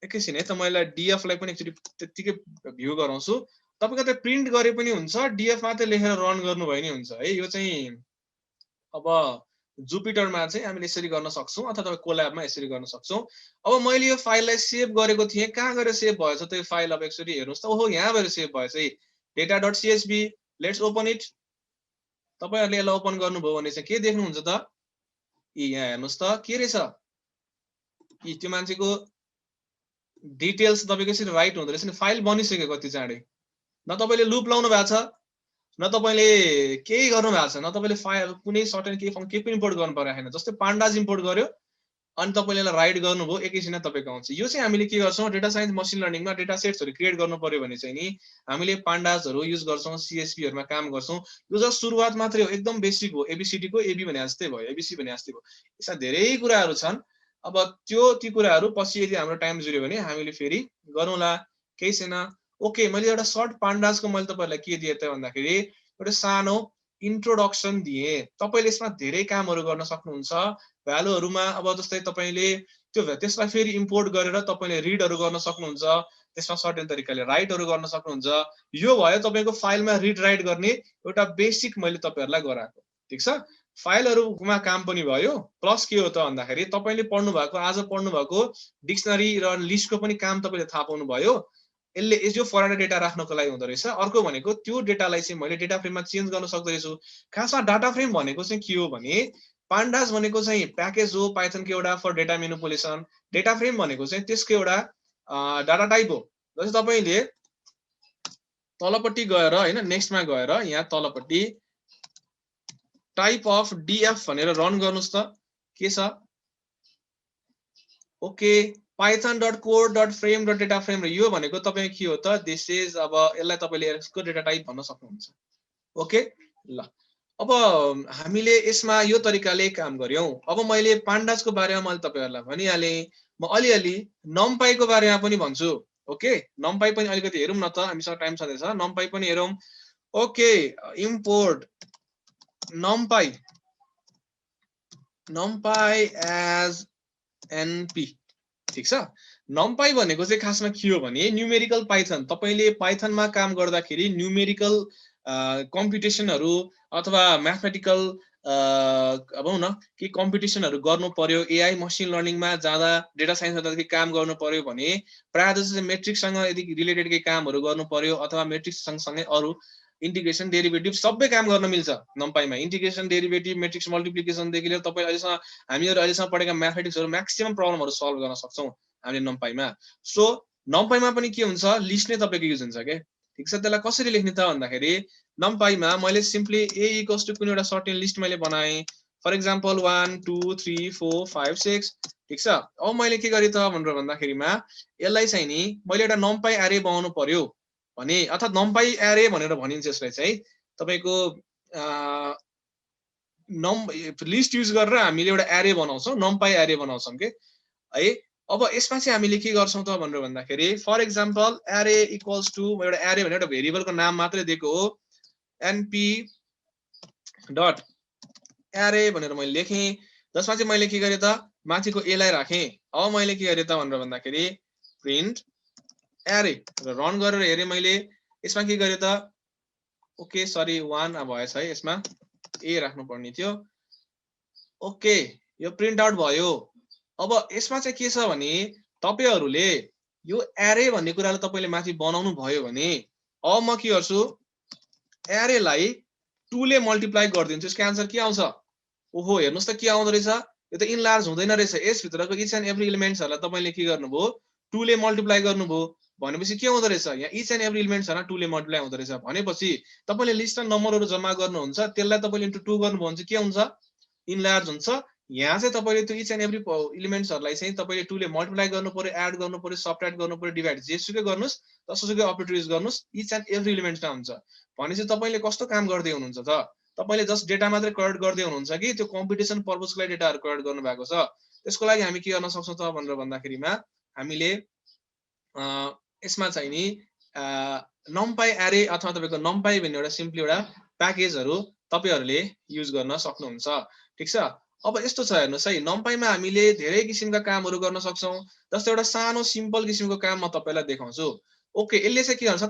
एकैछिन है त मैले df लाई पनि एकचोटी त्यतिकै भ्यू गराउँछु तपाईको त प्रिन्ट गरे पनि हुन्छ df मात्र लेखेर रन गर्नु भए नि हुन्छ है यो चाहिँ अब जुपिटरमा चाहिँ हामीले यसरी गर्न सक्छौं अथवा तपाईं कोल्याबमा यसरी गर्न सक्छौं। अब मैले यो फाइललाई सेभ गरेको थिएँ, कहाँ गएर सेभ भएछ त्यो फाइल? अब एकचोटी हेर्नुस् त, ओहो यहाँ गएर सेभ भएछ है, data.csv। Let's open it. तपाईहरुले यसलाई ओपन गर्नुभयो भने चाहिँ के देख्नुहुन्छ त? यहाँ हेर्नुस् त के रहेछ? त्यो मान्छेको डिटेल्स तपाईको यसरी राइट हुँदै रहेछ नि, फाइल बनिसक्यो कति चाँडै। न तपाईले लुप लाउनु भएको छ, न तपाईले केही गर्नु भएको छ, न तपाईले फाइल कुनै सर्टेन केही फंक्सन केही पनि इम्पोर्ट गर्नु परेको छैन। जस्तै पान्डाज इम्पोर्ट गर्यो अनि तपाईले यसलाई राइट गर्नुभयो, एकैछिनमा तपाईको आउँछ। यो चाहिँ हामीले के गर्छौं, डेटा साइन्स मसिन लर्निङमा डेटा सेट्सहरु क्रिएट गर्नु पर्यो भने चाहिँ नि हामीले पान्डाजहरु युज गर्छौं, सीएसपी हरुमा काम गर्छौं। यो जस्ट सुरुवात मात्रै हो, एकदम बेसिक हो। एबीसीडी को एबी भने जस्तै भयो, एबीसी भने जस्तै भयो। यसमा धेरै कुराहरु छन्। अब ती कुराहरु पछि यदि हाम्रो टाइम जुर्यो भने हामीले फेरि गरौँला, केही छैन। ओके, मैले एउटा सर्ट पान्डाजको मैले तपाईहरुलाई के दिए त भन्दाखेरि एउटा सानो इन्ट्रोडक्सन दिए। तपाईले यसमा धेरै कामहरु गर्न सक्नुहुन्छ। भ्यालुहरुमा अब जस्तै तपाईले त्यसलाई फेरि इम्पोर्ट गरेर तपाईले रिडहरु गर्न सक्नुहुन्छ, त्यसमा सर्टेन तरिकाले राइटहरु गर्न सक्नुहुन्छ। यो भयो तपाईको फाइलमा रिड राइट गर्ने एउटा बेसिक मैले तपाईहरुलाई गराएको। ठीक छ? फाइलहरुमा काम पनि भयो, प्लस के हो त भन्दाखेरि तपाईले पढ्नु भएको, आज पढ्नु भएको डिक्सनरी र लिस्टको पनि काम तपाईले थाहा पाउनु भयो। यसले यो फर्मेट डेटा राख्नको लागि हुँदो रहेछ। अर्को भनेको त्यो डेटालाई चाहिँ मैले डेटा फ्रेममा चेन्ज गर्न सक्दो रहेछु। खासमा डाटा फ्रेम भनेको चाहिँ के हो भने पान्डाज भनेको चाहिँ प्याकेज हो पाइथनको एउटा for data manipulation. Data frame भनेको चाहिँ त्यसको एउटा डाटा टाइप हो। जस्तै तपाईले तलपट्टि गएर हैन, नेक्स्टमा गएर यहाँ तलपट्टि टाइप अफ डीएफ भनेर रन गर्नुस् त के छ? Okay, python.core.frame.dataFrame। यो भनेको तपाई के हो त? दिस इज, अब यसलाई तपाईले यसको डेटा टाइप भन्न सक्नुहुन्छ। ओके ल, अब हामीले यसमा यो तरिकाले काम गर्यौं। अब मैले पान्डाजको बारेमा मैले तपाईहरुलाई भनिहाले। म अलिअलि नम्पाई को बारेमा पनि भन्छु। ओके, नम्पाई पनि अलिकति हेरौं न त, हामीसँग टाइम छँदैछ, नम्पाई पनि हेरौं। Okay, import numpy as np। ठीक छ? numpy भनेको चाहिँ खासमा के हो भने न्यूमेरिकल पाइथन। तपाईले पाइथनमा काम गर्दाखेरि न्यूमेरिकल कम्प्युटेसनहरु अथवा म्याथमेटिकल भनौं न के कम्प्युटेसनहरु गर्नु पर्यो, एआई मसिन लर्निङमा जाँदा, डेटा साइन्समा जाँदा काम गर्नु पर्यो भने प्राय जसो मेट्रिक्ससँग यदि रिलेटेड केही कामहरु गर्नु पर्यो अथवा मेट्रिक्स सँगसँगै अरु इंटीग्रेशन डेरिभेटिभ सबै काम गर्न मिल्छ नम्पाईमा। इंटीग्रेशन डेरिभेटिभ, मेट्रिक्स मल्टिप्लिकेसन देखि लिएर तपाई हामीहरु अहिलेसम्म पढेका म्याथमेटिक्सहरु म्याक्सिमम प्रब्लमहरु सल्भ गर्न सक्छौं हामीले नम्पाईमा। सो नम्पाईमा पनि के हुन्छ, लिस्ट नै तपाईको युज हुन्छ के। ठीक छ? त्यसलाई कसरी लेख्ने त भन्दाखेरि नम्पाईमा मैले सिम्पली a इक्वल्स टु कुनै एउटा सर्टेन लिस्ट मैले बनाए। For example 1 2 3 4 5 6। ठीक छ? अब मैले के गरे त भनेर भन्दाखेरिमा यसलाई चाहिँ नि मैले एउटा नम्पाई एरे बनाउनु पर्यो भने, अर्थात नम्पाई एरे भनेर भनिन्छ यसलाई चाहिँ। तपाईको लिस्ट युज गरेर हामीले एउटा एरे बनाउँछौं, नम्पाई एरे बनाउँछौं के है। अब यसमा चाहिँ हामीले के गर्छौं त भनेर भन्दाखेरि फर एक्जाम्पल एरे इक्वल्स टु, एउटा एरे भनेर एउटा भेरिएबलको नाम मात्रै दिएको हो, np डट एरे भनेर मैले लेखेँ। जसमा चाहिँ मैले के गरे त माथिको a लाई राखेँ। अब मैले के गरे त भनेर भन्दाखेरि प्रिन्ट एरे र रन गरेर हेरे मैले। यसमा के गरे त, ओके सरी 1 भएछ है, यसमा a राख्नु पर्ने थियो। ओके, यो प्रिन्ट आउट भयो। अब यसमा चाहिँ के छ भने तपाईहरुले यो एरे भन्ने कुराले तपाईले माथि बनाउनु भयो भने अब म के गर्छु, एरे लाई 2 ले मल्टिप्लाई गर्दिन्छु। यसको आन्सर के आउँछ? ओहो, हेर्नुस् त के आउँदो रहेछ, यो त इनलार्ज हुँदैन रहेछ। यस भित्रको इच एन्ड एभ्री एलिमेन्ट्सहरुलाई तपाईले के गर्नुभयो, 2 ले मल्टिप्लाई गर्नुभयो भनेपछि के हुँदो रहेछ, यहाँ इच एन्ड एभ्री एलिमेन्ट्सहरुलाई 2 ले मल्टिप्लाई हुँदो रहेछ भनेपछि तपाईले लिस्ट र नम्बरहरु जम्मा गर्नुहुन्छ, त्यसलाई तपाईले इन्टु 2 गर्नुभयो भने चाहिँ के हुन्छ, इनलार्ज हुन्छ। यहाँ चाहिँ तपाईले त्यो इच एन्ड एभ्री एलिमेन्ट्सहरुलाई चाहिँ तपाईले 2 ले मल्टिप्लाई गर्नु पर्यो, एड गर्नु पर्यो, सबट्र्याक्ट गर्नु पर्यो, डिभाइड जेसुकै गर्नुस्, जसोसुकै अपरेटर युज गर्नुस्, इच एन्ड एभ्री एलिमेन्ट्समा हुन्छ। भनेपछि तपाईले कस्तो काम गर्दै हुनुहुन्छ त, तपाईले जस्ट डेटा मात्रै कलेक्ट गर्दै हुनुहुन्छ कि त्यो कम्प्युटेसन पर्पसको लागि डेटाहरु कलेक्ट गर्नु भएको छ? त्यसको लागि हामी के गर्न सक्छौं त भनेर भन्दाखेरिमा हामीले यसमा चाहिँ नि नम्पाई एरे अथवा तपाईको नम्पाई भन्ने एउटा सिम्पली एउटा प्याकेजहरु तपाईहरुले युज गर्न सक्नुहुन्छ। ठीक छ? अब यस्तो छ हेर्नुस् है, नम्पाईमा हामीले धेरै किसिमका कामहरु गर्न सक्छौं। जस्तै एउटा सानो सिम्पल किसिमको काम म तपाईलाई देखाउँछु। ओके, यसले चाहिँ के भन्छ,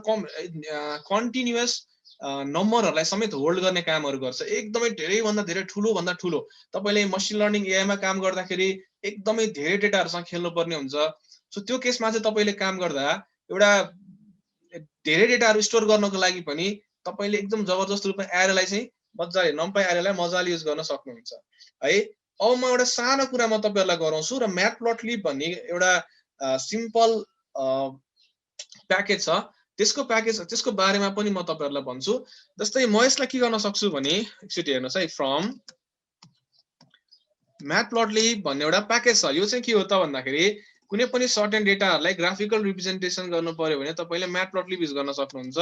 कन्टिन्युअस नम्बरहरूलाई समेत होल्ड गर्ने कामहरू गर्छ एकदमै धेरै भन्दा धेरै ठुलो भन्दा ठुलो तपाईले मसिन लर्निङ एआई मा काम गर्दाखेरि एकदमै धेरै डेटाहरुसँग खेल्नु पर्ने हुन्छ सो त्यो केसमा चाहिँ तपाईले काम गर्दा एउटा धेरै डेटाहरु स्टोर गर्नको लागि पनि तपाईले एकदम जबरजस्त रूपमा एरेलाई चाहिँ मजाले नम्पाई एरेलाई मजाले युज गर्न सक्नुहुन्छ है अब म एउटा सानो कुरा म तपाईहरुलाई गराउँछु र म्याटप्लटलिब भन्ने एउटा सिम्पल प्याकेज छ त्यसको बारेमा पनि म तपाईहरुलाई भन्छु जस्तै म यसलाई के गर्न सक्छु भने एकचोटी हेर्नुस् है फ्रम म्याटप्लटलिब भन्ने एउटा प्याकेज छ यो चाहिँ के हो त भन्दाखेरि कुनै पनि सर्टेन डेटाहरुलाई ग्राफिकल रिप्रेजेन्टेसन गर्नु पर्यो भने तपाईले म्याटप्लटलिब युज गर्न सक्नुहुन्छ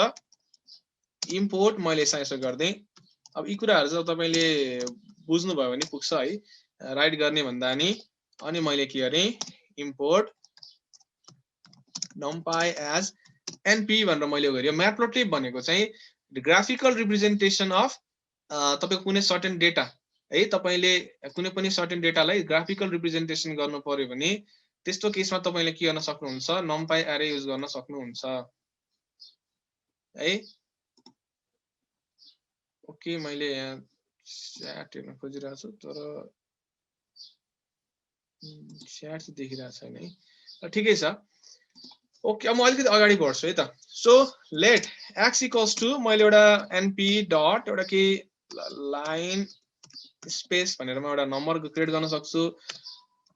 इम्पोर्ट मैले यसो गर्दै अब यी कुराहरु चाहिँ तपाईले बुझ्नु भयो भने पुग्छ है राइट गर्ने भन्दा नि अनि मैले के गरे इम्पोर्ट numpy as np भनेर मैले गर्यो म्याटप्लटलिब भनेको चाहिँ ग्राफिकल रिप्रेजेन्टेसन अफ तपाईको कुनै सर्टेन डेटा है तपाईले कुनै पनि सर्टेन डेटालाई ग्राफिकल रिप्रेजेन्टेसन गर्नु पर्यो भने त्यस्तो केसमा तपाईले के गर्न सक्नुहुन्छ numpy array युज गर्न सक्नुहुन्छ है ओके मैले यहाँ च्याट हेर्न खोजिरहेको छु तर च्याट चाहिँ देखिरहेको छैन है ठिकै छ ओके अब म अलिकति अगाडि बढ्छु है त so let x equals to मैले एउटा np डट एउटा के लाइन स्पेस भनेर म एउटा नम्बर क्रिएट गर्न सक्छु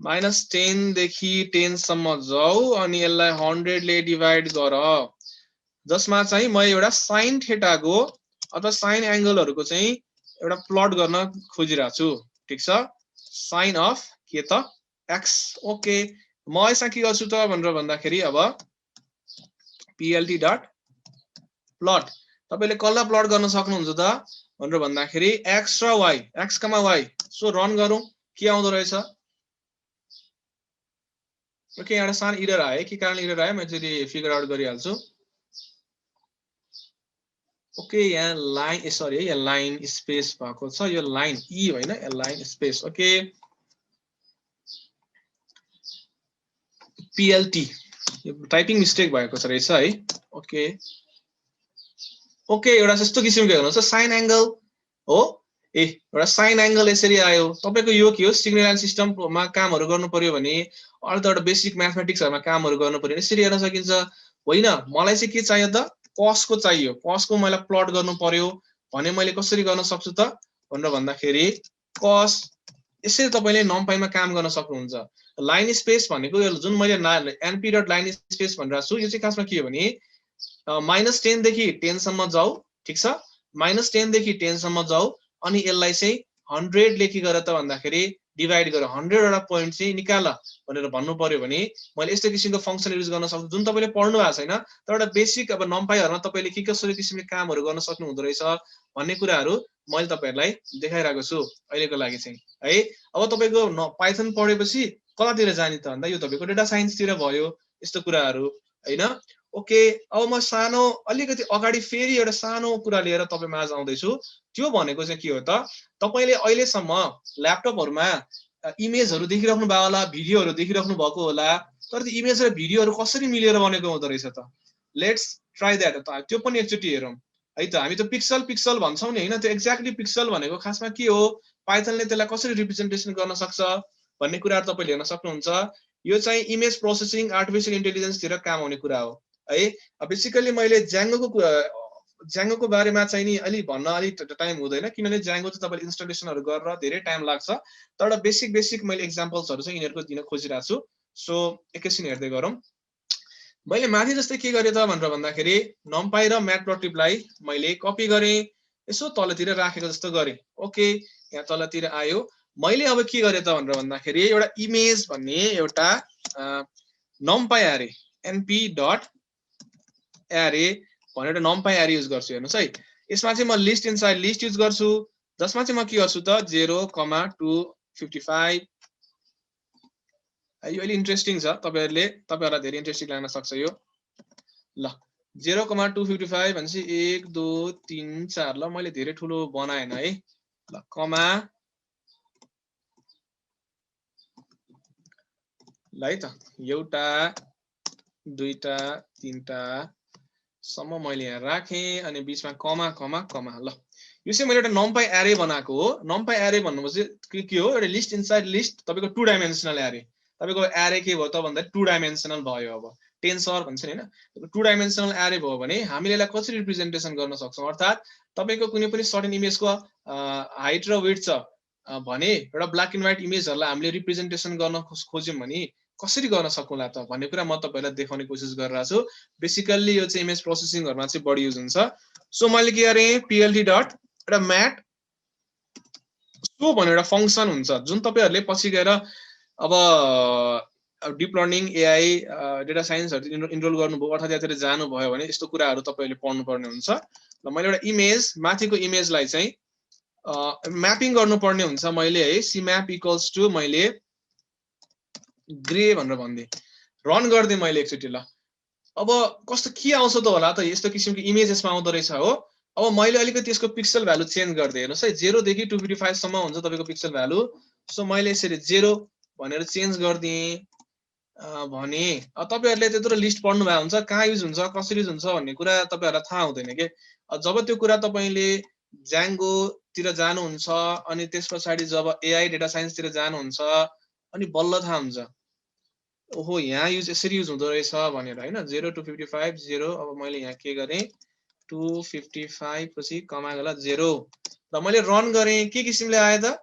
-10 देखि 10 सम्म जाऊ अनि यसलाई 100 ले डिवाइड गर जसमा चाहिँ म एउटा साइन थीटाको अथवा साइन एंगलहरुको चाहिँ एउटा प्लट गर्न खोजिरहेको छु ठीक छ साइन अफ के त x ओके म यसमा के गर्छु त भनेर भन्दाखेरि अब plt डट प्लट तपाईले कसलाई प्लट गर्न सक्नुहुन्छ त भनेर भन्दाखेरि x र y x, y so run गरौँ के आउँदो रहेछ ओके एउटा सानो एरर आयो के कारण एरर आयो म एकचोटी फिगर आउट गरिहाल्छु ओके यहाँ लाइन सरी है यहाँ लाइन स्पेस भएको छ यो लाइन ई हैन लाइन स्पेस ओके plt यो टाइपिङ मिस्टेक भएको छ रहेछ है ओके ओके एउटा यस्तो किसिमको हेर्नुस् साइन एंगल हो ए एउटा साइन एंगल यसरी आयो तपाईको यो के हो सिग्नल सिस्टममा कामहरु गर्नु पर्यो भने अथवा एउटा बेसिक म्याथमेटिक्सहरुमा कामहरु गर्नु पर्यो भने यसरी हेर्न सकिन्छ होइन मलाई चाहिँ के चाहियो त कस को चाहियो कस को मैले प्लट गर्नु पर्यो भने मैले कसरी गर्न सक्छु त भनेर भन्दाखेरि कस यसरी तपाईले नम्पाईमा काम गर्न सक्नुहुन्छ लाइन स्पेस भनेको जुन मैले np डट लाइन स्पेस भनिरहेको छु यो चाहिँ खासमा के हो भने -10 देखि 10 सम्म जाऊ ठीक छ -10 देखि 10 सम्म जाऊ अनि यसलाई चाहिँ 100 ले के गर त भन्दाखेरि डिवाइड गर 100 वटा पोइन्ट चाहिँ निकाल भनेर भन्नु पर्यो भने मैले यस्तो किसिमको फंक्सन युज गर्न सक्छु जुन तपाईले पढ्नु भएको छैन तर एउटा बेसिक अब नम्पाईहरुमा तपाईले के कसरी किसिमको कामहरु गर्न सक्नु हुँदो रहेछ भन्ने कुराहरु मैले तपाईहरुलाई देखाइराको छु अहिलेको लागि चाहिँ है अब तपाईको पाइथन पढेपछि कतातिर जाने त भन्दा यो तपाईको डेटा साइन्स तिर भयो यस्तो कुराहरु हैन ओके अब म सानो अलिकति अगाडि फेरि एउटा सानो कुरा लिएर तपाईमा आज आउँदै छु त्यो भनेको चाहिँ के हो त तपाईले अहिले सम्म ल्यापटपहरुमा इमेजहरु देखिराख्नु भयो होला भिडियोहरु देखिराख्नु भएको होला तर त्यो इमेज र भिडियोहरु कसरी मिलेर बनेको हुँदो रहेछ त लेट्स ट्राई दैट त त्यो पनि एकचोटी हेरौं है त हामी त पिक्सल पिक्सल भन्छौं नि हैन त्यो एक्ज्याक्टली पिक्सल भनेको खासमा के हो पाइथनले त्यसलाई कसरी रिप्रेजेन्टेसन गर्न सक्छ भन्ने कुराहरु तपाईले हेर्न सक्नुहुन्छ यो चाहिँ इमेज प्रोसेसिङ आर्टिफिशियल इन्टेलिजेन्स तिर काम आउने कुरा हो है बेसिकली मैले ज्याङ्गोको बारेमा चाहिँ नि अलि भन्न अलि टाइम हुँदैन किनभने ज्याङ्गो चाहिँ तपाईले इन्स्टलेसनहरु गरेर धेरै टाइम लाग्छ तर बेसिक मैले एक्जाम्पल्सहरु चाहिँ यिनीहरुको दिन खोजिरहेको छु सो एकैछिन हेर्दै गरौँ मैले माथि जस्तै के गरे त भनेर भन्दाखेरि नम्पाई र म्याटप्लटलिबलाई मैले कपी गरे यसो तलतिर राखेको जस्तो गरे ओके यहाँ तलतिर आयो मैले अब के गरे त भनेर भन्दाखेरि एउटा इमेज भन्ने एउटा नम्पाई एरे np डट एरे भनेर नम्पाई एरे युज गर्छु हेर्नुस् है यसमा चाहिँ म लिस्ट इनसाइड लिस्ट युज गर्छु जसमा चाहिँ म के गर्छु त 0,255 यो अलि इन्ट्रेस्टिङ छ तपाईहरुलाई धेरै इन्ट्रेस्टिङ लाग्न सक्छ यो ल 0,255 भनेपछि 1 2 3 4 ल मैले धेरै ठुलो बनाएन है ल कमा ल है त एउटा दुईटा तीनटा सम्म मैले यहाँ राखेँ अनि बीचमा कमा कमा कमा। ल यो चाहिँ मैले एउटा नम्पाई एरे बनाएको हो। नम्पाई एरे भन्नुपछि के हो, एउटा लिस्ट इनसाइड लिस्ट तपाईको 2 डाइमेन्सनल एरे। तपाईको एरे के भयो त भन्दा 2 डाइमेन्सनल भयो। अब टेन्सर भन्छ नि हैन, 2 डाइमेन्सनल एरे भयो भने हामीले यसलाई कसरी रिप्रेजेन्टेसन गर्न सक्छौं, अर्थात तपाईको कुनै पनि सर्टेन इमेजको हाइट र विड्थ छ भने एउटा ब्ल्याक एन्ड व्हाइट इमेजहरुलाई हामीले रिप्रेजेन्टेसन गर्न खोज्यौं भने कसरी गर्न सकौंला त भन्ने कुरा म तपाईलाई देखाउने कोसिस गरिरहेको छु। बेसिकली यो चाहिँ इमेज प्रोसेसिङहरुमा चाहिँ बढी युज हुन्छ। सो मैले के गरे, plt डट एउटा म्याट सो भनेर एउटा फंक्सन हुन्छ जुन तपाईहरुले पछि गएर अब डीप लर्निङ एआई डेटा साइन्सहरु इनरोल गर्नुभयो अर्थात यातिर जानु भयो भने यस्तो कुराहरु तपाईहरुले पढ्नु पर्ने हुन्छ। ल मैले एउटा इमेज माथिको इमेजलाई चाहिँ म्यापिङ गर्नुपर्ने हुन्छ मैले है। सी म्याप इक्वल्स टु मैले ग्रे भनेर भन्दै रन गर्दै मैले एकचोटी। ल अब कस्तो के आउँछ त होला त, यस्तो किसिमको इमेज यसमा आउँदो रहेछ हो। अब मैले अलिकति यसको पिक्सल भ्यालु चेन्ज गर्दै हेर्नुस् है, 0 देखि 255 सम्म हुन्छ तपाईको पिक्सल भ्यालु। सो मैले यसरी 0 भनेर चेन्ज गर्दिए भने तपाईहरुले त्यत्रो लिस्ट पढ्नु भएको हुन्छ, कहाँ युज हुन्छ कसरी युज हुन्छ भन्ने कुरा तपाईहरुलाई थाहा हुँदैन के। जब त्यो कुरा तपाईले ज्याङ्गो तिर जानुहुन्छ अनि त्यसपछि जब एआई डेटा साइन्स तिर जानुहुन्छ अनि बल्ल थाहा हुन्छ ओहो यहाँ युज यसरी युज हुँदो रहेछ भनेर हैन। 0 to 55 0। अब मैले यहाँ के गरे 255 पछि कमा गला 0 र मैले रन गरे के किसिमले आयो त,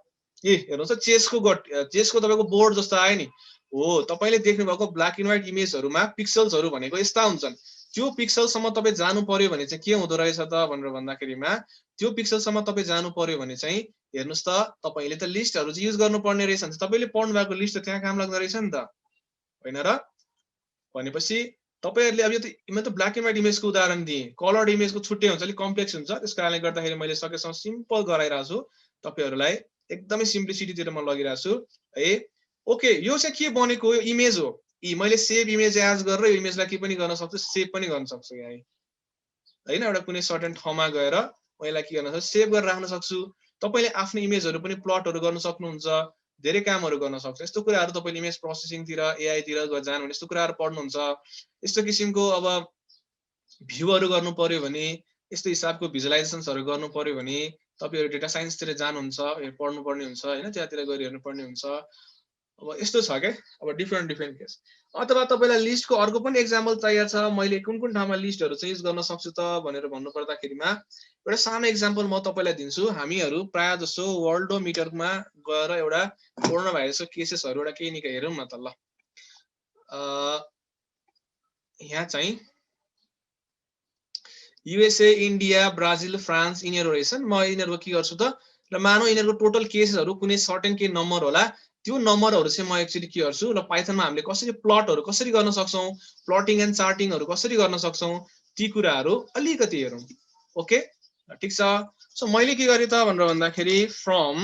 ए हेर्नुस् चेसको तपाईको बोर्ड जस्तो आयो नि हो। तपाईले देख्नु भएको ब्ल्याक एन्ड व्हाइट इमेजहरुमा पिक्सल्सहरु भनेको यस्ता हुन्छन्। त्यो पिक्सलसम्म तपाई जानु पर्यो भने चाहिँ के हुँदो रहेछ त भनेर भन्दाखेरिमा त्यो पिक्सलसम्म तपाई जानु पर्यो भने चाहिँ हेर्नुस् त तपाईले त लिस्टहरु चाहिँ युज गर्नुपर्ने रहेछ नि। तपाईले पढ्नु भएको लिस्ट त त्यहाँ काम लाग्दो रहेछ नि त हैन र। भनेपछि तपाईहरुले अब यो त ब्ल्याक एन्ड व्हाइट इमेजको उदाहरण दिए, कलर्ड इमेजको छुट्टै हुन्छ, अलि कम्प्लेक्स हुन्छ। त्यसको कारणले गर्दाखेरि मैले सकेसम्म सिम्पल गराइरा छु तपाईहरुलाई, एकदमै सिम्प्लिसिटी तिर म लगिरा छु है। ओके यो चाहिँ के बनेको हो, यो इमेज हो। मैले सेभ इमेज एज गरेर यो इमेजलाई के पनि गर्न सक्छु, सेभ पनि गर्न सक्छु यहाँ हैन। एउटा कुनै सर्टेन ठाउँमा गएर म यसलाई के गर्न सक्छु, सेभ गरेर राख्न सक्छु। तपाईले आफ्नो इमेजहरु पनि प्लटहरु गर्न सक्नुहुन्छ, धेरै कामहरु गर्न सक्छ। यस्तो कुराहरु तपाईले इमेज प्रोसेसिङ तिर एआई तिर जानु भने यस्तो कुराहरु पढ्नुहुन्छ। यस्तो किसिमको अब भ्यूहरु गर्नु पर्यो भने, यस्तो हिसाबको भिजुअलाइजेसन्सहरु गर्नु पर्यो भने तपाईहरु डेटा साइन्स तिर जानुहुन्छ, पढ्नु पर्ने हुन्छ हैन, त्यहाँतिर गएर हेर्नु पर्ने हुन्छ। अब यस्तो छ के, अब डिफरेन्ट केस। अथवा तपाईलाई लिस्टको अर्को पनि एक्जाम्पल चाहिएको छ, मैले कुन ठाउँमा लिस्टहरु चाहिँ युज गर्न सक्छु त भनेर भन्नु पर्दाखेरिमा एउटा सानो एक्जाम्पल म तपाईलाई दिन्छु। हामीहरु प्राय जसो वर्ल्डोमिटरमा गएर एउटा कोरोना भाइरसको केसेसहरु एउटा केही निकै हेरौँ न त। ल यहाँ चाहिँ युएसए, इन्डिया, ब्राजिल, फ्रान्स यिनीहरु रहेछन्। म यिनीहरुको के गर्छु त, ल मानौ यिनीहरुको टोटल केसहरु कुनै सर्टेन के नम्बर होला, त्यो नम्बरहरु चाहिँ म एक्चुअली के गर्छु, ल पाइथनमा हामीले कसरी प्लटहरु कसरी गर्न सक्छौं, प्लटिङ एन्ड चार्टिङहरु कसरी गर्न सक्छौं, ती कुराहरु अलिकति हेरौं। ओके ठीक छ। सो मैले के गरे त भनेर भन्दाखेरि फ्रम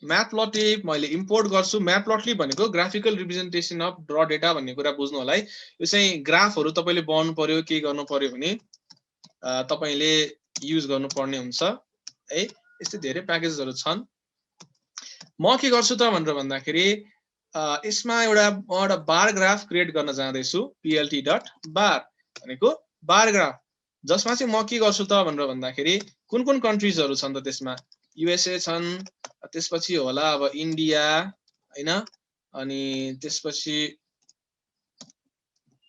म्याटप्लटलिब मैले इम्पोर्ट गर्छु। म्याटप्लटलिब भनेको graphical representation of draw data भन्ने कुरा बुझ्नु होला है। यो चाहिँ ग्राफहरु तपाईले बनाउनु पर्यो, के गर्नु पर्यो भने तपाईले युज गर्नु पर्ने हुन्छ है। यस्तै धेरै प्याकेजहरु छन्। म के गर्छु त भनेर भन्दाखेरि यसमा एउटा बार ग्राफ क्रिएट गर्न जाँदैछु। plt डट बार भनेको बार ग्राफ, जसमा चाहिँ म के गर्छु त भनेर भन्दाखेरि कुन कन्ट्रीजहरु छन् त त्यसमा युएसए छन्, त्यसपछि होला अब इन्डिया हैन, अनि त्यसपछि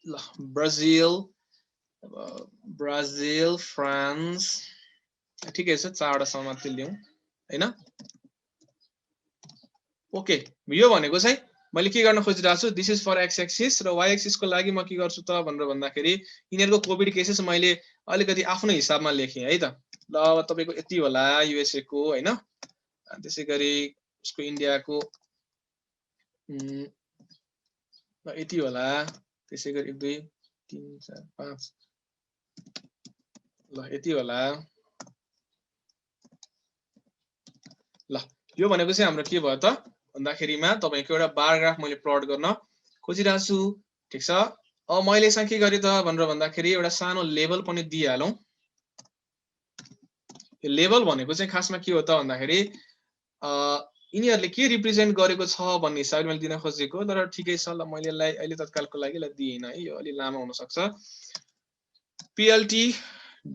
ल ब्राजिल, फ्रान्स, ठिकै छ 4 वटा समाप्ति लियौं हैन। ओके यो भनेको चाहिँ मैले के गर्न खोजिरहेको छु, this is for X axis र वाइ एक्सिस को लागि म के गर्छु त भनेर भन्दाखेरि यिनीहरुको कोभिड केसेस मैले अलिकति आफ्नो हिसाबमा लेखे है त। ल अब तपाईको यति होला युएसए को हैन, त्यसैगरी उसको इन्डियाको यति होला, त्यसैगरी 1 2 3 4 5 ल यति होला। ल यो भनेको चाहिँ हाम्रो के भयो त भन्दाखेरिमा तपाईको एउटा बार ग्राफ मैले प्लट गर्न खोजिरहेको छु। ठीक छ। अब मैले यसमा के गरे त भनेर भन्दाखेरि एउटा सानो लेबल पनि दिइहालौं। यो लेबल भनेको चाहिँ खासमा के हो त भन्दाखेरि यिनीहरूले के रिप्रेजेन्ट गरेको छ भन्ने हिसाबले मैले दिन खोजेको, तर ठिकै छ ल, मैले यसलाई अहिले तत्कालको लागि ल दिइन है, यो अलि लामो हुन सक्छ। PLT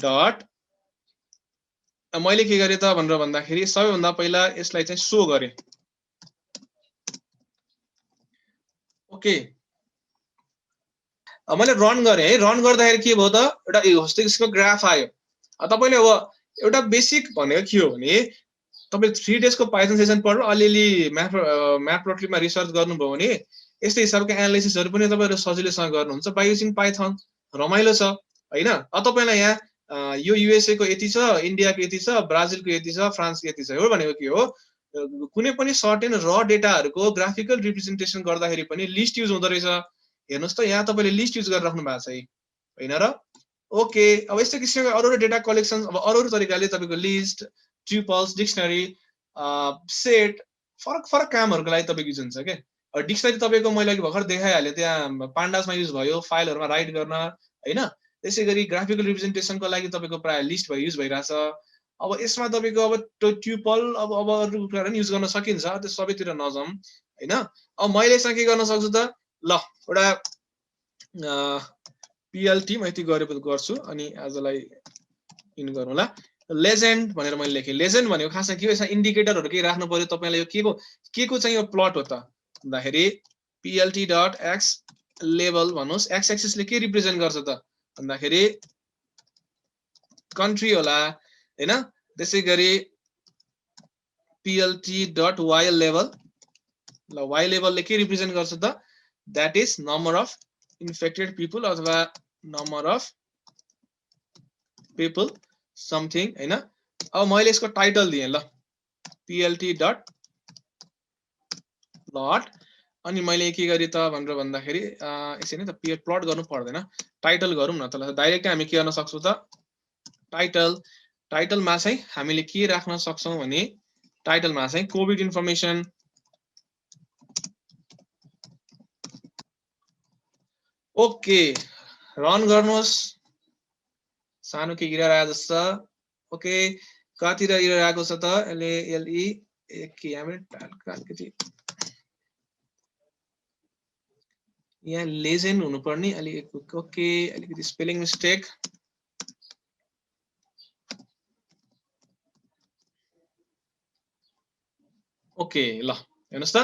डट मैले के गरे त भनेर भन्दाखेरि सबैभन्दा पहिला यसलाई चाहिँ शो गरे। ओके, मैले रन गरे है, रन गर्दाखेरि के भयो त एउटा यस्तो किसिमको ग्राफ आयो। तपाईले अब एउटा बेसिक भनेको के हो भने तपाईले 3 डेजको पाइथन सेसन पढ्नु अलिअलि म्याटप्लोट्लिबमा रिसर्च गर्नुभयो भने यस्तै हिसाबको एनालाइसिसहरु पनि तपाईहरु सजिलैसँग गर्नुहुन्छ बाइ युजिङ पाइथन। रमाइलो छ हैन। तपाईलाई यहाँ यो युएसए को यति छ, इन्डियाको यति छ, ब्राजिलको यति छ, फ्रान्सको यति छ, हो भनेको के हो कुनै पनि सर्टेन र डेटाहरुको ग्राफिकल रिप्रेजेन्टेसन गर्दाखेरि पनि लिस्ट युज हुँदो रहेछ। हेर्नुस् त यहाँ तपाईले लिस्ट युज गरेर राख्नु भएको छ हैन र। ओके, अब यस्तो किसिमको अरु डेटा कलेक्सन अब अरु तरिकाले तपाईको लिस्ट, ट्युपल्स, डिक्सनरी, सेट फरक कामहरुको लागि तपाईको युज हुन्छ के। डिक्सनरी तपाईको मैले अघि भर्खर देखाइहाले त्यहाँ पान्डासमा युज भयो फाइलहरुमा राइट गर्न हैन। त्यसैगरी ग्राफिकल रिप्रेजेन्टेसनको लागि तपाईको प्राय लिस्ट भयो युज भइराछ। अब यसमा तपाईको अब ट्युपल अब अरु कुराहरु पनि युज गर्न सकिन्छ, त्यो सबैतिर नजाम हैन। अब मैले यसमा के गर्न सक्छु त ल एउटा PLT म यति गर्छु अनि आजलाई इन गरौँ ल। लेजेन्ड भनेर मैले लेखे। लेजेन्ड भनेको खासमा के हो, यसमा इन्डिकेटरहरु के राख्नु पर्यो तपाईलाई, यो के को चाहिँ यो प्लट हो त भन्दाखेरि PLT.x लेभल भन्नुस्, x एक्सिसले के रिप्रेजेन्ट गर्छ त भन्दाखेरि कन्ट्री होला हैन। त्यसैगरी PLT.y लेभल, ल y लेभलले के रिप्रेजेन्ट गर्छ त that is number of infected people अथवा नम्बर अफ पिपल समथिङ हैन। अब मैले यसको टाइटल दिएँ ल PLT.plot अनि मैले के गरे त भनेर भन्दाखेरि यसै नै त प्लट गर्नु पर्दैन, टाइटल गरौँ न त। ल डाइरेक्ट हामी के गर्न सक्छौं त टाइटलमा चाहिँ हामीले के राख्न सक्छौं भने टाइटलमा चाहिँ कोभिड इन्फर्मेसन ओके रन गर्नुहोस्। सानो के एरर आयो जस्तो ओके कति र एरर आएको छ त एलई के हामी अलिकति यहाँ लेजेन्ड हुनुपर्ने अलि ओके अलिकति स्पेलिङ मिस्टेक ओके ल हेर्नुस् त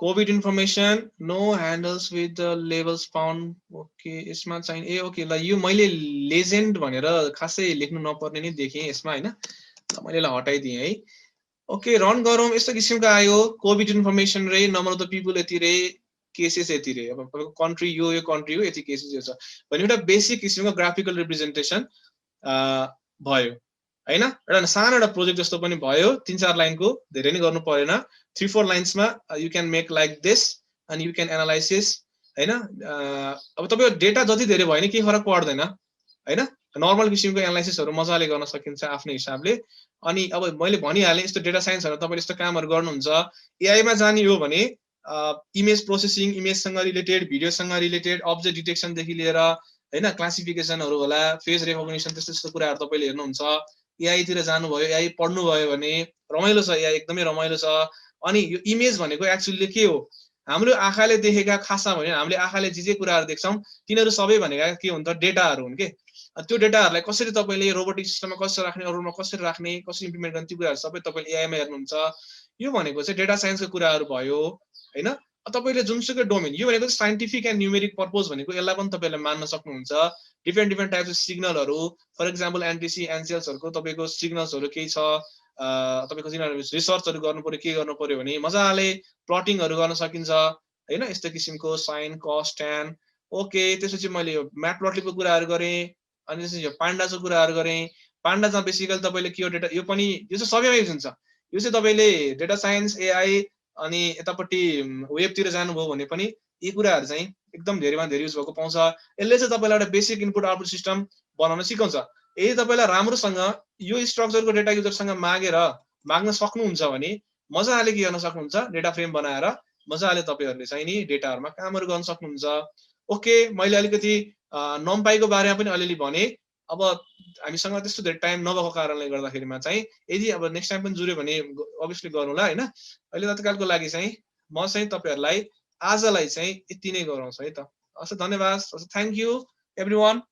COVID information no handles with the levels found okay यसमा चाहिँ ए ओके ल यो मैले लेजेन्ड भनेर खासै लेख्नु नपर्ने नै देखेँ यसमा हैन। ल मैले ल हटाइदिएँ है। ओके रन गरौँ। यस्तो किसिमको आयो कोभिड इन्फर्मेसन रे नम्बर अफ द पिपल यति रे केसेस यति रे। अब तपाईको कन्ट्री यो कन्ट्री हो यति केसेस यो छ भने एउटा बेसिक किसिमको ग्राफिकल रिप्रेजेन्टेसन भयो हैन। एउटा सानो एउटा प्रोजेक्ट जस्तो पनि भयो 3-4 लाइनको, धेरै नै गर्नु परेन। 3-4 लाइन्समा you can make like this and you can analysis हैन। अब तपाईको डेटा जति धेरै भयो नि केही फरक पर्दैन हैन। नर्मल किसिमको एनालाइसिसहरु मजाले गर्न सकिन्छ आफ्नै हिसाबले। अनि अब मैले भनिहालेँ यस्तो डेटा साइन्सहरु तपाईले यस्तो कामहरु गर्नुहुन्छ एआई मा जाने हो भने इमेज प्रोसेसिङ, इमेजसँग रिलेटेड, भिडियोसँग रिलेटेड, अब्जेक्ट डिटेक्सन देखि लिएर हैन क्लासिफिकेसनहरु होला, फेस रेकग्निसन त्यस्तो कुराहरु तपाईले हेर्नुहुन्छ। एआई तिर जानुभयो, एआई पढ्नु भयो भने रमाइलो छ, एआई एकदमै रमाइलो छ। अनि यो इमेज भनेको एक्चुअली के हो हाम्रो आँखाले देखेका खासमा भने हामीले आँखाले जे कुराहरु देख्छौं तिनीहरु सबै भनेका के हुन् त डेटाहरु हुन् के। त्यो डेटाहरुलाई कसरी तपाईले रोबोटिक सिस्टममा कसरी राख्ने, अरूमा कसरी राख्ने, कसरी इम्प्लिमेन्ट गर्ने त्यो कुराहरु सबै तपाईले एआई मा हेर्नुहुन्छ। यो भनेको चाहिँ डेटा साइन्सको कुराहरु भयो हैन। तपाईले जुनसुकै डोमेन यो भनेको साइन्टिफिक एन्ड न्यूमेरिक पर्पस भनेको यसलाई पनि तपाईले मान्न सक्नुहुन्छ। डिफरेन्ट टाइप्स अफ सिग्नलहरु फर एक्जाम्पल एनटीसी एनसीएल्सहरुको तपाईको सिग्नल्सहरु केही छ तपाईको जिनहरु रिसर्चहरु गर्नु पर्यो के गर्नु पर्यो भने मजाले प्लटिङहरु गर्न सकिन्छ हैन। यस्तो किसिमको साइन कस ट्यान ओके। त्यसपछि मैले यो म्याटप्लोट्लिबको कुराहरु गरे अनि त्यसपछि यो पान्डासको कुराहरु गरे। पान्डासमा बेसिकली तपाईले के हो डेटा यो पनि यो चाहिँ सबैमा युज हुन्छ। यो चाहिँ तपाईले डेटा साइन्स एआई अनि यतापट्टि वेबतिर जानुभयो भने पनि यी कुराहरु चाहिँ एकदम धेरैमा धेरै युज भएको पाउँछ। यसले चाहिँ तपाईलाई एउटा बेसिक इनपुट आउटपुट सिस्टम बनाउन सिकाउँछ। यदि तपाईलाई राम्रोसँग यो स्ट्रक्चरको डेटा युजरसँग माग्न सक्नुहुन्छ भने मजाले के गर्न सक्नुहुन्छ डेटा फ्रेम बनाएर मजाले तपाईहरुले चाहिँ नि डेटाहरुमा कामहरु गर्न सक्नुहुन्छ। ओके मैले अलिकति नम्पाईको बारेमा पनि अलिअलि भने अब हामीसँग त्यस्तो धेरै टाइम नभएको कारणले गर्दाखेरिमा चाहिँ यदि अब नेक्स्ट टाइम पनि जुर्यो भने अभियसली गरौँला हैन अहिले तत्कालको लागि चाहिँ म चाहिँ तपाईहरुलाई आजलाई चाहिँ यति नै गराउँछु है त हस् धन्यवाद थ्यांक यू एभ्रीवन